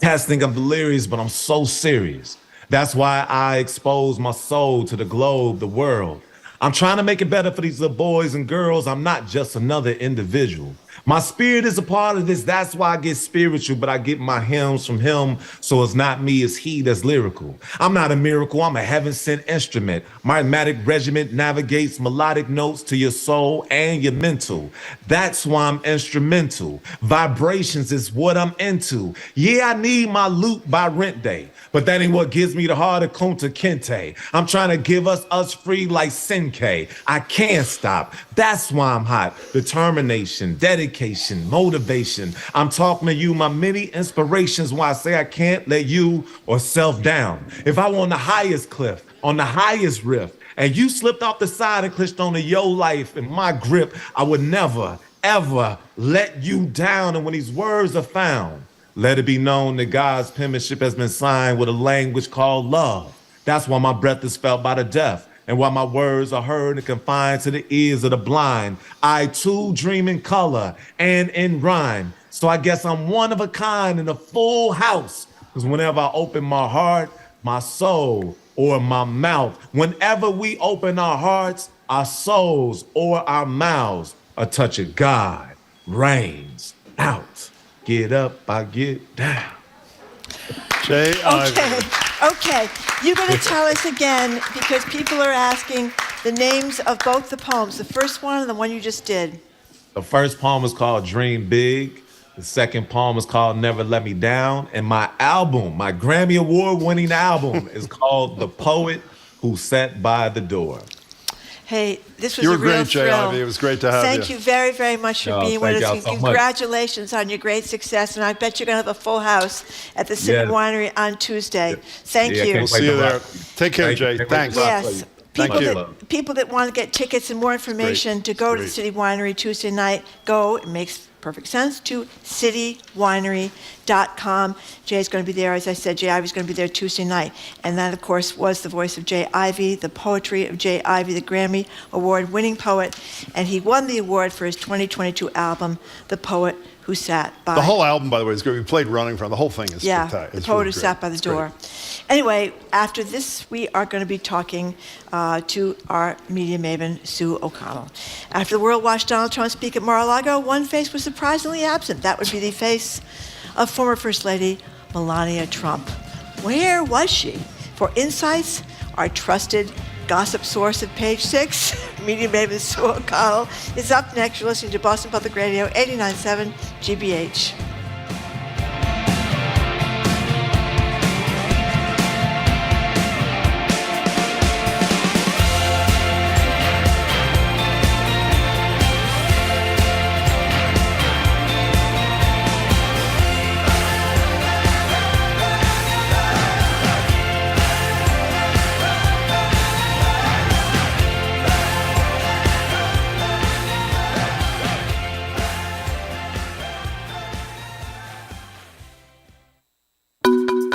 S15: Cats think I'm delirious, but I'm so serious. That's why I expose my soul to the globe, the world. I'm trying to make it better for these little boys and girls. I'm not just another individual. My spirit is a part of this. That's why I get spiritual, but I get my hymns from him. So it's not me, it's he that's lyrical. I'm not a miracle. I'm a heaven-sent instrument. My rhythmic regiment navigates melodic notes to your soul and your mental. That's why I'm instrumental. Vibrations is what I'm into. Yeah, I need my loot by rent day, but that ain't what gives me the heart of Kunta Kinte. I'm trying to give us free like Senkei. I can't stop. That's why I'm hot. Determination, dedication, motivation. I'm talking to you, my many inspirations, why I say I can't let you or self down. If I were on the highest cliff, on the highest rift, and you slipped off the side and clutched onto your life in my grip, I would never, ever let you down. And when these words are found, let it be known that God's penmanship has been signed with a language called love. That's why my breath is felt by the deaf, and while my words are heard and confined to the ears of the blind, I too dream in color and in rhyme. So I guess I'm one of a kind in a full house, because whenever I open my heart, my soul, or my mouth, whenever we open our hearts, our souls, or our mouths, a touch of God reigns out. Get up, I get down.
S1: Jay Ivey.
S2: Okay. You're going to tell us again, because people are asking the names of both the poems, the first one and the one you just did.
S15: The first poem is called Dream Big. The second poem is called Never Let Me Down. And my album, my Grammy Award-winning album, is called The Poet Who Sat by the Door.
S2: Hey, this was a real thrill.
S1: You were great, Jay Ivey. It was great to have you.
S2: Thank you very, very much for being with us. And congratulations on your great success. And I bet you're going to have a full house at the City Winery on Tuesday. Thank you.
S1: We'll see you there. Take care, Jay. Thanks.
S2: Yes. People that want to get tickets and more information to go to the City Winery Tuesday night, go. It makes perfect sense, to citywinery.com. Jay's going to be there. As I said, Jay Ivey's going to be there Tuesday night. And that, of course, was the voice of Jay Ivey, the poetry of Jay Ivey, the Grammy Award-winning poet. And he won the award for his 2022 album, The Poet Who Sat by...
S1: The whole album, by the way, is good. We played Running From. The whole thing is spectacular.
S2: The Poet Who Sat by the Door. Anyway, after this, we are going to be talking to our media maven, Sue O'Connell. After the world watched Donald Trump speak at Mar-a-Lago, one face was surprisingly absent. That would be the face of former First Lady Melania Trump. Where was she? For insights, our trusted Gossip source at page 6, media maven Sue O'Connell, is up next. You're listening to Boston Public Radio 89.7 GBH.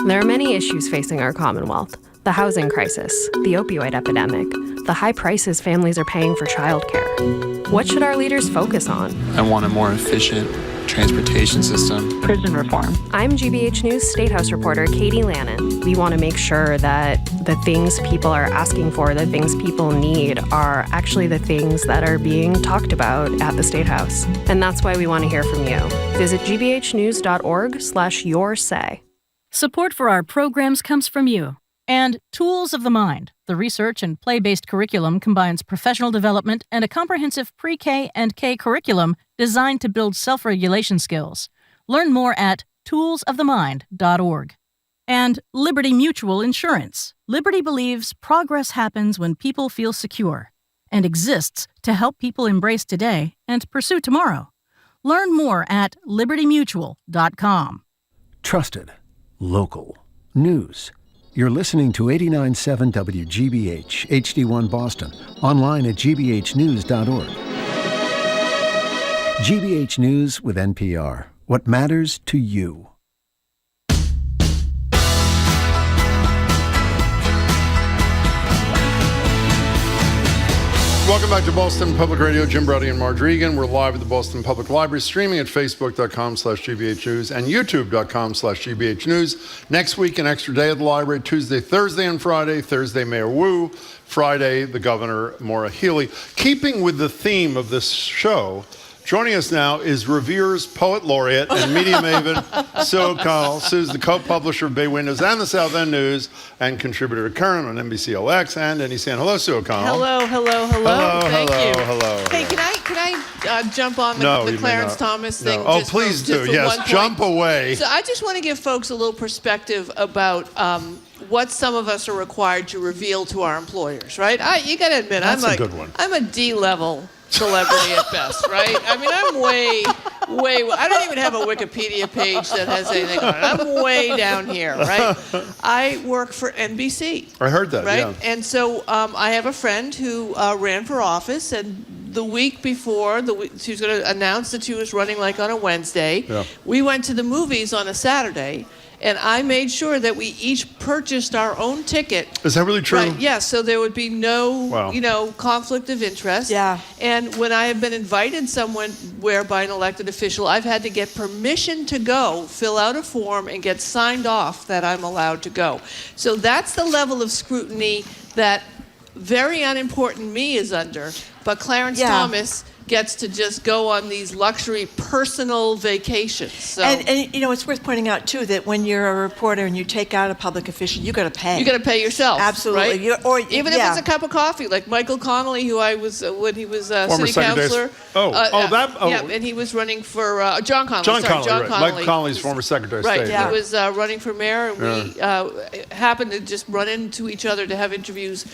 S4: There are many issues facing our Commonwealth. The housing crisis, the opioid epidemic, the high prices families are paying for childcare. What should our leaders focus on?
S16: I want a more efficient transportation system.
S4: Prison reform. I'm GBH News State House reporter Katie Lannon. We want to make sure that the things people are asking for, the things people need, are actually the things that are being talked about at the State House. And that's why we want to hear from you. Visit gbhnews.org/yoursay.
S18: Support for our programs comes from you. And Tools of the Mind, the research and play-based curriculum combines professional development and a comprehensive pre-K and K curriculum designed to build self-regulation skills. Learn more at toolsofthemind.org. And Liberty Mutual Insurance. Liberty believes progress happens when people feel secure and exists to help people embrace today and pursue tomorrow. Learn more at libertymutual.com.
S17: Trusted. Local. News. You're listening to 89.7 WGBH, HD1 Boston, online at gbhnews.org. GBH News with NPR. What matters to you.
S1: Welcome back to Boston Public Radio. Jim Brody and Marge Regan. We're live at the Boston Public Library, streaming at facebook.com/GBH News and youtube.com/GBH News. Next week, an extra day at the library, Tuesday, Thursday, and Friday. Thursday, Mayor Wu. Friday, the Governor, Maura Healey. Keeping with the theme of this show, joining us now is Revere's Poet Laureate and media maven, Sue O'Connell. Sue's the co-publisher of Bay Windows and the South End News and contributor to Current on NBCLX and NECN. Hello, Sue O'Connell.
S19: Hello. Thank you.
S1: Hello.
S19: Hey, can I jump on the Clarence Thomas thing?
S1: Oh, please do. Yes, jump away.
S19: So I just want to give folks a little perspective about what some of us are required to reveal to our employers, right? You got to admit,
S1: That's a good one.
S19: I'm a D-level celebrity at best, right? I mean, I'm way, I don't even have a Wikipedia page that has anything on it. I'm way down here, right? I work for NBC.
S1: I heard that,
S19: right?
S1: yeah.
S19: And so I have a friend who ran for office, and the week before, she was going to announce that she was running like on a Wednesday.
S1: Yeah.
S19: We went to the movies on a Saturday, and I made sure that we each purchased our own ticket.
S1: Is that really true?
S19: Right, yes, so there would be no, conflict of interest.
S2: Yeah.
S19: And when I have been invited somewhere by an elected official, I've had to get permission to go, fill out a form, and get signed off that I'm allowed to go. So that's the level of scrutiny that very unimportant me is under. But Clarence Thomas gets to just go on these luxury personal vacations. So.
S2: And it's worth pointing out too that when you're a reporter and you take out a public official, you got to pay.
S19: You got to pay yourself.
S2: Absolutely.
S19: Right? Even if it's a cup of coffee, like Michael Connolly, who I was when he was city councilor. And he was running for John Connolly.
S1: John Connolly. Michael Connolly's former Secretary of State.
S19: Right. He was running for mayor. We happened to just run into each other to have interviews.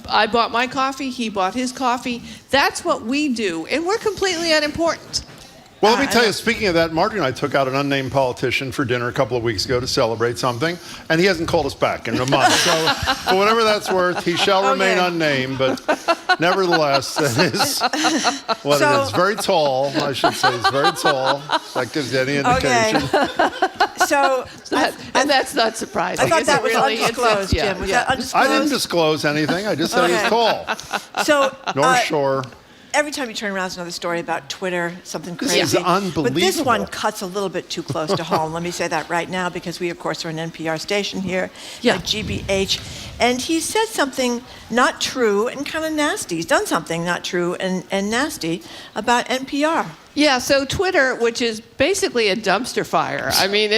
S19: I bought my coffee. He bought his coffee. That's what we do. And we're completely unimportant.
S1: Well, let me tell you, speaking of that, Marty and I took out an unnamed politician for dinner a couple of weeks ago to celebrate something, and he hasn't called us back in a month. So, for whatever that's worth, he shall remain unnamed, but nevertheless, that is what it is. Very tall, I should say. He's very tall. That gives you any indication.
S19: And that's not surprising.
S2: I thought that was undisclosed, Jim. Was that undisclosed?
S1: I didn't disclose anything. I just said he's tall.
S2: So,
S1: North Shore.
S2: Every time you turn around, there's another story about Twitter, something crazy.
S1: This is unbelievable.
S2: But this one cuts a little bit too close to home. Let me say that right now, because we, of course, are an NPR station here at GBH. And he said something not true and kind of nasty. He's done something not true and nasty about NPR.
S19: Yeah, so Twitter, which is basically a dumpster fire. I mean,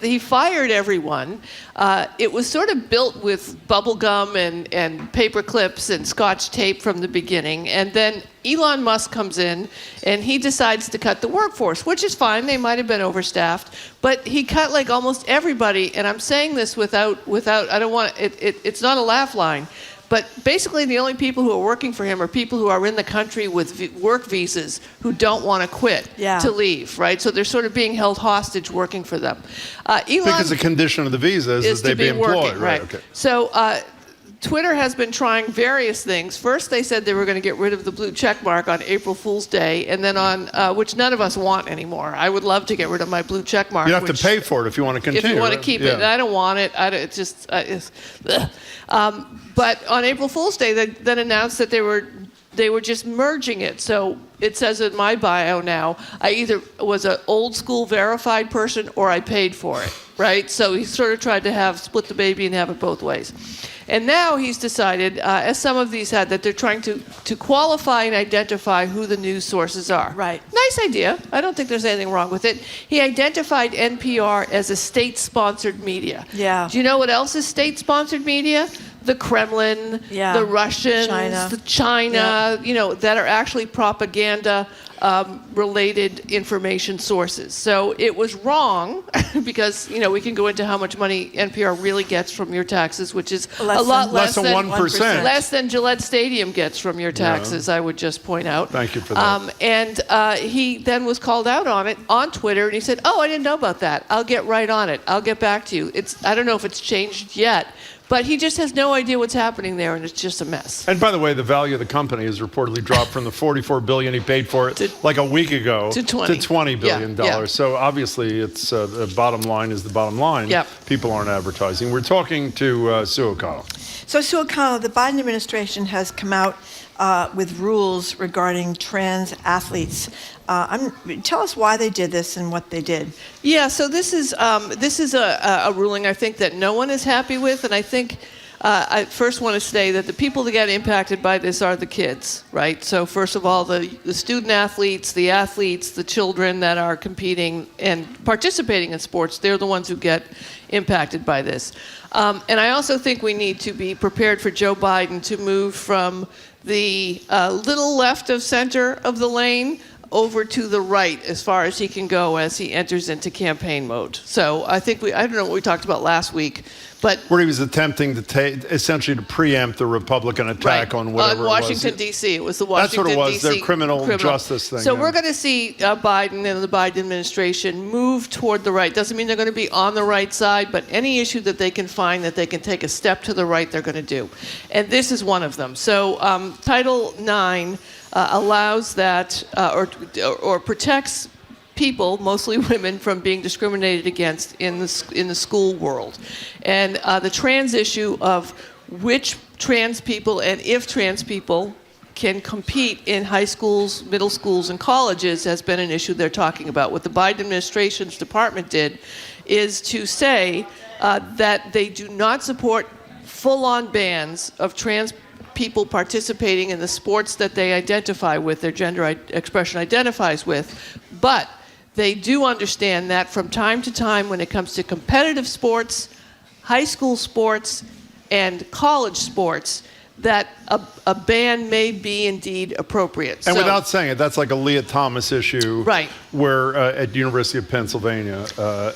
S19: he fired everyone. It was sort of built with bubble gum and paper clips and Scotch tape from the beginning. And then Elon Musk comes in and he decides to cut the workforce, which is fine. They might have been overstaffed. But he cut like almost everybody. And I'm saying this without I don't want, it's not a laugh line. But basically, the only people who are working for him are people who are in the country with work visas who don't want to quit to leave, right? So they're sort of being held hostage working for them. Elon
S1: because the condition of the visa is that they be employed,
S19: working, right?
S1: Okay.
S19: So Twitter has been trying various things. First, they said they were going to get rid of the blue check mark on April Fool's Day, and then on which none of us want anymore. I would love to get rid of my blue check mark.
S1: You have to pay for it if you want to continue.
S19: If you want to keep it, I don't want it. It's just. But on April Fool's Day, they then announced that they were just merging it. So it says in my bio now, I either was an old school verified person or I paid for it, right? So he sort of tried to split the baby and have it both ways. And now he's decided, as some of these had, that they're trying to qualify and identify who the news sources are.
S2: Right.
S19: Nice idea. I don't think there's anything wrong with it. He identified NPR as a state-sponsored media.
S2: Yeah.
S19: Do you know what else is state-sponsored media? The Kremlin, the Russians, China, that are actually propaganda related information sources. So it was wrong because, we can go into how much money NPR really gets from your taxes, which is a lot less than 1%. Less than Gillette Stadium gets from your taxes, I would just point out.
S1: Thank you for that.
S19: And he then was called out on it on Twitter, and he said, I didn't know about that. I'll get right on it. I'll get back to you. I don't know if it's changed yet. But he just has no idea what's happening there, and it's just a mess.
S1: And by the way, the value of the company has reportedly dropped from the $44 billion he paid for it like a week ago
S19: to
S1: $20 billion.
S19: Yeah.
S1: So obviously, it's the bottom line is the bottom line.
S19: Yep.
S1: People aren't advertising. We're talking to Sue O'Connell.
S2: So Sue O'Connell, the Biden administration has come out with rules regarding trans athletes. Tell us why they did this and what they did.
S19: Yeah, so this is a ruling I think that no one is happy with, and I think I first want to say that the people that get impacted by this are the kids, right? So first of all, the student athletes, the children that are competing and participating in sports, they're the ones who get impacted by this. And I also think we need to be prepared for Joe Biden to move from the little left of center of the lane over to the right as far as he can go as he enters into campaign mode. So I think I don't know what we talked about last week, but
S1: where he was attempting to essentially to preempt the Republican attack on whatever
S19: Washington, D.C. It was the Washington,
S1: D.C. That's what it was,
S19: D.C.
S1: their criminal justice thing.
S19: So we're going to see Biden and the Biden administration move toward the right. Doesn't mean they're going to be on the right side, but any issue that they can find that they can take a step to the right, they're going to do. And this is one of them. So Title IX allows that or protects people, mostly women, from being discriminated against in the school world. And the trans issue of which trans people and if trans people can compete in high schools, middle schools, and colleges has been an issue they're talking about. What the Biden administration's department did is to say that they do not support full-on bans of trans people participating in the sports that they identify with, their gender expression identifies with, but they do understand that from time to time when it comes to competitive sports, high school sports, and college sports, that a ban may be indeed appropriate.
S1: And without saying it, that's like a Leah Thomas issue,
S19: right?
S1: Where at University of Pennsylvania,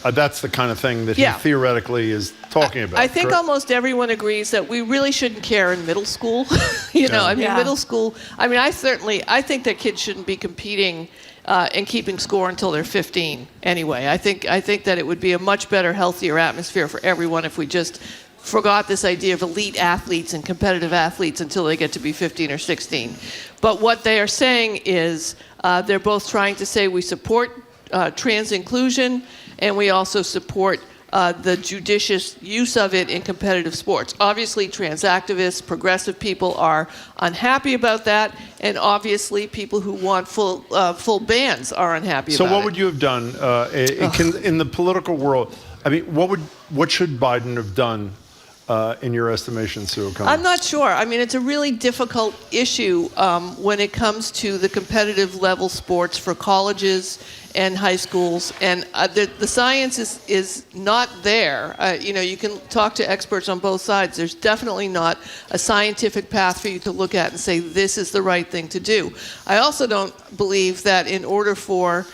S1: that's the kind of thing that he theoretically is talking about.
S19: I think almost everyone agrees that we really shouldn't care in middle school. Middle school. I mean, I think that kids shouldn't be competing and keeping score until they're 15. Anyway, I think that it would be a much better, healthier atmosphere for everyone if we just forgot this idea of elite athletes and competitive athletes until they get to be 15 or 16. But what they are saying is they're both trying to say we support trans inclusion and we also support the judicious use of it in competitive sports. Obviously, trans activists, progressive people are unhappy about that, and obviously people who want full bans are unhappy about it.
S1: So what would you have done in the political world? I mean, what should Biden have done in your estimation, Sue O'Connor?
S19: I'm not sure. I mean, it's a really difficult issue when it comes to the competitive level sports for colleges and high schools, and the science is not there. You can talk to experts on both sides. There's definitely not a scientific path for you to look at and say this is the right thing to do. I also don't believe that in order for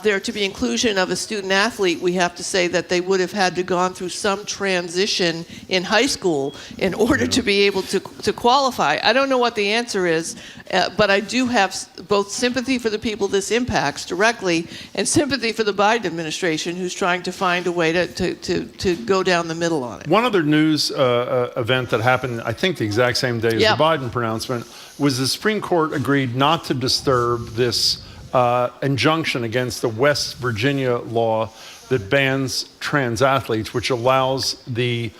S19: there to be inclusion of a student athlete, we have to say that they would have had to gone through some transition in high school in order to be able to qualify. I don't know what the answer is, but I do have both sympathy for the people this impacts directly and sympathy for the Biden administration, who's trying to find a way to go down the middle on it.
S1: One other news event that happened, I think the exact same day as the Biden pronouncement, was the Supreme Court agreed not to disturb this injunction against the West Virginia law that bans trans athletes, which allows the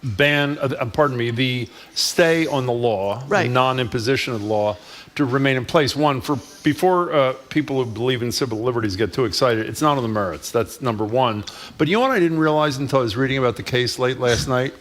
S1: the stay on the law, the non-imposition of the law, to remain in place. One, before people who believe in civil liberties get too excited, it's not on the merits. That's number one. But you know what I didn't realize until I was reading about the case late last night?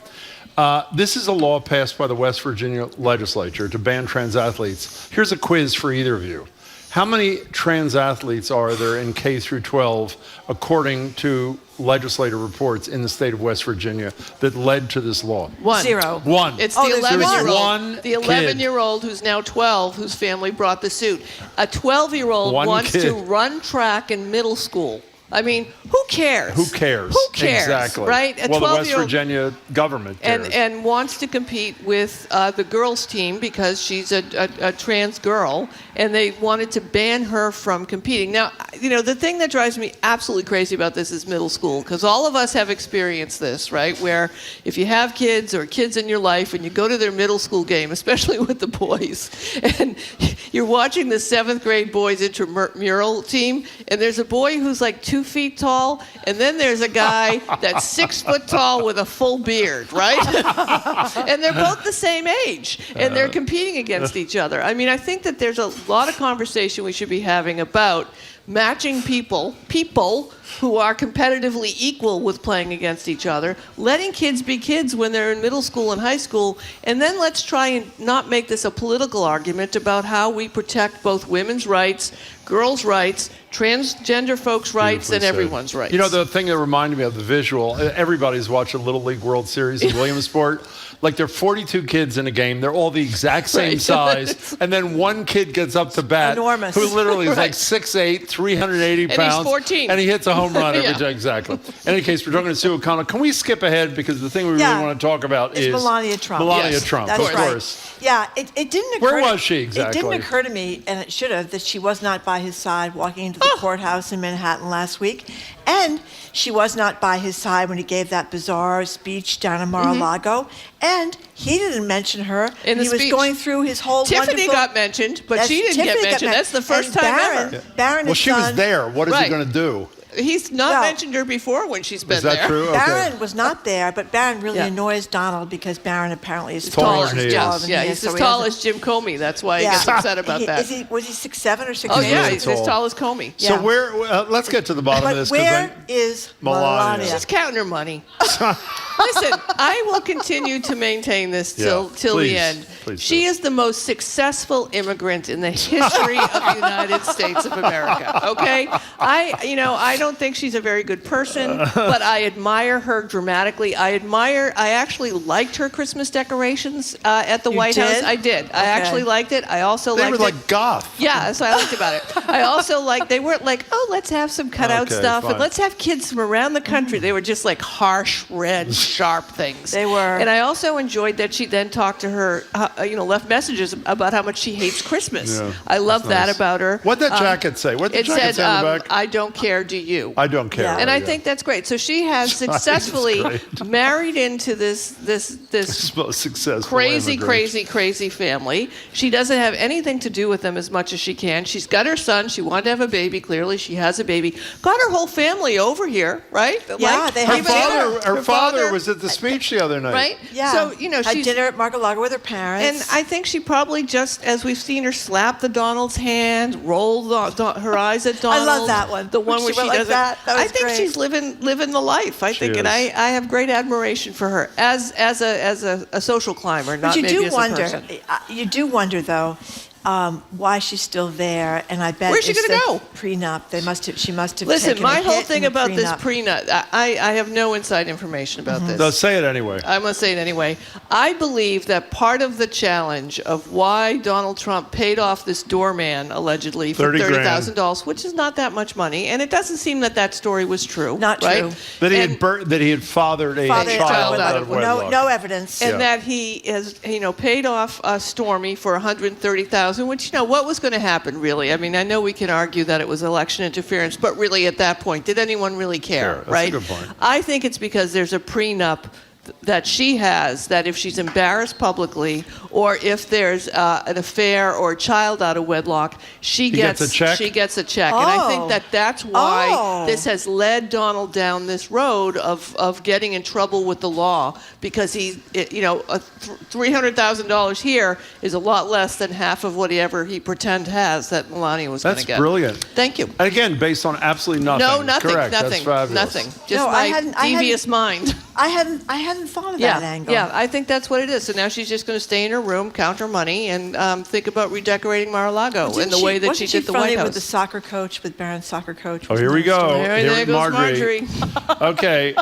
S1: This is a law passed by the West Virginia legislature to ban trans athletes. Here's a quiz for either of you. How many trans athletes are there in K through 12, according to legislative reports in the state of West Virginia, that led to this law?
S19: One.
S2: Zero.
S1: One.
S19: It's the 11-year-old. The
S1: kid.
S19: 11-year-old who's now 12, whose family brought the suit. A 12-year-old wants to run track in middle school. I mean, who cares?
S1: Who cares?
S19: Who cares?
S1: Exactly.
S19: Right?
S1: Well, the West Virginia government cares.
S19: And wants to compete with the girls' team because she's a trans girl, and they wanted to ban her from competing. Now, the thing that drives me absolutely crazy about this is middle school, because all of us have experienced this, right? Where if you have kids or kids in your life and you go to their middle school game, especially with the boys, and you're watching the 7th grade boys intramural team, and there's a boy who's like 2 feet tall, and then there's a guy that's 6 foot tall with a full beard, right? And they're both the same age, and they're competing against each other. I mean, I think that there's a lot of conversation we should be having about matching people who are competitively equal with playing against each other, letting kids be kids when they're in middle school and high school, and then let's try and not make this a political argument about how we protect both women's rights, girls' rights, transgender folks' rights, and everyone's rights.
S1: The thing that reminded me of the visual, everybody's watched a Little League World Series in Williamsport. Like, there are 42 kids in a game. They're all the exact same size. And then one kid gets up to bat.
S2: Enormous.
S1: Who literally is like 6'8", 380 pounds.
S19: And he's 14.
S1: And he hits a home run every time. Exactly. In any case, we're talking to Sue O'Connell. Can we skip ahead? Because the thing we really want to talk about is
S2: Melania Trump.
S1: Melania Trump,
S2: That's
S1: of course.
S2: Yeah, it didn't occur.
S1: Where was she exactly?
S2: It didn't occur to me, and it should have, that she was not by his side walking into the courthouse in Manhattan last week. And she was not by his side when he gave that bizarre speech down in Mar-a-Lago. And he didn't mention her.
S19: In the
S2: he was
S19: speech.
S2: going through his whole
S19: Tiffany got mentioned, but she didn't get mentioned. That's the first time ever.
S2: Barron,
S1: well, she was there. What is he going to do?
S19: He's not mentioned her before when she's been there.
S1: Is that true? Okay.
S2: Barron was not there, but Barron really annoys Donald because Barron apparently is taller than he is.
S19: Yeah, he's as tall as Jim Comey. That's why he gets upset about that.
S2: Was he 6'7" or 6'8"?
S19: Oh, yeah, he's as tall as Comey.
S1: So let's get to the bottom of this.
S2: Where is Melania?
S19: She's counting her money. Listen, I will continue to maintain this till the end. She is the most successful immigrant in the history of the United States of America. Okay, I don't think she's a very good person, but I admire her dramatically. I actually liked her Christmas decorations at the White House. I did. Okay. I actually liked it. I also liked it.
S1: They were like goth.
S19: Yeah, that's what I liked about it. I also they weren't like, let's have some cutout stuff and let's have kids from around the country. They were just like harsh, red, sharp things.
S2: They were.
S19: And I also enjoyed that she then talked to her, left messages about how much she hates Christmas.
S1: Yeah,
S19: I love that about her.
S1: What'd that jacket say? What did the jacket say on the back?
S19: I don't care, do you?
S1: I don't care.
S19: And I think that's great. So she has successfully married into this crazy family. She doesn't have anything to do with them as much as she can. She's got her son. She wanted to have a baby. Clearly, she has a baby. Got her whole family over here, right?
S2: Yeah, they have
S1: her father was at the speech the other night.
S19: Right?
S2: Yeah.
S19: So,
S2: had
S19: she's
S2: dinner at Mar-a-Lago with her parents.
S19: And I think she probably just, as we've seen her slap the Donald's hand, roll her eyes at Donald.
S2: I love that one.
S19: The one where she
S2: went like that? That was
S19: I think
S2: great.
S19: she's living the life. I think,
S1: is.
S19: and I have great admiration for her as a social climber, not
S2: But
S19: maybe as a person.
S2: you do wonder though, why she's still there, and I bet
S19: Where's she
S2: it's
S19: gonna
S2: the
S19: go?
S2: prenup. She must have.
S19: Listen,
S2: taken
S19: my
S2: a
S19: whole
S2: hit
S19: thing
S2: in the
S19: about this
S2: prenup.
S19: prenup, I have no inside information about this.
S1: No, say it anyway.
S19: I'm going to say it anyway. I believe that part of the challenge of why Donald Trump paid off this doorman, allegedly, for $30,000, which is not that much money, and it doesn't seem that story was true.
S2: Not
S19: right?
S2: true.
S1: That he had fathered a child out of wedlock.
S2: No evidence.
S19: And that he has, paid off Stormy for $130,000, which, what was going to happen, really? I mean, I know we can argue that it was election interference, but really at that point, did anyone really care,
S1: That's
S19: right?
S1: a good point.
S19: I think it's because there's a prenup that she has, that if she's embarrassed publicly, or if there's an affair or a child out of wedlock, she gets a check. She gets a check, and I think that's why this has led Donald down this road of getting in trouble with the law, because $300,000 here is a lot less than half of whatever he pretend has that Melania was going to get.
S1: That's brilliant.
S19: Thank you.
S1: And again, based on absolutely nothing.
S19: No, nothing.
S1: Correct.
S19: Nothing.
S1: That's fabulous.
S19: Nothing. Just my devious mind.
S2: I hadn't thought of that angle.
S19: Yeah, I think that's what it is. So now she's just going to stay in her room, count her money, and think about redecorating Mar-a-Lago in the way that she did the White House.
S2: With the soccer coach, with Barron's soccer coach.
S1: Oh, here we go.
S19: There goes Marjorie.
S1: Okay,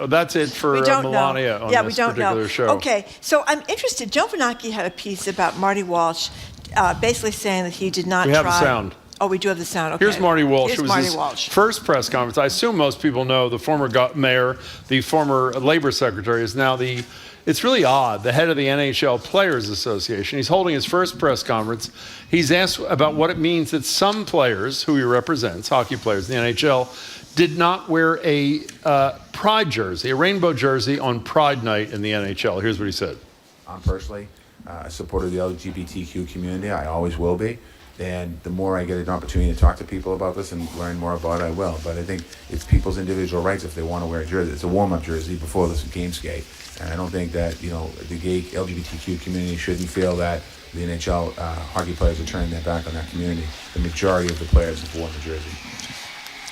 S1: that's it for Melania on this particular show.
S2: Okay, so I'm interested. Joe Vanacchi had a piece about Marty Walsh, basically saying that he did not try.
S1: We have the sound.
S2: Oh, we do have the sound. Okay.
S1: Here's Marty Walsh.
S2: Here's
S1: It was
S2: Marty
S1: his
S2: Walsh.
S1: first press conference. I assume most people know the former mayor, the former labor secretary, is now it's really odd, the head of the NHL Players Association. He's holding his first press conference. He's asked about what it means that some players, who he represents, hockey players in the NHL, did not wear a pride jersey, a rainbow jersey on Pride Night in the NHL. Here's what he said.
S6: I'm personally a supporter of the LGBTQ community. I always will be. And the more I get an opportunity to talk to people about this and learn more about it, I will. But I think it's people's individual rights if they want to wear a jersey. It's a warm-up jersey before this game skate. And I don't think that, the gay LGBTQ community shouldn't feel that the NHL hockey players are turning their back on that community. The majority of the players have worn the jersey.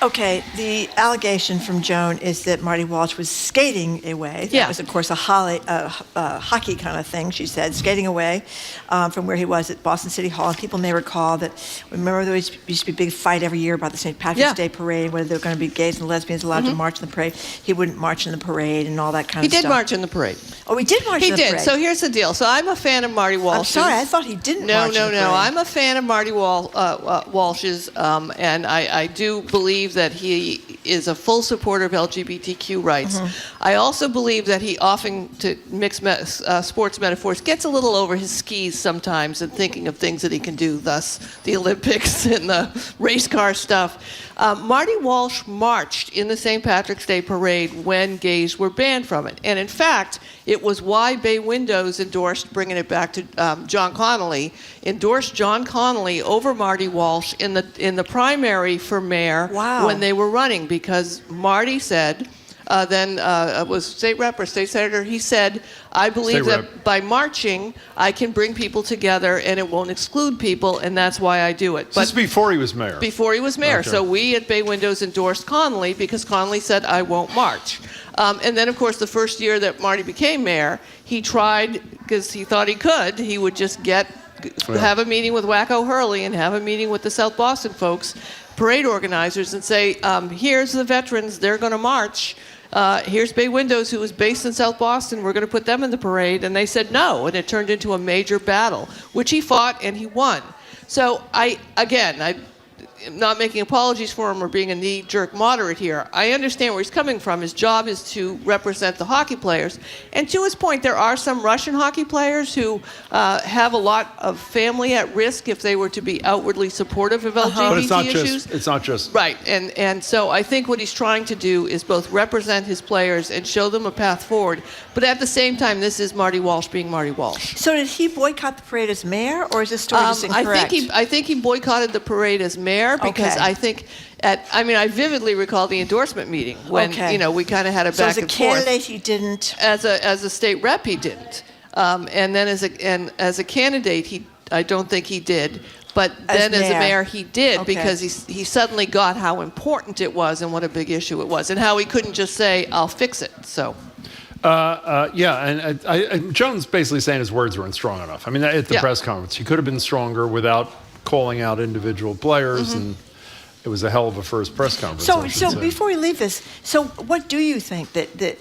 S2: Okay, the allegation from Joan is that Marty Walsh was skating away. That was, of course, a hockey kind of thing, she said, skating away from where he was at Boston City Hall. And people may recall that, remember there used to be a big fight every year about the St. Patrick's Day parade, whether there were going to be gays and lesbians allowed to march in the parade. He wouldn't march in the parade and all that kind of stuff.
S19: He did march in the parade.
S2: Oh, he did march in the parade?
S19: He did. So here's the deal. So I'm a fan of Marty Walsh.
S2: I'm sorry, I thought he didn't march in the parade.
S19: No. I'm a fan of Marty Walsh's, and I do believe that he is a full supporter of LGBTQ rights. I also believe that he often, to mix sports metaphors, gets a little over his skis sometimes and thinking of things that he can do, thus the Olympics and the race car stuff. Marty Walsh marched in the St. Patrick's Day parade when gays were banned from it. And in fact, it was why Bay Windows endorsed, bringing it back to John Connolly, endorsed John Connolly over Marty Walsh in the primary for mayor when they were running, because Marty said, was state rep or state senator, he said, I believe that by marching, I can bring people together and it won't exclude people, and that's why I do it.
S1: But this is before he was mayor.
S19: Before he was mayor. Okay. So we at Bay Windows endorsed Connolly because Connolly said, I won't march. And then, of course, the first year that Marty became mayor, he tried, because he thought he could, he would just have a meeting with Wacko Hurley and have a meeting with the South Boston folks, parade organizers, and say, here's the veterans, they're going to march. Here's Bay Windows, who was based in South Boston. We're going to put them in the parade. And they said no, and it turned into a major battle, which he fought and he won. So I'm not making apologies for him or being a knee-jerk moderate here. I understand where he's coming from. His job is to represent the hockey players. And to his point, there are some Russian hockey players who have a lot of family at risk if they were to be outwardly supportive of LGBT
S1: but
S19: issues.
S1: It's not just...
S19: Right. And so I think what he's trying to do is both represent his players and show them a path forward. But at the same time, this is Marty Walsh being Marty Walsh.
S2: So did he boycott the parade as mayor, or is this story just incorrect?
S19: I think he boycotted the parade as mayor because I think I vividly recall the endorsement meeting when we kind of had a back and forth.
S2: So as a candidate, he didn't.
S19: As a state rep, he didn't. And then as a candidate, I don't think he did. But then as a
S2: mayor.
S19: mayor, he did
S2: Okay.
S19: because he suddenly got how important it was and what a big issue it was, and how he couldn't just say, "I'll fix it." So.
S1: And Jones basically saying his words weren't strong enough. I mean, at the press conference, he could have been stronger without calling out individual players, and it was a hell of a first press conference.
S2: So before we leave this, so what do you think that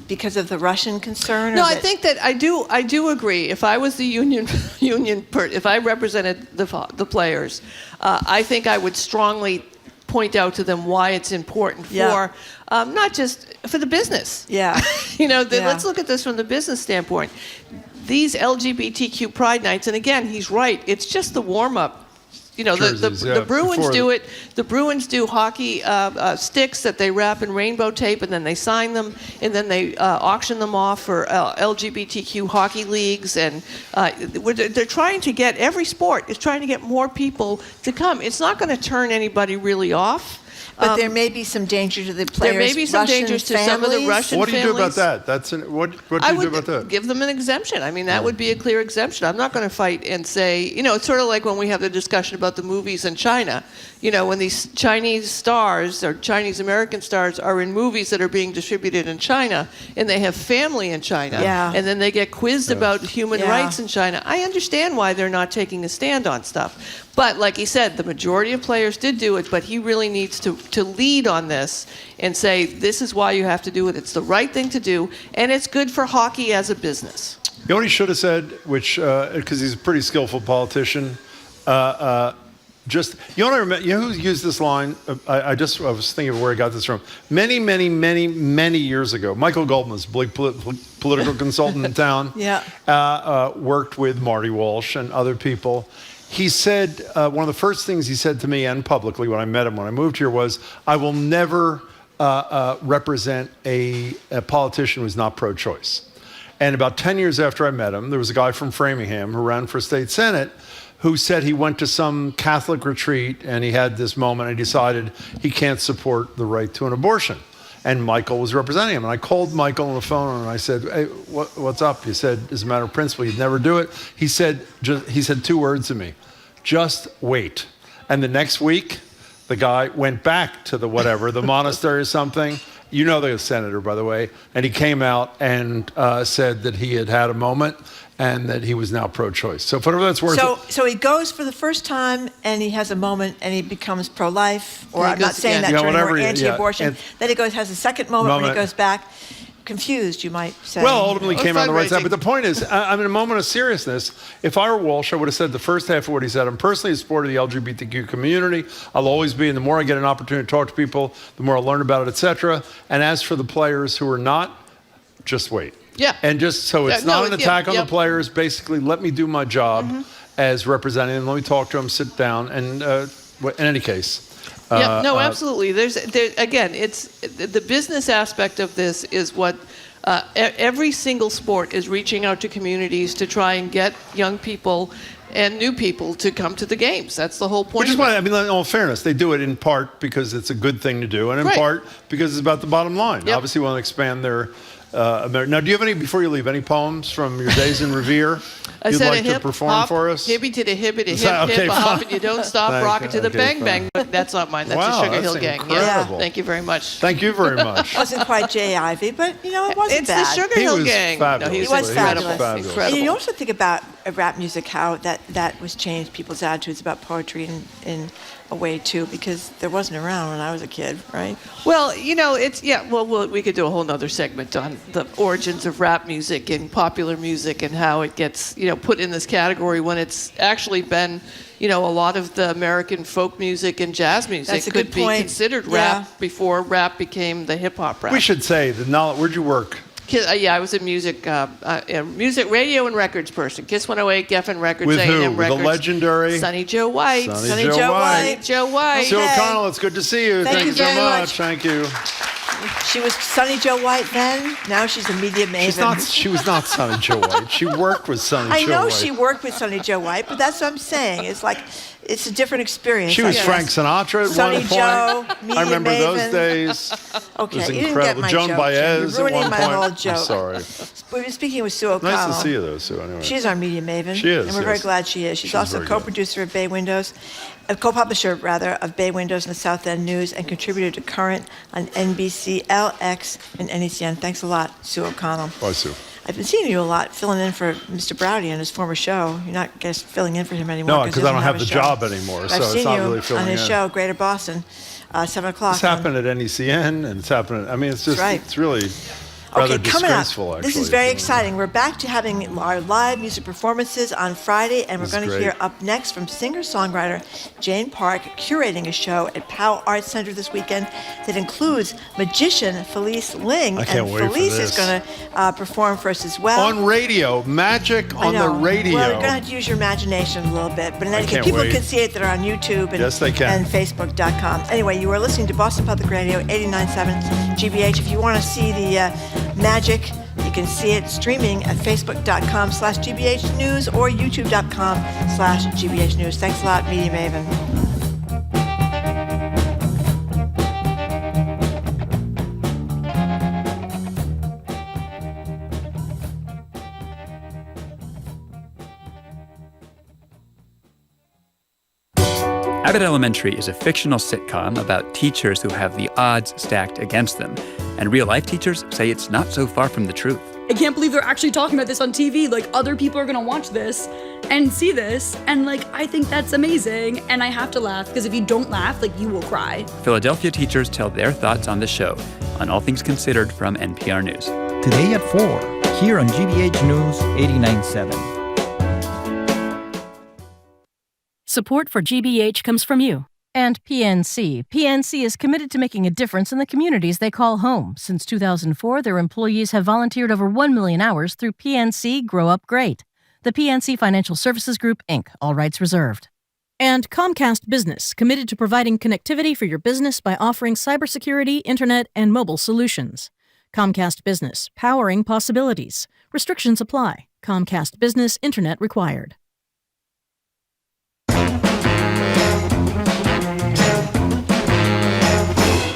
S2: because of the Russian concern?
S19: No, I think that I do agree. If I was the if I represented the players, I think I would strongly point out to them why it's important for not just for the business.
S2: Yeah.
S19: Let's look at this from the business standpoint. These LGBTQ Pride Nights, and again, he's right. It's just the warm up. The Bruins do it. The Bruins do hockey sticks that they wrap in rainbow tape, and then they sign them, and then they auction them off for LGBTQ hockey leagues. And they're trying to get, every sport is trying to get more people to come. It's not going to turn anybody really off.
S2: But there may be some danger to the players.
S19: There may be some
S2: Russian
S19: dangers to some of the Russian
S1: What do you do about
S19: families.
S1: that? What do you do about that?
S19: Give them an exemption. I mean, that would be a clear exemption. I'm not going to fight and say, it's sort of like when we have the discussion about the movies in China. When these Chinese stars or Chinese American stars are in movies that are being distributed in China, and they have family in China, and then they get quizzed about human rights in China. I understand why they're not taking a stand on stuff. But like he said, the majority of players did do it, but he really needs to lead on this and say, this is why you have to do it. It's the right thing to do, and it's good for hockey as a business.
S1: You know what he should have said, which, because he's a pretty skillful politician, who used this line? I was thinking of where he got this from. Many, many, many, many years ago, Michael Goldman's a big political consultant in town, worked with Marty Walsh and other people. He said, one of the first things he said to me and publicly when I met him when I moved here was, I will never represent a politician who's not pro-choice. And about 10 years after I met him, there was a guy from Framingham who ran for state senate who said he went to some Catholic retreat and he had this moment and he decided he can't support the right to an abortion. And Michael was representing him. And I called Michael on the phone and I said, hey, what's up? He said, as a matter of principle, you'd never do it. He said two words to me, just wait. And the next week, the guy went back to the monastery or something. You know the senator, by the way. And he came out and said that he had had a moment and that he was now pro-choice. So for whatever that's worth.
S2: So he goes for the first time and he has a moment and he becomes pro-life, or I'm not saying that or anti-abortion. Then he has a second moment when he goes back. Confused, you might say.
S1: Well, ultimately came on the right side. But the point is, I'm in a moment of seriousness. If I were Walsh, I would have said the first half of what he said. I'm personally a supporter of the LGBTQ community. I'll always be, and the more I get an opportunity to talk to people, the more I learn about it, etc. And as for the players who are not, just wait.
S19: Yeah.
S1: And just so it's not an attack on the players, basically let me do my job as representing them. Let me talk to them, sit down, and in any case.
S19: Absolutely. Again, it's the business aspect of this is what every single sport is reaching out to communities to try and get young people and new people to come to the games. That's the whole point.
S1: Which is why, in all fairness, they do it in part because it's a good thing to do, and in part because it's about the bottom line.
S19: Yep.
S1: Obviously, we want to expand their. Now, do you have any, before you leave, any poems from your days in Revere you'd like to perform for us?
S19: Hippie to the hippity hip hip hop, and you don't stop rocking to the bang bang. But that's not mine. That's the Sugar Hill Gang.
S1: Yeah.
S19: Thank you very much.
S1: Thank you very much.
S2: It wasn't quite Jay Ivy, but it wasn't bad.
S19: It's the Sugar Hill Gang.
S1: Fabulous.
S19: No,
S2: he was fabulous.
S19: Incredible.
S2: And you also think about rap music, how that was changed people's attitudes about poetry in a way too, because there wasn't around when I was a kid, right?
S19: Well, we could do a whole nother segment on the origins of rap music and popular music and how it gets, put in this category when it's actually been, a lot of the American folk music and jazz music could be considered rap before rap became the hip hop rap.
S1: We should say where'd you work?
S19: I was a music radio and records person. Kiss 108, Geffen Records,
S1: with
S19: A&M
S1: who?
S19: Records.
S1: The legendary
S19: Sonny Joe White.
S1: Sonny Joe White.
S19: Joe White.
S1: Sue O'Connell, it's good to see you. Thank you so much. Thank you.
S2: She was Sonny Joe White then. Now she's a media maven.
S1: She was not Sonny Joe White. She worked with Sonny Joe White.
S2: I know she worked with Sonny Joe White, but that's what I'm saying. It's like, it's a different experience.
S1: She was Frank Sinatra at
S2: Sonny
S1: one point.
S2: Joe, media
S1: I remember
S2: maven.
S1: those days.
S2: Okay,
S1: It was
S2: you didn't
S1: incredible.
S2: get my
S1: Joan
S2: joke,
S1: Baez
S2: Jim. You're
S1: at one
S2: ruining my
S1: point.
S2: whole joke.
S1: I'm sorry.
S2: We were speaking with Sue O'Connell.
S1: Nice to see you, though, Sue. Anyway.
S2: She's our media maven.
S1: She is,
S2: And we're very
S1: yes.
S2: glad she is. She's also
S1: very good.
S2: co-producer of Bay Windows, a co-publisher, rather, of Bay Windows and the South End News, and contributor to Current on NBC, LX, and NECN. Thanks a lot, Sue O'Connell.
S1: Bye, Sue.
S2: I've been seeing you a lot, filling in for Mr. Browdy on his former show. You're not, I guess, filling in for him anymore.
S1: No, because I don't have
S2: a
S1: the
S2: show.
S1: job anymore,
S2: But
S1: so
S2: I've
S1: it's
S2: seen
S1: not
S2: you
S1: really filling
S2: on his
S1: in.
S2: show, Greater Boston, 7 o'clock.
S1: It's happened at NECN, and it's happening. I mean, it's just,
S2: right.
S1: it's really rather
S2: coming up.
S1: disgraceful, actually.
S2: This is very exciting. We're back to having our live music performances on Friday, and we're
S1: This is
S2: going to
S1: great.
S2: hear up next from singer-songwriter Jane Park curating a show at Powell Arts Center this weekend that includes magician Felice Ling.
S1: I can't
S2: and
S1: wait for
S2: Felice
S1: this.
S2: is going to perform for us as well.
S1: On radio, magic
S2: I
S1: on
S2: know.
S1: the radio.
S2: Well, you're going to have to use your imagination a little bit. But in any case,
S1: can't
S2: people
S1: wait.
S2: can see it that are on YouTube and,
S1: Yes, they can.
S2: and Facebook.com. Anyway, you are listening to Boston Public Radio 89.7 GBH. If you want to see the magic, you can see it streaming at Facebook.com/GBH News or YouTube.com/GBH News. Thanks a lot, Media Maven.
S12: Abbott Elementary is a fictional sitcom about teachers who have the odds stacked against them. And real-life teachers say it's not so far from the truth.
S13: I can't believe they're actually talking about this on TV. Like, other people are gonna watch this and see this, and like, I think that's amazing, and I have to laugh, because if you don't laugh, like, you will cry.
S12: Philadelphia teachers tell their thoughts on the show on All Things Considered from NPR News.
S14: Today at 4, here on GBH News 89.7.
S18: Support for GBH comes from you. And PNC. PNC is committed to making a difference in the communities they call home. Since 2004, their employees have volunteered over 1 million hours through PNC Grow Up Great. The PNC Financial Services Group, Inc., all rights reserved. And Comcast Business, committed to providing connectivity for your business by offering cybersecurity, internet, and mobile solutions. Comcast Business, powering possibilities. Restrictions apply. Comcast Business, internet required.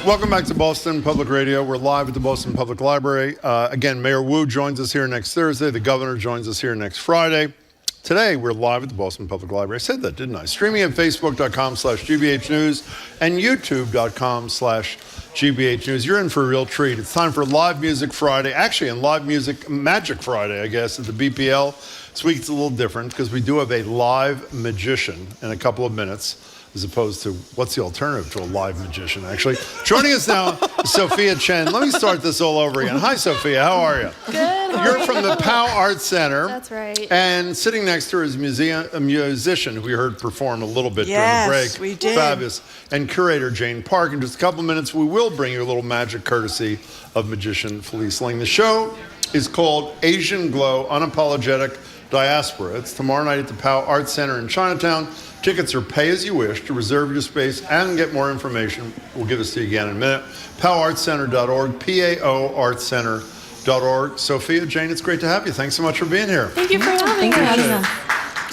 S1: Welcome back to Boston Public Radio. We're live at the Boston Public Library. Again, Mayor Wu joins us here next Thursday. The governor joins us here next Friday. Today, we're live at the Boston Public Library. I said that, didn't I? Streaming at Facebook.com/GBH News and YouTube.com/GBH News. You're in for a real treat. It's time for Live Music Friday. Actually, and Live Music Magic Friday, I guess, at the BPL. This week it's a little different because we do have a live magician in a couple of minutes, as opposed to what's the alternative to a live magician, actually. Joining us now is Sophia Chen. Let me start this all over again. Hi, Sophia. How are you?
S20: Good.
S1: You're from the Powell Arts Center.
S20: That's right.
S1: And sitting next to her is a musician who we heard perform a little bit during the break.
S2: Yes, we did.
S1: Fabulous. And curator Jane Park. In just a couple minutes, we will bring you a little magic courtesy of magician Felice Ling. The show is called Asian Glow, Unapologetic Diaspora. It's tomorrow night at the Powell Arts Center in Chinatown. Tickets are pay as you wish. To reserve your space and get more information, we'll give this to you again in a minute. PowArtsCenter.org, PAOArtsCenter.org. Sophia, Jane, it's great to have you. Thanks so much for being here.
S20: Thank you for having us.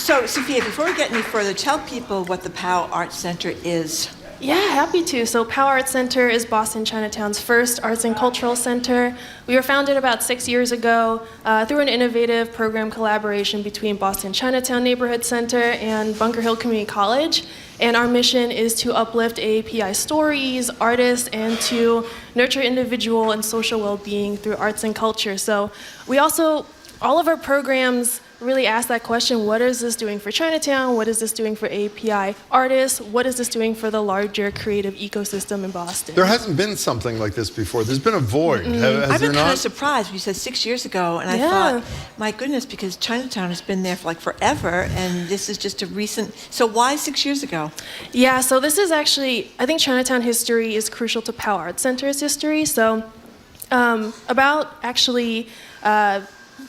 S2: So, Sophia, before we get any further, tell people what the Powell Arts Center is.
S20: Yeah, happy to. So Powell Arts Center is Boston Chinatown's first arts and cultural center. We were founded about 6 years ago through an innovative program collaboration between Boston Chinatown Neighborhood Center and Bunker Hill Community College. And our mission is to uplift AAPI stories, artists, and to nurture individual and social well-being through arts and culture. So we also, all of our programs really ask that question, what is this doing for Chinatown? What is this doing for API artists? What is this doing for the larger creative ecosystem in Boston?
S1: There hasn't been something like this before. There's been a void. Has
S2: I've been
S1: there
S2: kind
S1: not?
S2: of surprised. You said 6 years ago, and I thought, my goodness, because Chinatown has been there for like forever, and this is just a recent. So why 6 years ago?
S20: Yeah, so this is actually, I think Chinatown history is crucial to Powell Arts Center's history. So about actually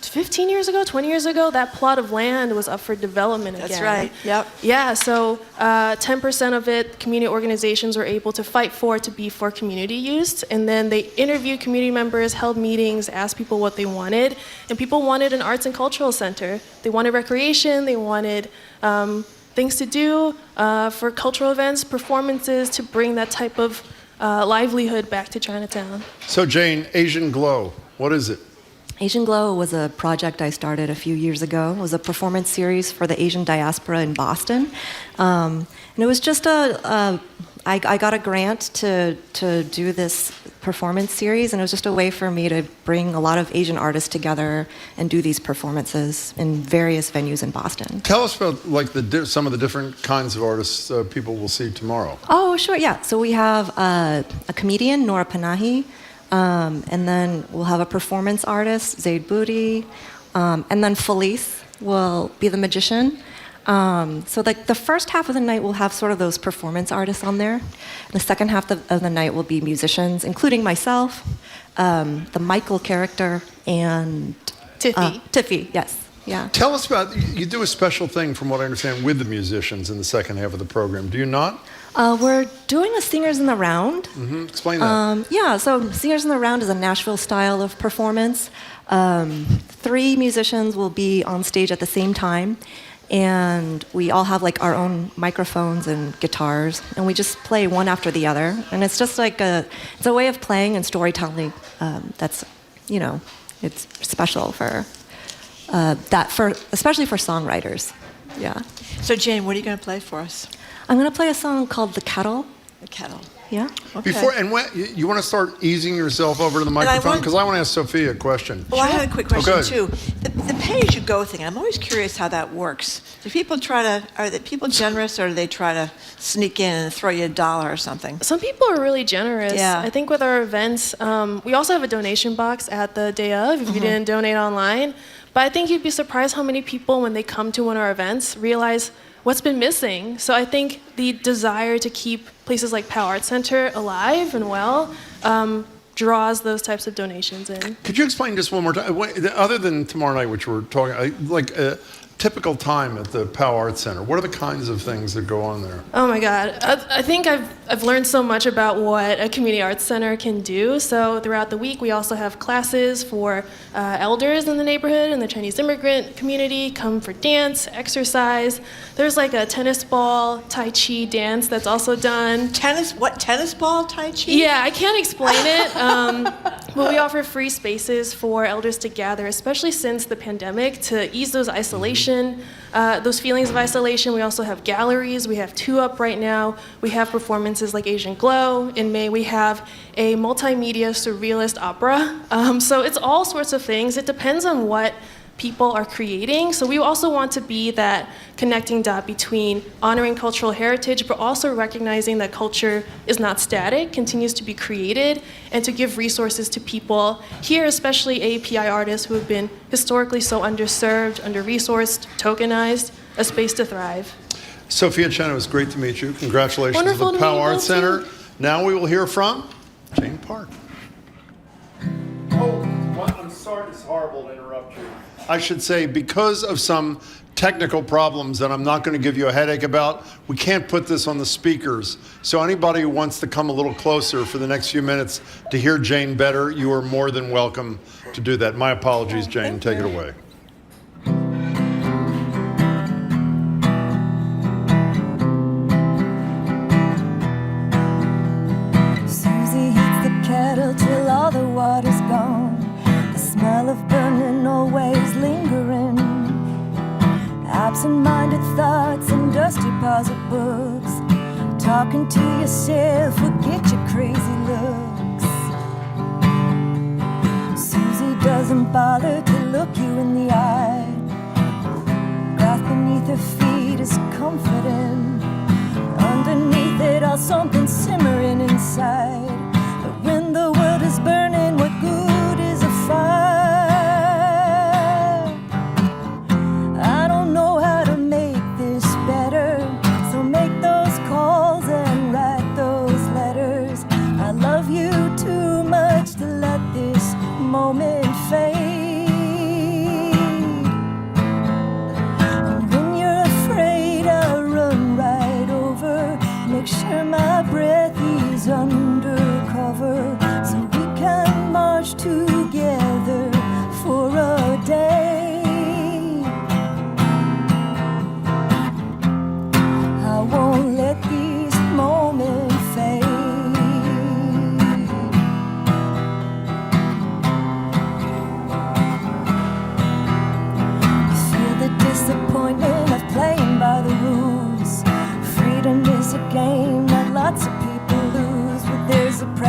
S20: 15 years ago, 20 years ago, that plot of land was up for development again.
S2: That's right. Yep.
S20: Yeah, so 10% of it, community organizations were able to fight for to be for community use. And then they interviewed community members, held meetings, asked people what they wanted. And people wanted an arts and cultural center. They wanted recreation, they wanted things to do for cultural events, performances, to bring that type of livelihood back to Chinatown.
S1: So Jane, Asian Glow, what is it?
S21: Asian Glow was a project I started a few years ago. It was a performance series for the Asian diaspora in Boston. And it was just I got a grant to do this performance series, and it was just a way for me to bring a lot of Asian artists together and do these performances in various venues in Boston.
S1: Tell us about some of the different kinds of artists people will see tomorrow.
S21: Oh, sure, yeah. So we have a comedian, Nora Panahi, and then we'll have a performance artist, Zaid Booty, and then Felice will be the magician. So the first half of the night we'll have sort of those performance artists on there. The second half of the night will be musicians, including myself, the Michael character, and
S20: Tiffy.
S21: Tiffy, yes. Yeah.
S1: Tell us about, you do a special thing from what I understand with the musicians in the second half of the program, do you not?
S21: We're doing a Singers in the Round.
S1: Mm-hmm. Explain that.
S21: Yeah, so Singers in the Round is a Nashville style of performance. 3 musicians will be on stage at the same time, and we all have like our own microphones and guitars, and we just play one after the other. And it's just like it's a way of playing and storytelling that's, it's special for especially for songwriters. Yeah.
S2: So Jane, what are you going to play for us?
S21: I'm going to play a song called The Kettle.
S2: The Kettle.
S21: Yeah.
S2: Okay.
S1: You want to start easing yourself over to the microphone? Because I want to ask Sophia a question.
S2: Well, I had a quick question,
S1: Okay.
S2: too. The pay-as-you-go thing, I'm always curious how that works. Are the people generous, or do they try to sneak in and throw you $1 or something?
S20: Some people are really generous.
S2: Yeah.
S20: I think with our events, we also have a donation box at the day of if you didn't donate online. But I think you'd be surprised how many people, when they come to one of our events, realize what's been missing. So I think the desire to keep places like Powell Arts Center alive and well draws those types of donations in.
S1: Could you explain just one more time, other than tomorrow night, which we're talking, like a typical time at the Powell Arts Center, what are the kinds of things that go on there?
S20: Oh my God, I think I've learned so much about what a community arts center can do. So throughout the week, we also have classes for elders in the neighborhood and the Chinese immigrant community, come for dance, exercise. There's like a tennis ball, Tai Chi dance that's also done.
S2: Tennis ball, Tai Chi?
S20: Yeah, I can't explain it. But we offer free spaces for elders to gather, especially since the pandemic, to ease those isolation, those feelings of isolation. We also have galleries. We have 2 up right now. We have performances like Asian Glow. In May, we have a multimedia surrealist opera. So it's all sorts of things. It depends on what people are creating. So we also want to be that connecting dot between honoring cultural heritage, but also recognizing that culture is not static, continues to be created, and to give resources to people here, especially API artists who have been historically so underserved, under-resourced, tokenized, a space to thrive.
S1: Sophia Chen, it was great to meet you. Congratulations
S20: Wonderful
S1: to the
S20: to meet
S1: Powell
S20: you
S1: Arts
S20: too.
S1: Center. Now we will hear from Jane Park. Oh, I'm sorry, it's horrible to interrupt you. I should say, because of some technical problems that I'm not going to give you a headache about, we can't put this on the speakers. So anybody who wants to come a little closer for the next few minutes to hear Jane better, you are more than welcome to do that. My apologies, Jane. Take it away.
S22: Susie heats the kettle till all the water's gone. The smell of burning always lingering. Absent-minded thoughts and dusty piles of books. Talking to yourself, forget your crazy looks. Susie doesn't bother to look you in the eye. Grass beneath her feet is comforting. Underneath it all something simmering inside. But when the world is burning, what good is a fire? I don't know how to make this better, so make those calls and write those letters. I love you too much to let this moment fade.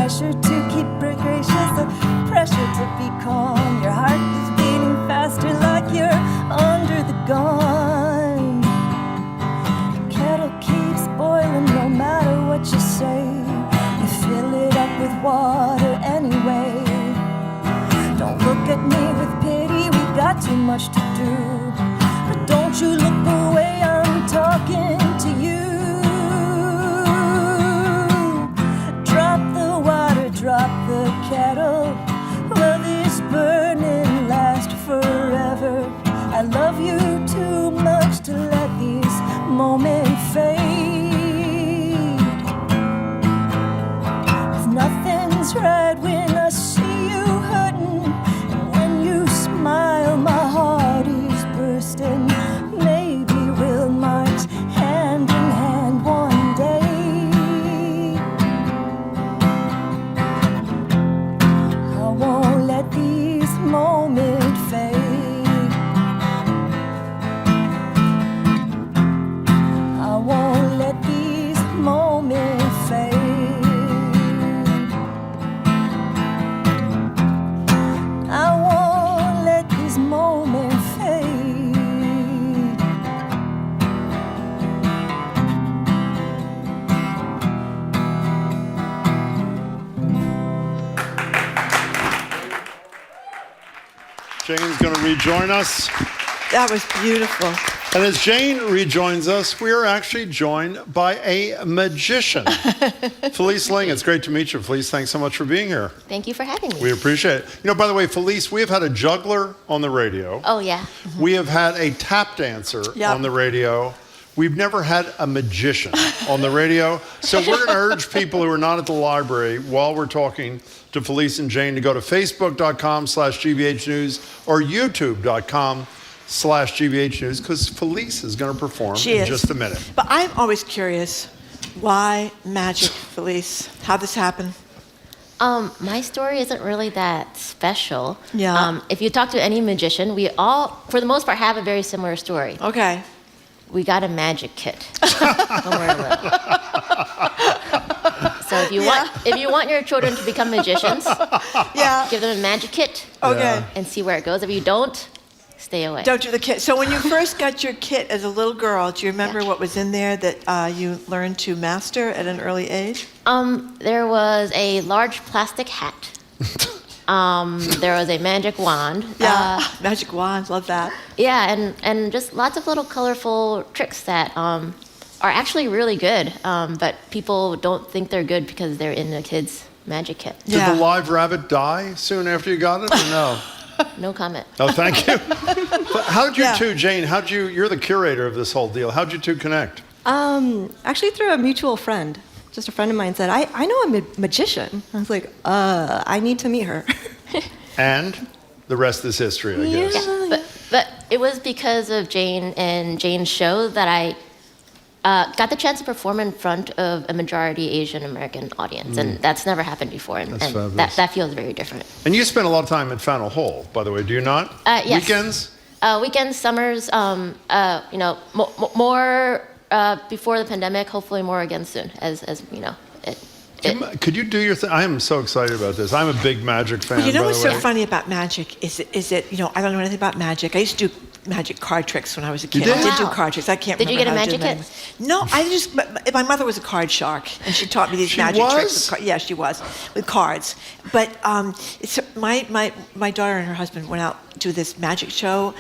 S22: pressure to keep gracious, the pressure to be calm. Your heart is beating faster like you're under the gun. Kettle keeps boiling no matter what you say. You fill it up with water anyway. Don't look at me with pity, we got too much to do. But don't you look away, I'm talking to you. Drop the water, drop the kettle. Love is burning, last forever. I love you too much to let these moments fade. 'Cause nothing's right when I see you hurting, and when you smile my heart is bursting. Maybe we'll march hand in hand one day. I won't let these moments fade. I won't let these moments fade. I won't let these moments fade.
S1: Jane's going to rejoin us.
S2: That was beautiful.
S1: And as Jane rejoins us, we are actually joined by a magician. Felice Ling, it's great to meet you. Felice, thanks so much for being here.
S7: Thank you for having me.
S1: We appreciate it. You know, by the way, Felice, we have had a juggler on the radio.
S7: Oh, yeah.
S1: We have had a tap dancer
S7: Yep.
S1: on the radio. We've never had a magician on the radio. So we're going to urge people who are not at the library while we're talking to Felice and Jane to go to facebook.com/GBH News or youtube.com/GBH News because Felice is going to perform in just a minute.
S2: But I'm always curious, why magic, Felice? How'd this happen?
S7: My story isn't really that special.
S2: Yeah.
S7: If you talk to any magician, we all, for the most part, have a very similar story.
S2: Okay.
S7: We got a magic kit when we were little. So if you want your children to become magicians, give them a magic kit.
S2: Okay.
S7: And see where it goes. If you don't, stay away.
S2: Don't do the kit. So when you first got your kit as a little girl, do you remember what was in there that you learned to master at an early age?
S7: There was a large plastic hat. There was a magic wand.
S2: Yeah, magic wand, love that.
S7: Yeah, and just lots of little colorful tricks that are actually really good, but people don't think they're good because they're in a kid's magic kit.
S1: Did the live rabbit die soon after you got it or no?
S7: No comment.
S1: Oh, thank you. But how did you two, Jane, you're the curator of this whole deal. How'd you two connect?
S21: Actually through a mutual friend. Just a friend of mine said, I know a magician. I was like, I need to meet her.
S1: And the rest is history, I guess.
S7: Yeah, but it was because of Jane and Jane's show that I got the chance to perform in front of a majority Asian American audience, and that's never happened before, and that feels very different.
S1: And you spend a lot of time at Faneuil Hall, by the way, do you not?
S7: Yes.
S1: Weekends?
S7: Weekends, summers, more before the pandemic, hopefully more again soon, as you know.
S1: Could you do your thing? I am so excited about this. I'm a big magic fan.
S2: Well, you know
S1: by
S2: what's
S1: the
S2: so
S1: way.
S2: funny about magic is it, I don't know anything about magic. I used to do magic card tricks when I was a kid.
S1: You did?
S2: I did do
S7: Wow.
S2: card tricks. I can't
S7: Did you
S2: remember
S7: get a
S2: how to do
S7: magic
S2: them. No, my mother was a card shark, and she taught me these
S1: She
S2: magic
S1: was?
S2: tricks. Yeah, she was, with cards. But my daughter and her husband went out to this magic show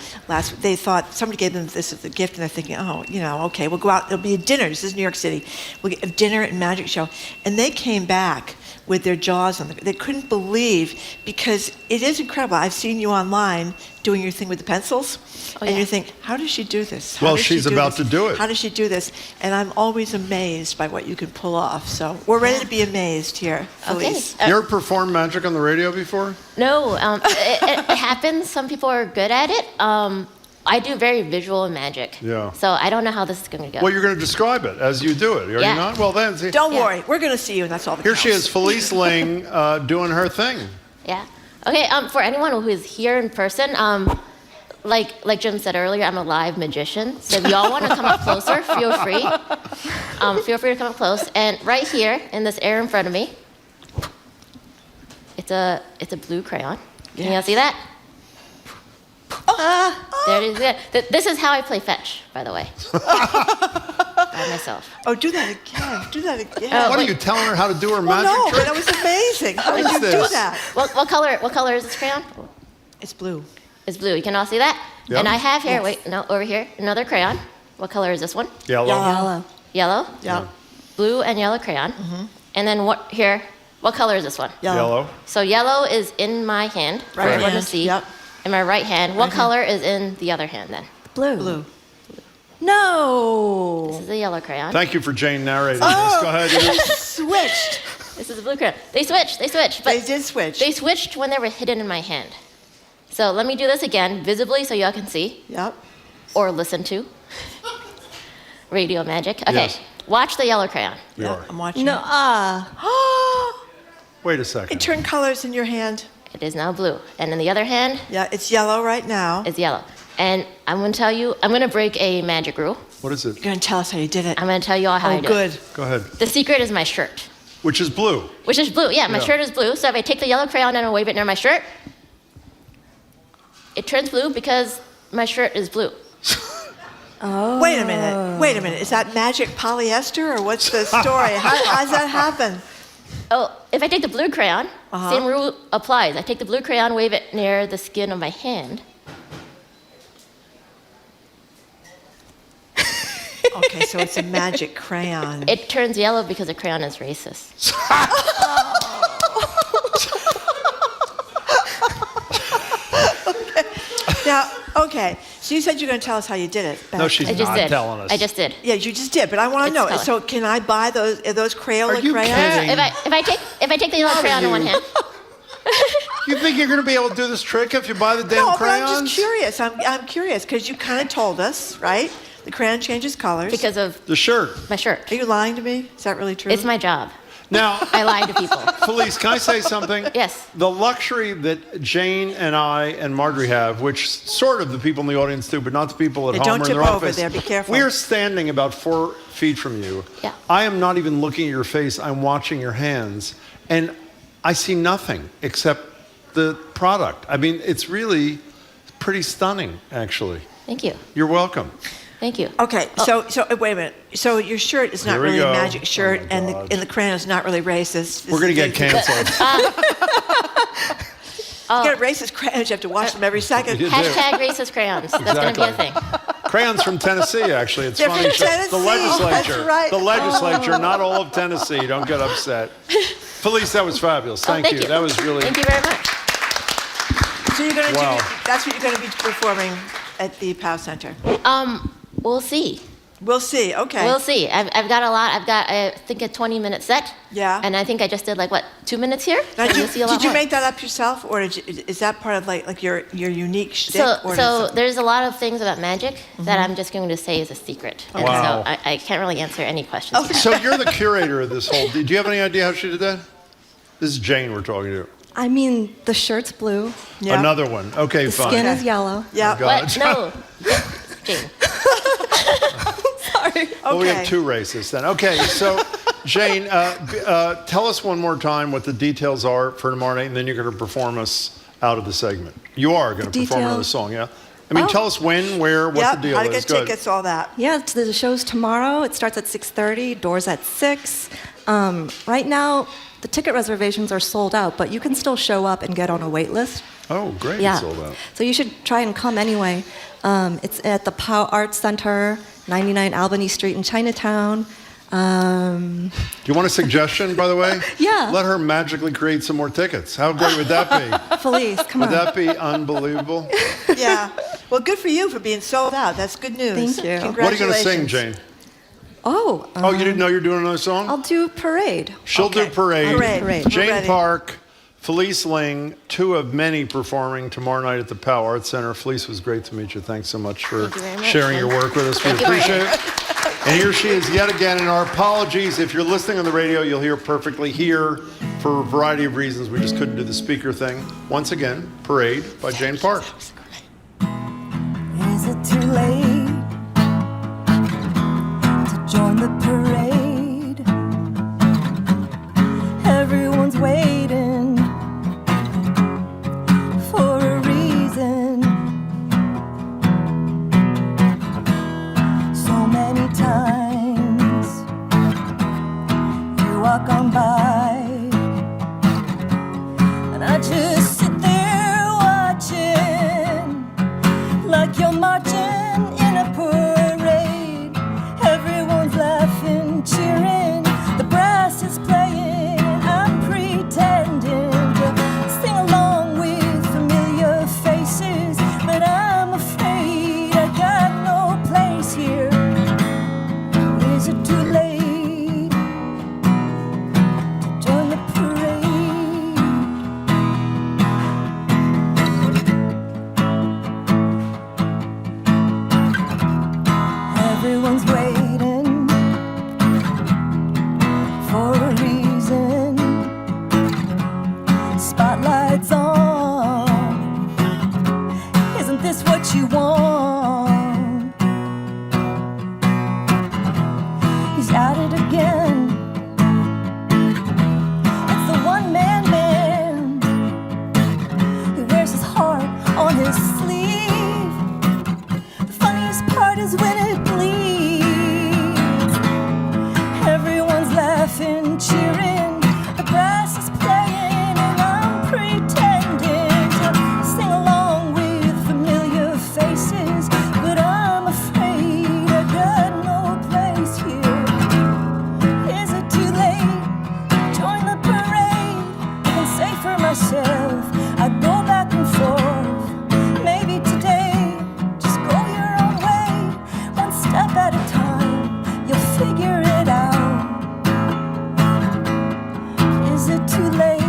S2: they thought somebody gave them this as a gift, and they're thinking, okay, we'll go out. There'll be a dinner. This is New York City. We'll get a dinner and magic show, and they came back with their jaws on they couldn't believe, because it is incredible. I've seen you online doing your thing with the pencils, and you think, how does she do this? How
S1: Well,
S2: does she
S1: she's
S2: do
S1: about
S2: this?
S1: to do it.
S2: How does she do this? And I'm always amazed by what you can pull off. So we're ready to be amazed here, Felice.
S7: Okay.
S1: You ever performed magic on the radio before?
S7: No, it happens. Some people are good at it. I do very visual magic.
S1: Yeah.
S7: So I don't know how this is going to go.
S1: Well, you're going to describe it as you do it, are
S7: Yeah.
S1: you not? Well, then, see.
S2: Don't worry, we're going to see you, and that's all that
S1: Here
S2: counts.
S1: she is, Felice Ling, doing her thing.
S7: Yeah. Okay. For anyone who is here in person, like Jim said earlier, I'm a live magician. So if y'all want to come up closer, feel free. Feel free to come up close. And right here in this air in front of me, It's a blue crayon. Can you see that? There it is. This is how I play fetch, by the way. By myself.
S9: Oh, do that again. Do that again.
S1: What are you telling her how to do her magic
S9: no,
S1: trick?
S9: that was amazing. How did you do that?
S7: What color is this crayon?
S9: It's blue.
S7: It's blue. You can all see that?
S1: Yep.
S7: And I have here,
S9: Yes.
S7: wait, no, over here, another crayon. What color is this one?
S1: Yellow.
S9: Yellow.
S7: Yellow?
S9: Yeah.
S7: Blue and yellow crayon. And then what color is this one?
S1: Yellow.
S7: So yellow is in my hand for
S9: Right
S7: everyone to
S9: hand.
S7: see.
S9: Yep.
S7: In my right hand. What color is in the other hand then?
S9: Blue. Blue. No.
S7: This is the yellow crayon.
S1: Thank you for Jane narrating this. Go ahead.
S9: Switched.
S7: This is the blue crayon. They switched. But
S9: They did switch.
S7: They switched when they were hidden in my hand. So let me do this again, visibly, so y'all can see.
S9: Yep.
S7: Or listen to. Radio magic. Okay.
S1: Yes.
S7: Watch the yellow crayon.
S1: We are.
S9: I'm watching.
S21: No,
S1: Wait a second.
S9: It turned colors in your hand.
S7: It is now blue. And in the other hand,
S9: Yeah, it's yellow right now.
S7: it's yellow. And I'm going to tell you, I'm going to break a magic rule.
S1: What is it?
S9: You're going to tell us how you did it.
S7: I'm going to tell you all how I
S9: Oh,
S7: do
S9: good.
S7: it.
S1: Go ahead.
S7: The secret is my shirt,
S1: Which is blue.
S7: which is blue. Yeah, my
S1: Yeah.
S7: shirt is blue. So if I take the yellow crayon and I wave it near my shirt, it turns blue because my shirt is blue.
S9: Oh. Wait a minute. Is that magic polyester or what's the story? How does that happen?
S7: Oh, if I take the blue crayon, same rule applies. I take the blue crayon, wave it near the skin of my hand.
S9: Okay, so it's a magic crayon.
S7: It turns yellow because the crayon is racist.
S9: Now, okay, so you said you're going to tell us how you did it.
S1: No, she's
S7: I just
S1: not
S7: did.
S1: telling us.
S7: I just did.
S9: Yeah, you just did, but I want to
S7: It's
S9: know.
S7: color.
S9: So can I buy those Crayola
S1: Are you
S9: crayons?
S1: kidding?
S7: If I take the yellow crayon in one hand,
S1: You think you're going to be able to do this trick if you buy the damn
S9: No,
S1: crayons?
S9: but I'm just curious. I'm curious because you kind of told us, right? The crayon changes colors.
S7: because of
S1: The shirt.
S7: my shirt.
S9: Are you lying to me? Is that really true?
S7: It's my job.
S1: Now,
S7: I lie to people.
S1: Felice, can I say something?
S7: Yes.
S1: The luxury that Jane and I and Marjorie have, which sort of the people in the audience do, but not the people at
S9: Yeah,
S1: home
S9: don't
S1: or in their
S9: tip over
S1: office.
S9: there, be careful.
S1: We're standing about 4 feet from you.
S7: Yeah.
S1: I am not even looking at your face. I'm watching your hands. And I see nothing except the product. I mean, it's really pretty stunning, actually.
S7: Thank you.
S1: You're welcome.
S7: Thank you.
S9: Okay, so wait a minute. So your shirt is not
S1: Here we
S9: really a
S1: go.
S9: magic shirt,
S1: Oh my
S9: and
S1: God.
S9: the crayon is not really racist.
S1: We're going to get canceled.
S9: You get racist crayons. You have to wash them every second.
S1: You do.
S7: Hashtag racist crayons. That's going to be a
S1: Exactly.
S7: thing.
S1: Crayons from Tennessee, actually. It's
S9: They're
S1: funny.
S9: from Tennessee.
S1: The legislature.
S9: That's right.
S1: The legislature, not all of Tennessee. Don't get upset. Felice, that was fabulous. Thank you. That was really.
S7: Thank you very much.
S9: So you're going to
S1: Wow.
S9: that's what you're going to be performing at the POW Center.
S7: We'll see.
S9: We'll see. Okay.
S7: We'll see. I've got a lot. I've got, I think, a 20-minute set.
S9: Yeah.
S7: And I think I just did, 2 minutes here?
S9: Now,
S7: So you'll see a lot
S9: did you
S7: more.
S9: make that up yourself, or is that part of like your unique shtick?
S7: So there's a lot of things about magic that I'm just going to say is a secret. And
S1: Wow.
S7: so I can't really answer any questions.
S9: Okay.
S1: So you're the curator of this whole. Do you have any idea how she did that? This is Jane we're talking to.
S21: I mean, the shirt's blue.
S9: Yeah.
S1: Another one. Okay,
S21: The
S1: fine.
S21: skin is yellow.
S9: Yeah.
S1: God.
S7: What? No. Jane.
S9: Sorry.
S1: Well, we
S9: Okay.
S1: have 2 racists then. Okay, so Jane, tell us one more time what the details are for tomorrow night, and then you're going to perform us out of the segment. You are going to perform another
S21: details?
S1: song, yeah? I mean, tell us when, where, what
S9: Yep.
S1: the deal
S9: How to
S1: is.
S9: get
S1: Good.
S9: tickets, all that.
S21: Yeah, the show's tomorrow. It starts at 6:30. Doors at 6. Right now, the ticket reservations are sold out, but you can still show up and get on a wait list.
S1: Oh, great.
S21: Yeah.
S1: It's sold out.
S21: So you should try and come anyway. It's at the POW Arts Center, 99 Albany Street in Chinatown.
S1: Do you want a suggestion, by the way?
S21: Yeah.
S1: Let her magically create some more tickets. How great would that be?
S21: Felice, come
S1: Would
S21: on.
S1: that be unbelievable?
S9: Yeah. Well, good for you for being sold out. That's good news.
S21: Thank you.
S9: Congratulations.
S1: What are you going to sing, Jane?
S21: Oh.
S1: Oh, you didn't know you're doing another song?
S21: I'll do Parade.
S1: She'll do Parade.
S21: Parade.
S1: Jane
S9: We're ready.
S1: Park, Felice Ling, 2 of many performing tomorrow night at the POW Arts Center. Felice, was great to meet you. Thanks so much for
S7: Thank you very much.
S1: sharing your work with us. We
S7: Thank you,
S1: appreciate
S7: Margaret.
S1: it. And here she is yet again. And our apologies. If you're listening on the radio, you'll hear perfectly here. For a variety of reasons, we just couldn't do the speaker thing. Once again, Parade by Jane Park.
S22: Is it too late to join the parade? Everyone's waiting spotlight's on. Isn't this what you want? He's at it again. It's the one-man man. He wears his heart on his sleeve. The funniest part is when it bleeds. Everyone's laughing, cheering. The brass is playing, and I'm pretending to sing along with familiar faces. But I'm afraid I got no place here. Is it too late to join the parade? I can say for myself, I go back and forth. Maybe today, just go your own way. One step at a time, you'll figure it out. Is it too late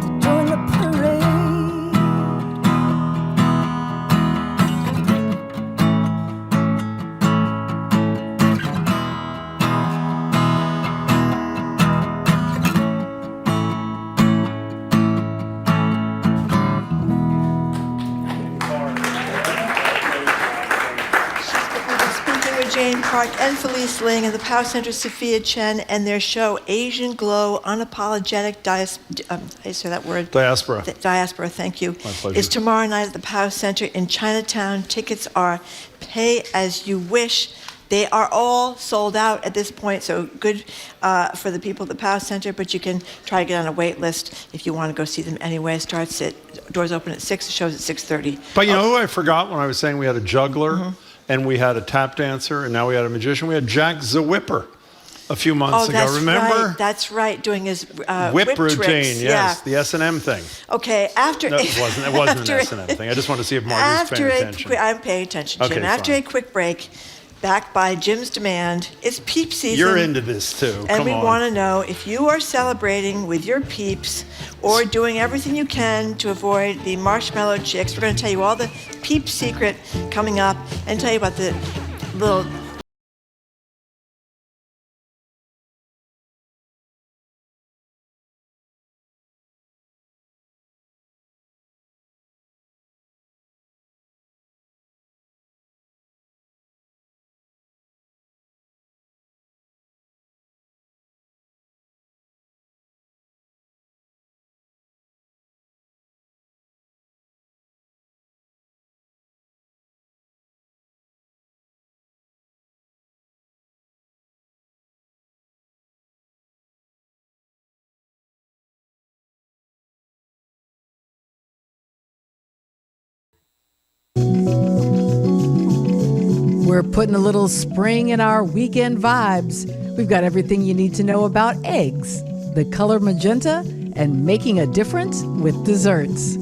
S22: to join the parade?
S2: Speaking with Jane Park and Felice Ling and the Pow Center Sophia Chen and their show Asian Glow Unapologetic
S1: Diaspora.
S2: Diaspora, thank you.
S1: My pleasure.
S2: Is tomorrow night at the Pow Center in Chinatown. Tickets are pay as you wish. They are all sold out at this point, so good for the people at the Pow Center, but you can try to get on a wait list if you want to go see them anyway. Doors open at 6, the show's at 6:30.
S1: But you know who I forgot when I was saying we had a juggler and we had a tap dancer and now we had a magician? We had Jack the Whipper a few months ago. Remember?
S2: Right, that's right, doing his
S1: Whip routine,
S2: tricks.
S1: yes, the S&M thing.
S2: Okay, after...
S1: No, it wasn't an S&M thing. I just want to see if Margaret's paying attention.
S2: I'm paying attention, Jim.
S1: Okay,
S2: After
S1: fine.
S2: a quick break, backed by Jim's demand, it's Peep season.
S1: You're into this too.
S2: And
S1: Come
S2: we
S1: on.
S2: want to know if you are celebrating with your peeps or doing everything you can to avoid the marshmallow chicks. We're going to tell you all the Peep secret coming up and tell you about the little...
S3: We're putting a little spring in our weekend vibes. We've got everything you need to know about eggs, the color magenta, and making a difference with desserts.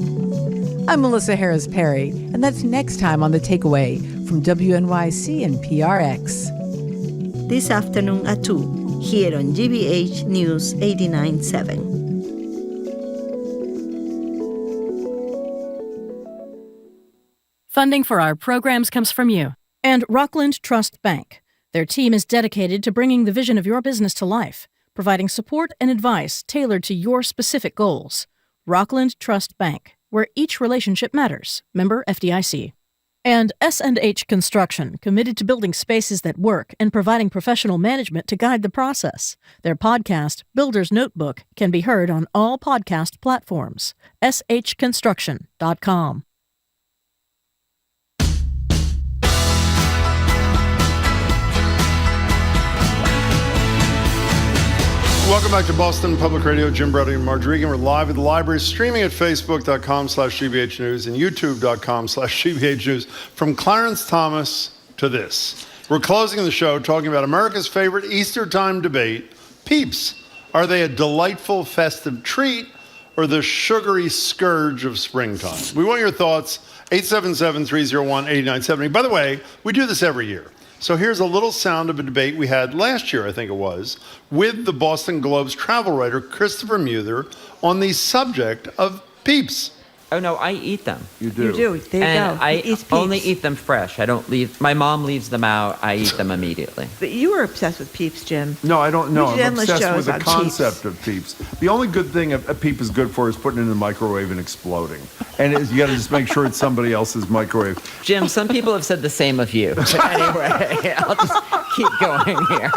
S3: I'm Melissa Harris Perry, and that's next time on The Takeaway from WNYC and PRX.
S10: This afternoon at 2, here on GBH News 89.7.
S18: Funding for our programs comes from you. And Rockland Trust Bank. Their team is dedicated to bringing the vision of your business to life, providing support and advice tailored to your specific goals. Rockland Trust Bank, where each relationship matters. Member FDIC. And S&H Construction, committed to building spaces that work and providing professional management to guide the process. Their podcast, Builder's Notebook, can be heard on all podcast platforms. shconstruction.com.
S1: Welcome back to Boston Public Radio. Jim Brody and Marge Regan. We're live at the library, streaming at facebook.com/GBH News and youtube.com/GBH News. From Clarence Thomas to this. We're closing the show talking about America's favorite Easter time debate, Peeps. Are they a delightful festive treat or the sugary scourge of springtime? We want your thoughts. 877-301-8970. By the way, we do this every year. So here's a little sound of a debate we had last year, I think it was, with the Boston Globe's travel writer, Christopher Muther, on the subject of Peeps.
S8: Oh, no, I eat them.
S1: You do?
S2: You do. There you
S8: And
S2: go.
S8: I
S2: He eats
S8: only
S2: Peeps.
S8: eat them fresh. I don't leave. My mom leaves them out. I eat them immediately.
S2: But you were obsessed with Peeps, Jim.
S1: No, I don't know.
S2: We did
S1: I'm
S2: endless
S1: obsessed
S2: shows
S1: with the
S2: on
S1: concept of Peeps. The only good thing a Peep is good for is putting it in the microwave and exploding. And you got to just make sure it's somebody else's microwave.
S8: Jim, some people have said the same of you. But anyway, I'll just keep going here.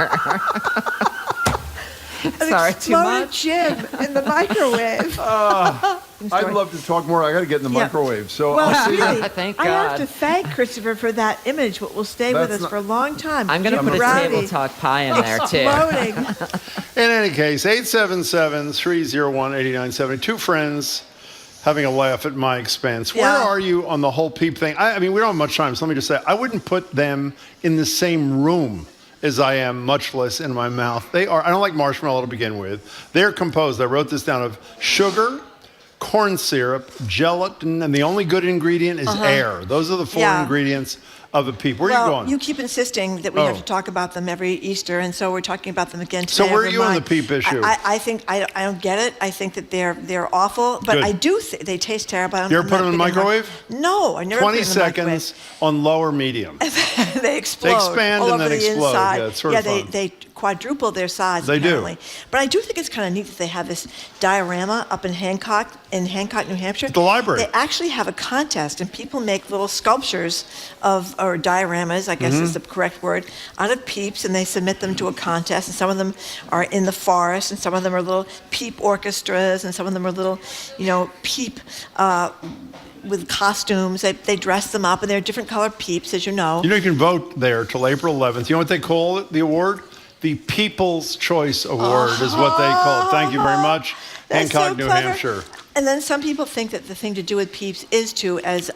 S8: Sorry, too
S2: Exploded
S8: much?
S2: Jim in the microwave.
S1: I'd love to talk more. I got to get in the microwave. So
S2: Well,
S1: I'll see
S2: really,
S1: you.
S8: Thank
S2: I have
S8: God.
S2: to thank Christopher for that image. What will stay with
S1: That's
S2: us
S1: not-
S2: for a long time.
S8: I'm going to
S2: Jim
S8: put a
S2: Rowdy
S8: table talk pie in there, too.
S2: exploding.
S1: In any case, 877-301-8970. Two friends having a laugh at my expense. Where
S2: Yeah.
S1: are you on the whole Peep thing? I mean, we don't have much time, so let me just say, I wouldn't put them in the same room as I am, much less in my mouth. They are, I don't like marshmallow to begin with. They're composed, I wrote this down, of sugar, corn syrup, gelatin, and the only good ingredient is air. Those are the four
S2: Yeah.
S1: ingredients of a Peep. Where are you going?
S2: You keep insisting that we have to talk about them every Easter, and so we're talking about them again today.
S1: So where are
S2: Never
S1: you on the
S2: mind.
S1: Peep issue?
S2: I think I don't get it. I think that they're awful, but
S1: Good.
S2: I do think they taste terrible.
S1: You ever put them in the microwave?
S2: No, I never put
S1: 20
S2: them in the microwave.
S1: seconds on low or medium.
S2: They explode.
S1: They expand
S2: all
S1: and
S2: over
S1: then
S2: the
S1: explode.
S2: inside.
S1: Yeah, it's sort of fun.
S2: They quadruple their size.
S1: They do.
S2: apparently. But I do think it's kind of neat that they have this diorama up in Hancock, New Hampshire.
S1: The library.
S2: They actually have a contest, and people make little sculptures or dioramas, I guess is the correct word, out of Peeps, and they submit them to a contest. And some of them are in the forest, and some of them are little Peep orchestras, and some of them are little, Peep. With costumes, they dress them up, and they're different colored Peeps, as you know.
S1: You can vote there till April 11th. You know what they call it, the award? The People's Choice Award is what they call it. Thank you very much.
S2: That's
S1: Hancock,
S2: so
S1: New
S2: clever.
S1: Hampshire.
S2: And then some people think that the thing to do with Peeps is to, as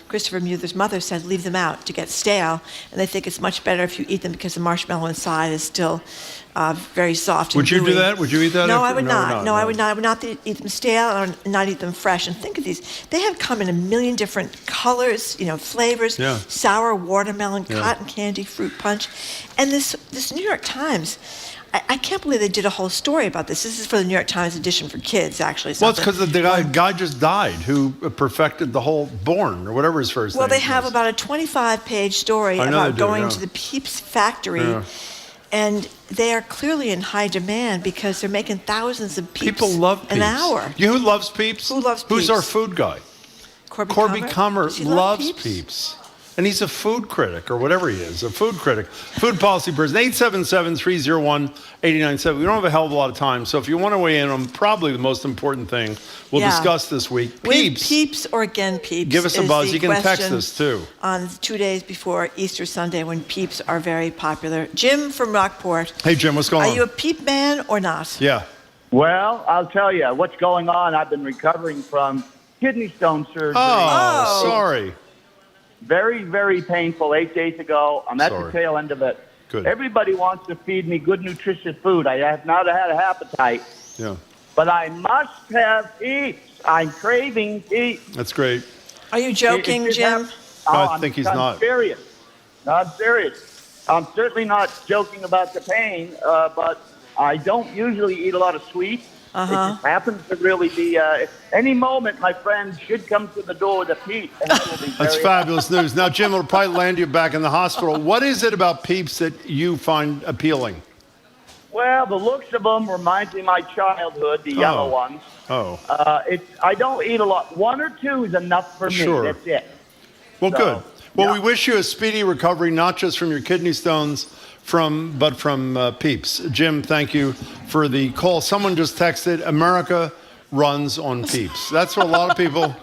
S2: Christopher Muther's mother said, leave them out to get stale. And they think it's much better if you eat them because the marshmallow inside is still very soft.
S1: Would you do that? Would you eat that?
S2: No,
S1: after?
S2: I would not. No, I would not. I would not eat them stale or not eat them fresh. And think of these. They have come in a million different colors, flavors.
S1: Yeah.
S2: Sour watermelon,
S1: Yeah.
S2: cotton candy, fruit punch. And this New York Times, I can't believe they did a whole story about this. This is for the New York Times edition for kids, actually.
S1: Well, it's because the guy just died who perfected the whole Born, or whatever his first
S2: Well,
S1: name
S2: they have
S1: was.
S2: about a 25-page story
S1: I know
S2: about
S1: they do,
S2: going
S1: yeah.
S2: to the Peeps factory.
S1: Yeah.
S2: And they are clearly in high demand because they're making thousands of Peeps
S1: People love Peeps.
S2: an hour.
S1: You know who loves Peeps?
S2: Who loves
S1: Who's
S2: Peeps?
S1: our food guy?
S2: Corby
S1: Comer
S2: Does he love
S1: loves
S2: Peeps?
S1: Peeps. And he's a food critic, or whatever he is, a food critic. Food policy person, 877-301-8970. We don't have a hell of a lot of time, so if you want to weigh in on probably the most important thing we'll
S2: Yeah.
S1: discuss this week,
S2: With
S1: Peeps.
S2: Peeps or again Peeps?
S1: Give us a
S2: is
S1: buzz.
S2: the
S1: You can text
S2: question
S1: us, too.
S2: On 2 days before Easter Sunday when Peeps are very popular. Jim from Rockport.
S1: Hey, Jim, what's going
S2: Are
S1: on?
S2: you a Peep man or not?
S1: Yeah.
S11: Well, I'll tell you what's going on. I've been recovering from kidney stone surgery.
S1: Oh, sorry.
S11: Very, very painful 8 days ago. I'm at
S1: Sorry.
S11: the tail end of it.
S1: Good.
S11: Everybody wants to feed me good, nutritious food. I have not had an appetite,
S1: Yeah.
S11: but I must have Peeps. I'm craving Peeps.
S1: That's great.
S2: Are you joking,
S11: It just
S2: Jim?
S1: I think he's
S11: I'm
S1: not.
S11: serious. No, I'm serious. I'm certainly not joking about the pain, but I don't usually eat a lot of sweets. It just happens to really be any moment my friend should come to the door with a Peep. And I will be
S1: That's
S11: very
S1: fabulous news. Now, Jim, it'll probably land you back in the hospital. What is it about Peeps that you find appealing?
S11: Well, the looks of them reminds me of my childhood, the yellow ones.
S1: Oh.
S11: I don't eat a lot. One or two is enough for me.
S1: Sure.
S11: That's it.
S1: Well,
S11: So,
S1: good. Well,
S11: yeah.
S1: we wish you a speedy recovery, not just from your kidney stones, but from Peeps. Jim, thank you for the call. Someone just texted, America runs on Peeps. That's what a lot of people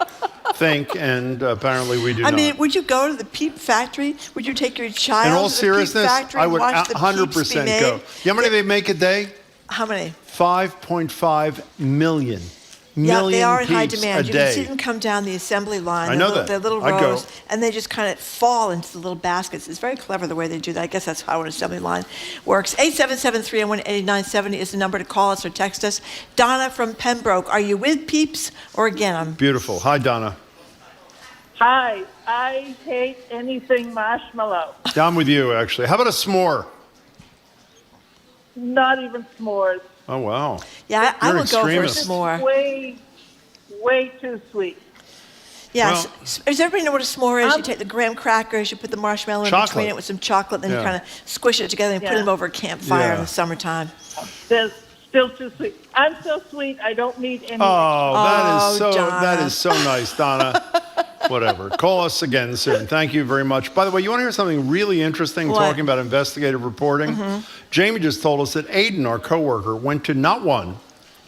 S1: think, and apparently we do not.
S2: I mean, would you go to the Peep factory? Would you take your child
S1: In all
S2: to the
S1: seriousness,
S2: Peep factory
S1: I
S2: and
S1: would
S2: watch the
S1: 100%
S2: Peeps be made?
S1: go. You know how many they make a day?
S2: How many?
S1: 5.5 million.
S2: Yeah, they are in high
S1: Peeps
S2: demand.
S1: a
S2: You
S1: day.
S2: can see them come down the assembly line.
S1: I know that.
S2: They're little
S1: I'd go.
S2: rows, and they just kind of fall into the little baskets. It's very clever the way they do that. I guess that's how an assembly line works. 877-301-8970 is the number to call us or text us. Donna from Pembroke, are you with Peeps or again?
S1: Beautiful. Hi, Donna.
S23: Hi, I hate anything marshmallow.
S1: Down with you, actually. How about a s'more?
S23: Not even s'mores.
S1: Oh, wow.
S2: Yeah, I
S1: You're
S2: would go for a
S1: extremist.
S2: s'more.
S23: Way too sweet.
S9: Yes. Does everybody know what a s'more is? You take the graham crackers, you put the marshmallow in between it with some chocolate, then you kind of squish it together and put them over a campfire in the summertime.
S23: Still too sweet. I'm so sweet, I don't need any.
S1: That is so nice, Donna. Whatever. Call us again soon. Thank you very much. By the way, you want to hear something really interesting talking about investigative reporting? Jamie just told us that Aiden, our coworker, went to not one,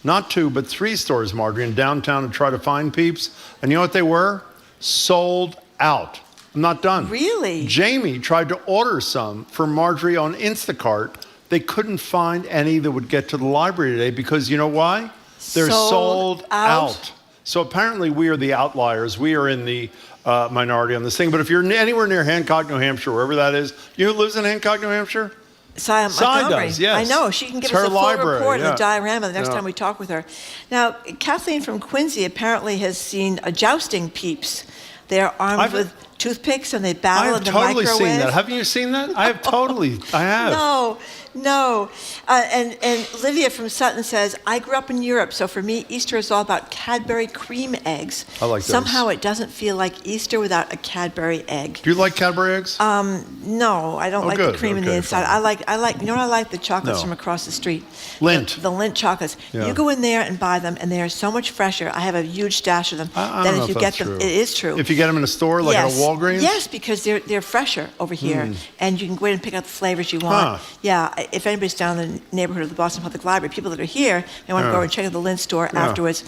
S1: not two, but 3 stores, Marjorie, in downtown to try to find Peeps. And you know what they were? Sold out. I'm not done.
S9: Really?
S1: Jamie tried to order some for Marjorie on Instacart. They couldn't find any that would get to the library today because you know why? They're sold out. So apparently we are the outliers. We are in the minority on this thing. But if you're anywhere near Hancock, New Hampshire, wherever that is, you know who lives in Hancock, New Hampshire?
S9: Cy
S1: does, yes.
S9: I know. She can give us a full report of the diorama the next time we talk with her. Now, Kathleen from Quincy apparently has seen a jousting Peeps. They're armed with toothpicks and they battle in the microwave.
S1: I've totally seen that. Haven't you seen that? I have.
S9: No. And Lydia from Sutton says, I grew up in Europe, so for me, Easter is all about Cadbury cream eggs.
S1: I like those.
S9: Somehow it doesn't feel like Easter without a Cadbury egg.
S1: Do you like Cadbury eggs?
S9: No, I don't like the cream in the inside.
S1: Fine.
S9: I like, you know what I like? The chocolates from across the street.
S1: Lint.
S9: The Lint chocolates. Yeah. You go in there and buy them, and they are so much fresher. I have a huge stash of them.
S1: I don't know if that's true.
S9: It is true.
S1: If you get them in a store, like at a Walgreens?
S9: Yes, because they're fresher over here, and you can go in and pick out the flavors you want. Yeah, if anybody's down in the neighborhood of the Boston Public Library, people that are here, they want to go and check out the Lint store afterwards.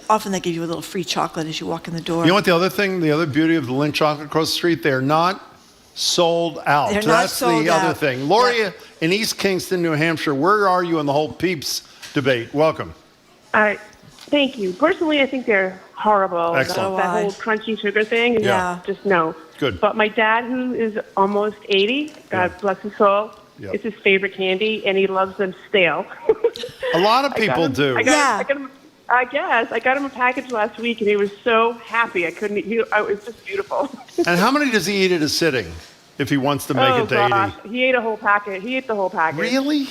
S9: Often they give you a little free chocolate as you walk in the door.
S1: You know what the other beauty of the Lint chocolate across the street? They're not sold out. That's the other thing. Lori in East Kingston, New Hampshire, where are you in the whole Peeps debate? Welcome.
S5: Thank you. Personally, I think they're horrible.
S1: Excellent.
S5: That whole crunchy sugar thing. Just no.
S1: Good.
S5: But my dad, who is almost 80, God bless his soul, it's his favorite candy, and he loves them stale.
S1: A lot of people do.
S5: I got him a package last week, and he was so happy. It was just beautiful.
S1: And how many does he eat at a sitting if he wants to make it to 80?
S5: He ate a whole packet. He ate the whole package.
S1: Really?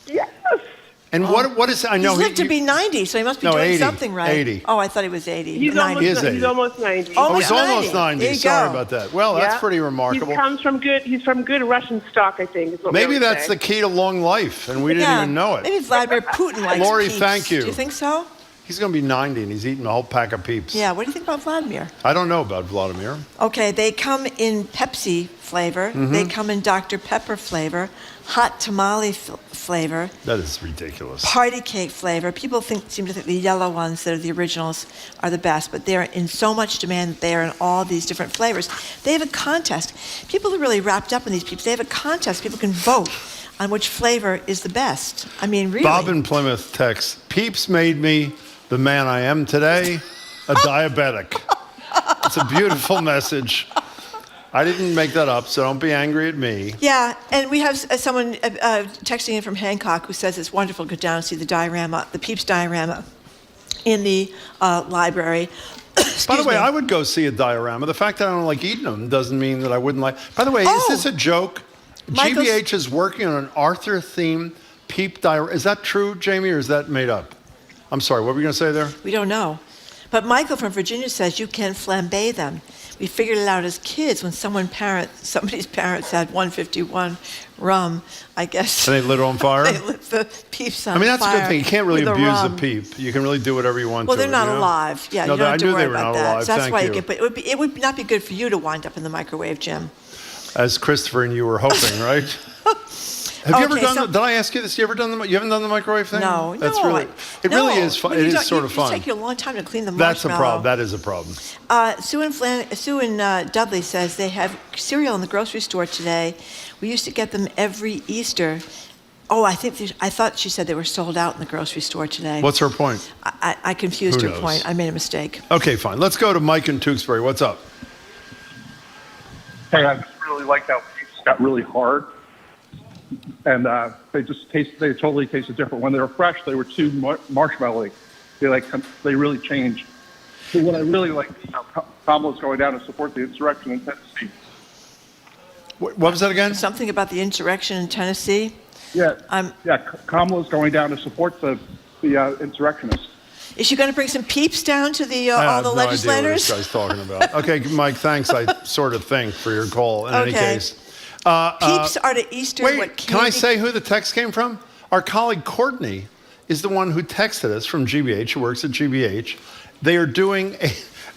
S5: Yes.
S1: And what is? I know
S9: he's lived to be 90, so he must be doing
S1: 80,
S9: something right.
S1: 80.
S9: Oh, I thought he was 80.
S5: He's
S9: 90.
S5: He's almost 90.
S1: He's almost 90. Sorry about that. Well, that's pretty remarkable.
S5: He's from good Russian stock, I think. Is what
S1: Maybe that's the key to long life, and we didn't even know it.
S9: Maybe Vladimir Putin likes
S1: Lori,
S9: Peeps.
S1: thank you.
S9: Do you think so?
S1: He's going to be 90, and he's eating a whole pack of Peeps.
S9: Yeah. What do you think about Vladimir?
S1: I don't know about Vladimir.
S9: Okay, they come in Pepsi flavor. They come in Dr. Pepper flavor, hot tamale flavor.
S1: That is ridiculous.
S9: Party cake flavor. People seem to think the yellow ones that are the originals are the best, but they're in so much demand that they are in all these different flavors. They have a contest. People are really wrapped up in these Peeps. They have a contest. People can vote on which flavor is the best. I mean, really.
S1: Bob in Plymouth texts, Peeps made me the man I am today, a diabetic. It's a beautiful message. I didn't make that up, so don't be angry at me.
S9: Yeah, and we have someone texting in from Hancock who says it's wonderful to go down and see the diorama, the Peeps diorama in the library.
S1: By the way, I would go see a diorama. The fact that I don't like eating them doesn't mean that I wouldn't like. By the way, is this a joke? GBH is working on an Arthur-themed Peep diorama. Is that true, Jamie, or is that made up? I'm sorry, what were you going to say there?
S9: We don't know. But Michael from Virginia says you can flambe them. We figured it out as kids when somebody's parents had 151 rum, I guess.
S1: And they lit it on fire?
S9: They lit the Peeps on fire.
S1: I mean, that's a good thing. You can't really abuse a Peep. You can really do whatever you want to.
S9: Well, they're not alive. Yeah, you don't have to worry about that. So that's why you get. But it would not be good for you to wind up in the microwave, Jim.
S1: As Christopher and you were hoping, right? Have you ever done? Did I ask you this? You haven't done the microwave thing?
S9: No,
S1: That's really. It really is fun. It is sort of fun.
S9: It takes you a long time to clean the marshmallow.
S1: That's a problem. That is a problem.
S9: Sue and Dudley says they have cereal in the grocery store today. We used to get them every Easter. Oh, I thought she said they were sold out in the grocery store today.
S1: What's her point?
S9: I confused her point. I made a mistake.
S1: Okay, fine. Let's go to Mike in Tewksbury. What's up?
S15: Hey, I just really liked how Peeps got really hard. And they totally tasted different. When they were fresh, they were too marshmallowy. They really changed. So what I really like is how Kamala's going down to support the insurrection in Tennessee.
S1: What was that again?
S9: Something about the insurrection in Tennessee?
S15: Yeah, Kamala's going down to support the insurrectionists.
S9: Is she going to bring some peeps down to the all the legislators?
S1: I have no idea what this guy's talking about. Okay, Mike, thanks. I sort of think for your call. In any case.
S9: Peeps are to Easter what candy...
S1: Can I say who the text came from? Our colleague Courtney is the one who texted us from GBH, who works at GBH. They are doing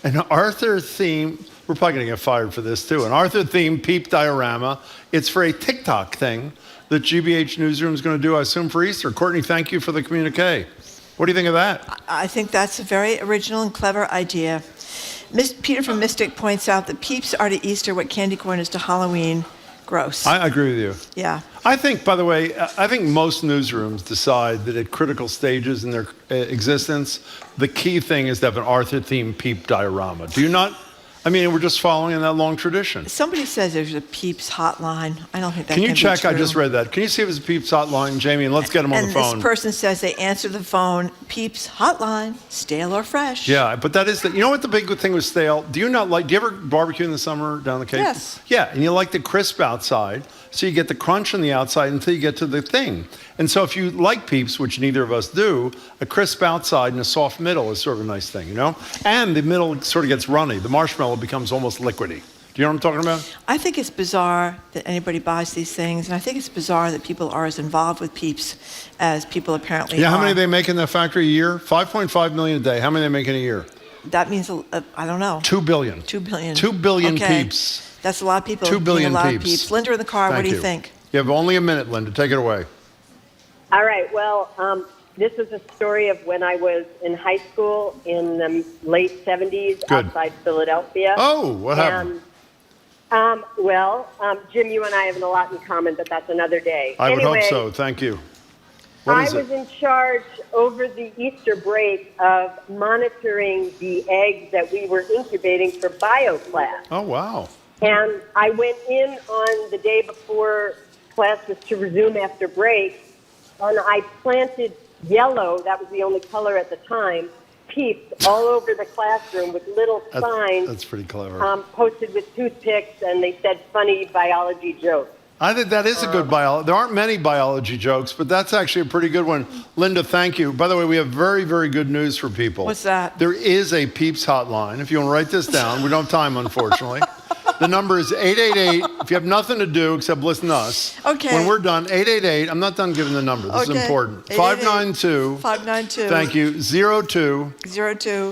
S1: an Arthur theme. We're probably going to get fired for this too. An Arthur themed Peep diorama. It's for a TikTok thing that GBH Newsroom is going to do, I assume, for Easter. Courtney, thank you for the communique. What do you think of that?
S9: I think that's a very original and clever idea. Peter from Mystic points out that Peeps are to Easter what candy corn is to Halloween. Gross.
S1: I agree with you.
S9: Yeah.
S1: I think, by the way, I think most newsrooms decide that at critical stages in their existence, the key thing is to have an Arthur-themed Peep diorama. Do you not? I mean, we're just following in that long tradition.
S9: Somebody says there's a Peeps hotline. I don't think that
S1: can you check?
S9: Be true.
S1: I just read that. Can you see if it's a Peeps hotline, Jamie? And let's get them on the phone.
S9: And this person says they answer the phone, Peeps hotline, stale or fresh.
S1: Yeah, but that is you know what the big thing with stale? Do you ever barbecue in the summer down the Cape?
S9: Yes.
S1: Yeah, and you like the crisp outside, so you get the crunch on the outside until you get to the thing. And so if you like Peeps, which neither of us do, a crisp outside and a soft middle is sort of a nice thing, you know? And the middle sort of gets runny. The marshmallow becomes almost liquidy. Do you know what I'm talking about?
S9: I think it's bizarre that anybody buys these things, and I think it's bizarre that people are as involved with Peeps as people apparently are.
S1: Yeah, how many do they make in that factory a year? 5.5 million a day. How many do they make in a year?
S9: That means, I don't know.
S1: 2 billion.
S9: 2 billion.
S1: 2 billion
S9: okay.
S1: Peeps.
S9: That's a lot of people.
S1: 2 billion
S9: a lot
S1: Peeps.
S9: Of Peeps. Linda in the car, what do you think?
S1: You have only a minute, Linda. Take it away.
S4: All right. Well, this is a story of when I was in high school in the late 70s outside Philadelphia.
S1: Oh, what happened?
S4: Jim, you and I have a lot in common, but that's another day.
S1: I would hope so. Thank you. What is it?
S4: I was in charge over the Easter break of monitoring the eggs that we were incubating for bio class.
S1: Oh, wow.
S4: And I went in on the day before class was to resume after break, and I planted yellow, that was the only color at the time, Peeps all over the classroom with little signs.
S1: That's pretty clever.
S4: Posted with toothpicks, and they said funny biology jokes.
S1: I think that is a good biology. There aren't many biology jokes, but that's actually a pretty good one. Linda, thank you. By the way, we have very, very good news for people.
S9: What's that?
S1: There is a Peeps hotline. If you want to write this down, we don't have time, unfortunately. The number is 888. If you have nothing to do except listen to us.
S9: Okay.
S1: When we're done, 888. I'm not done giving the number. This is important. 592.
S9: 592.
S1: Thank you. 02.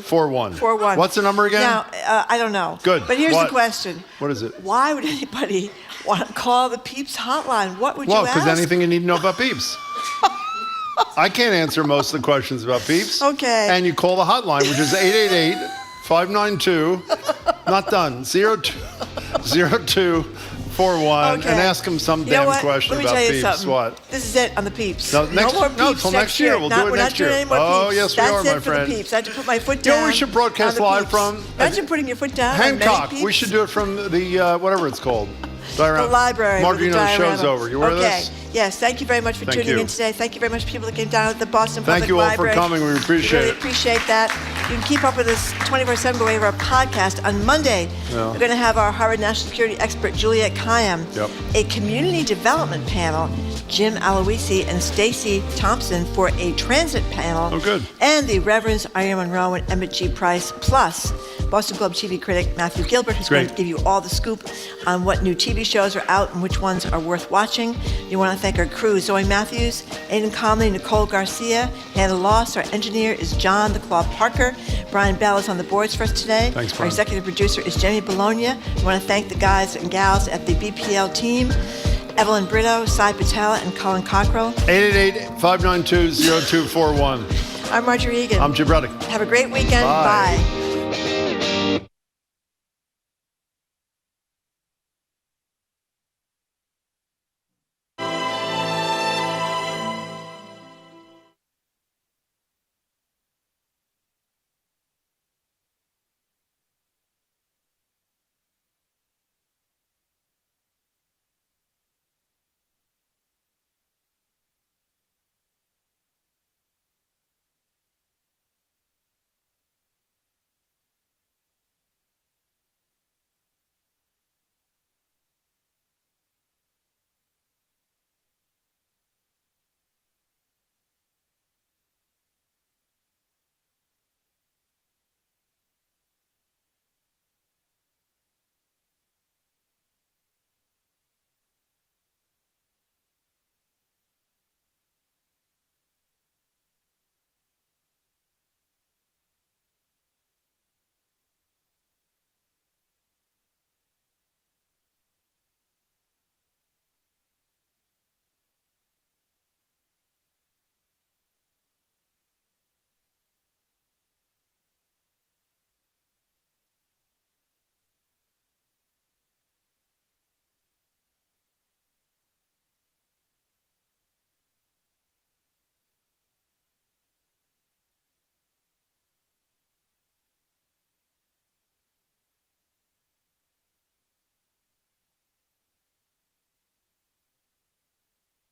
S1: 41. What's the number again?
S9: Now, I don't know.
S1: Good.
S9: But here's the question.
S1: What is it?
S9: Why would anybody want to call the Peeps hotline? What would you ask?
S1: Well, because anything you need to know about Peeps. I can't answer most of the questions about Peeps.
S9: Okay.
S1: And you call the hotline, which is 888-592. Not done. 0241 and ask them some damn question about Peeps.
S9: Something.
S1: What?
S9: This is it on the Peeps.
S1: No,
S9: more Peeps
S1: till next year. We'll do it next year.
S9: We're not doing any more Peeps.
S1: Oh, yes, we are, my friend.
S9: That's it for the Peeps. I had to put my foot down.
S1: You know we should broadcast live from?
S9: Imagine putting your foot down.
S1: Hancock. We should do it from the, whatever it's called.
S9: The library.
S1: Mark, you know the show's over. You aware of this?
S9: Yes, thank you very much for tuning in today. Thank you very much, people that came down at the Boston Public
S1: Library.
S9: Thank you
S1: all for coming. We appreciate
S9: it. Really appreciate that. You can keep up with us 24/7 by way of our podcast. On Monday, we're going to have our Harvard National Security expert, Juliet Kayyem, a community development panel, Jim Aloisi and Stacy Thompson for a transit panel.
S1: Oh, good.
S9: And the Reverends Irene Monroe and Emmett G. Price, plus Boston Globe TV critic Matthew Gilbert, who's going to give you all the scoop on what new TV shows are out and which ones are worth watching. You want to thank our crew, Zoe Matthews, Aidan Conley, Nicole Garcia, Hannah Loss. Our engineer is John the Claw Parker. Brian Bell is on the boards for us today.
S1: Thanks, Brian.
S9: Our executive producer is Jamie Bologna. We want to thank the guys and gals at the BPL team, Evelyn Brito, Sai Patel, and Colin Cockrell.
S1: 888-592-0241.
S9: I'm Marjorie Egan.
S1: I'm Jim Ruddick.
S9: Have a great weekend. Bye.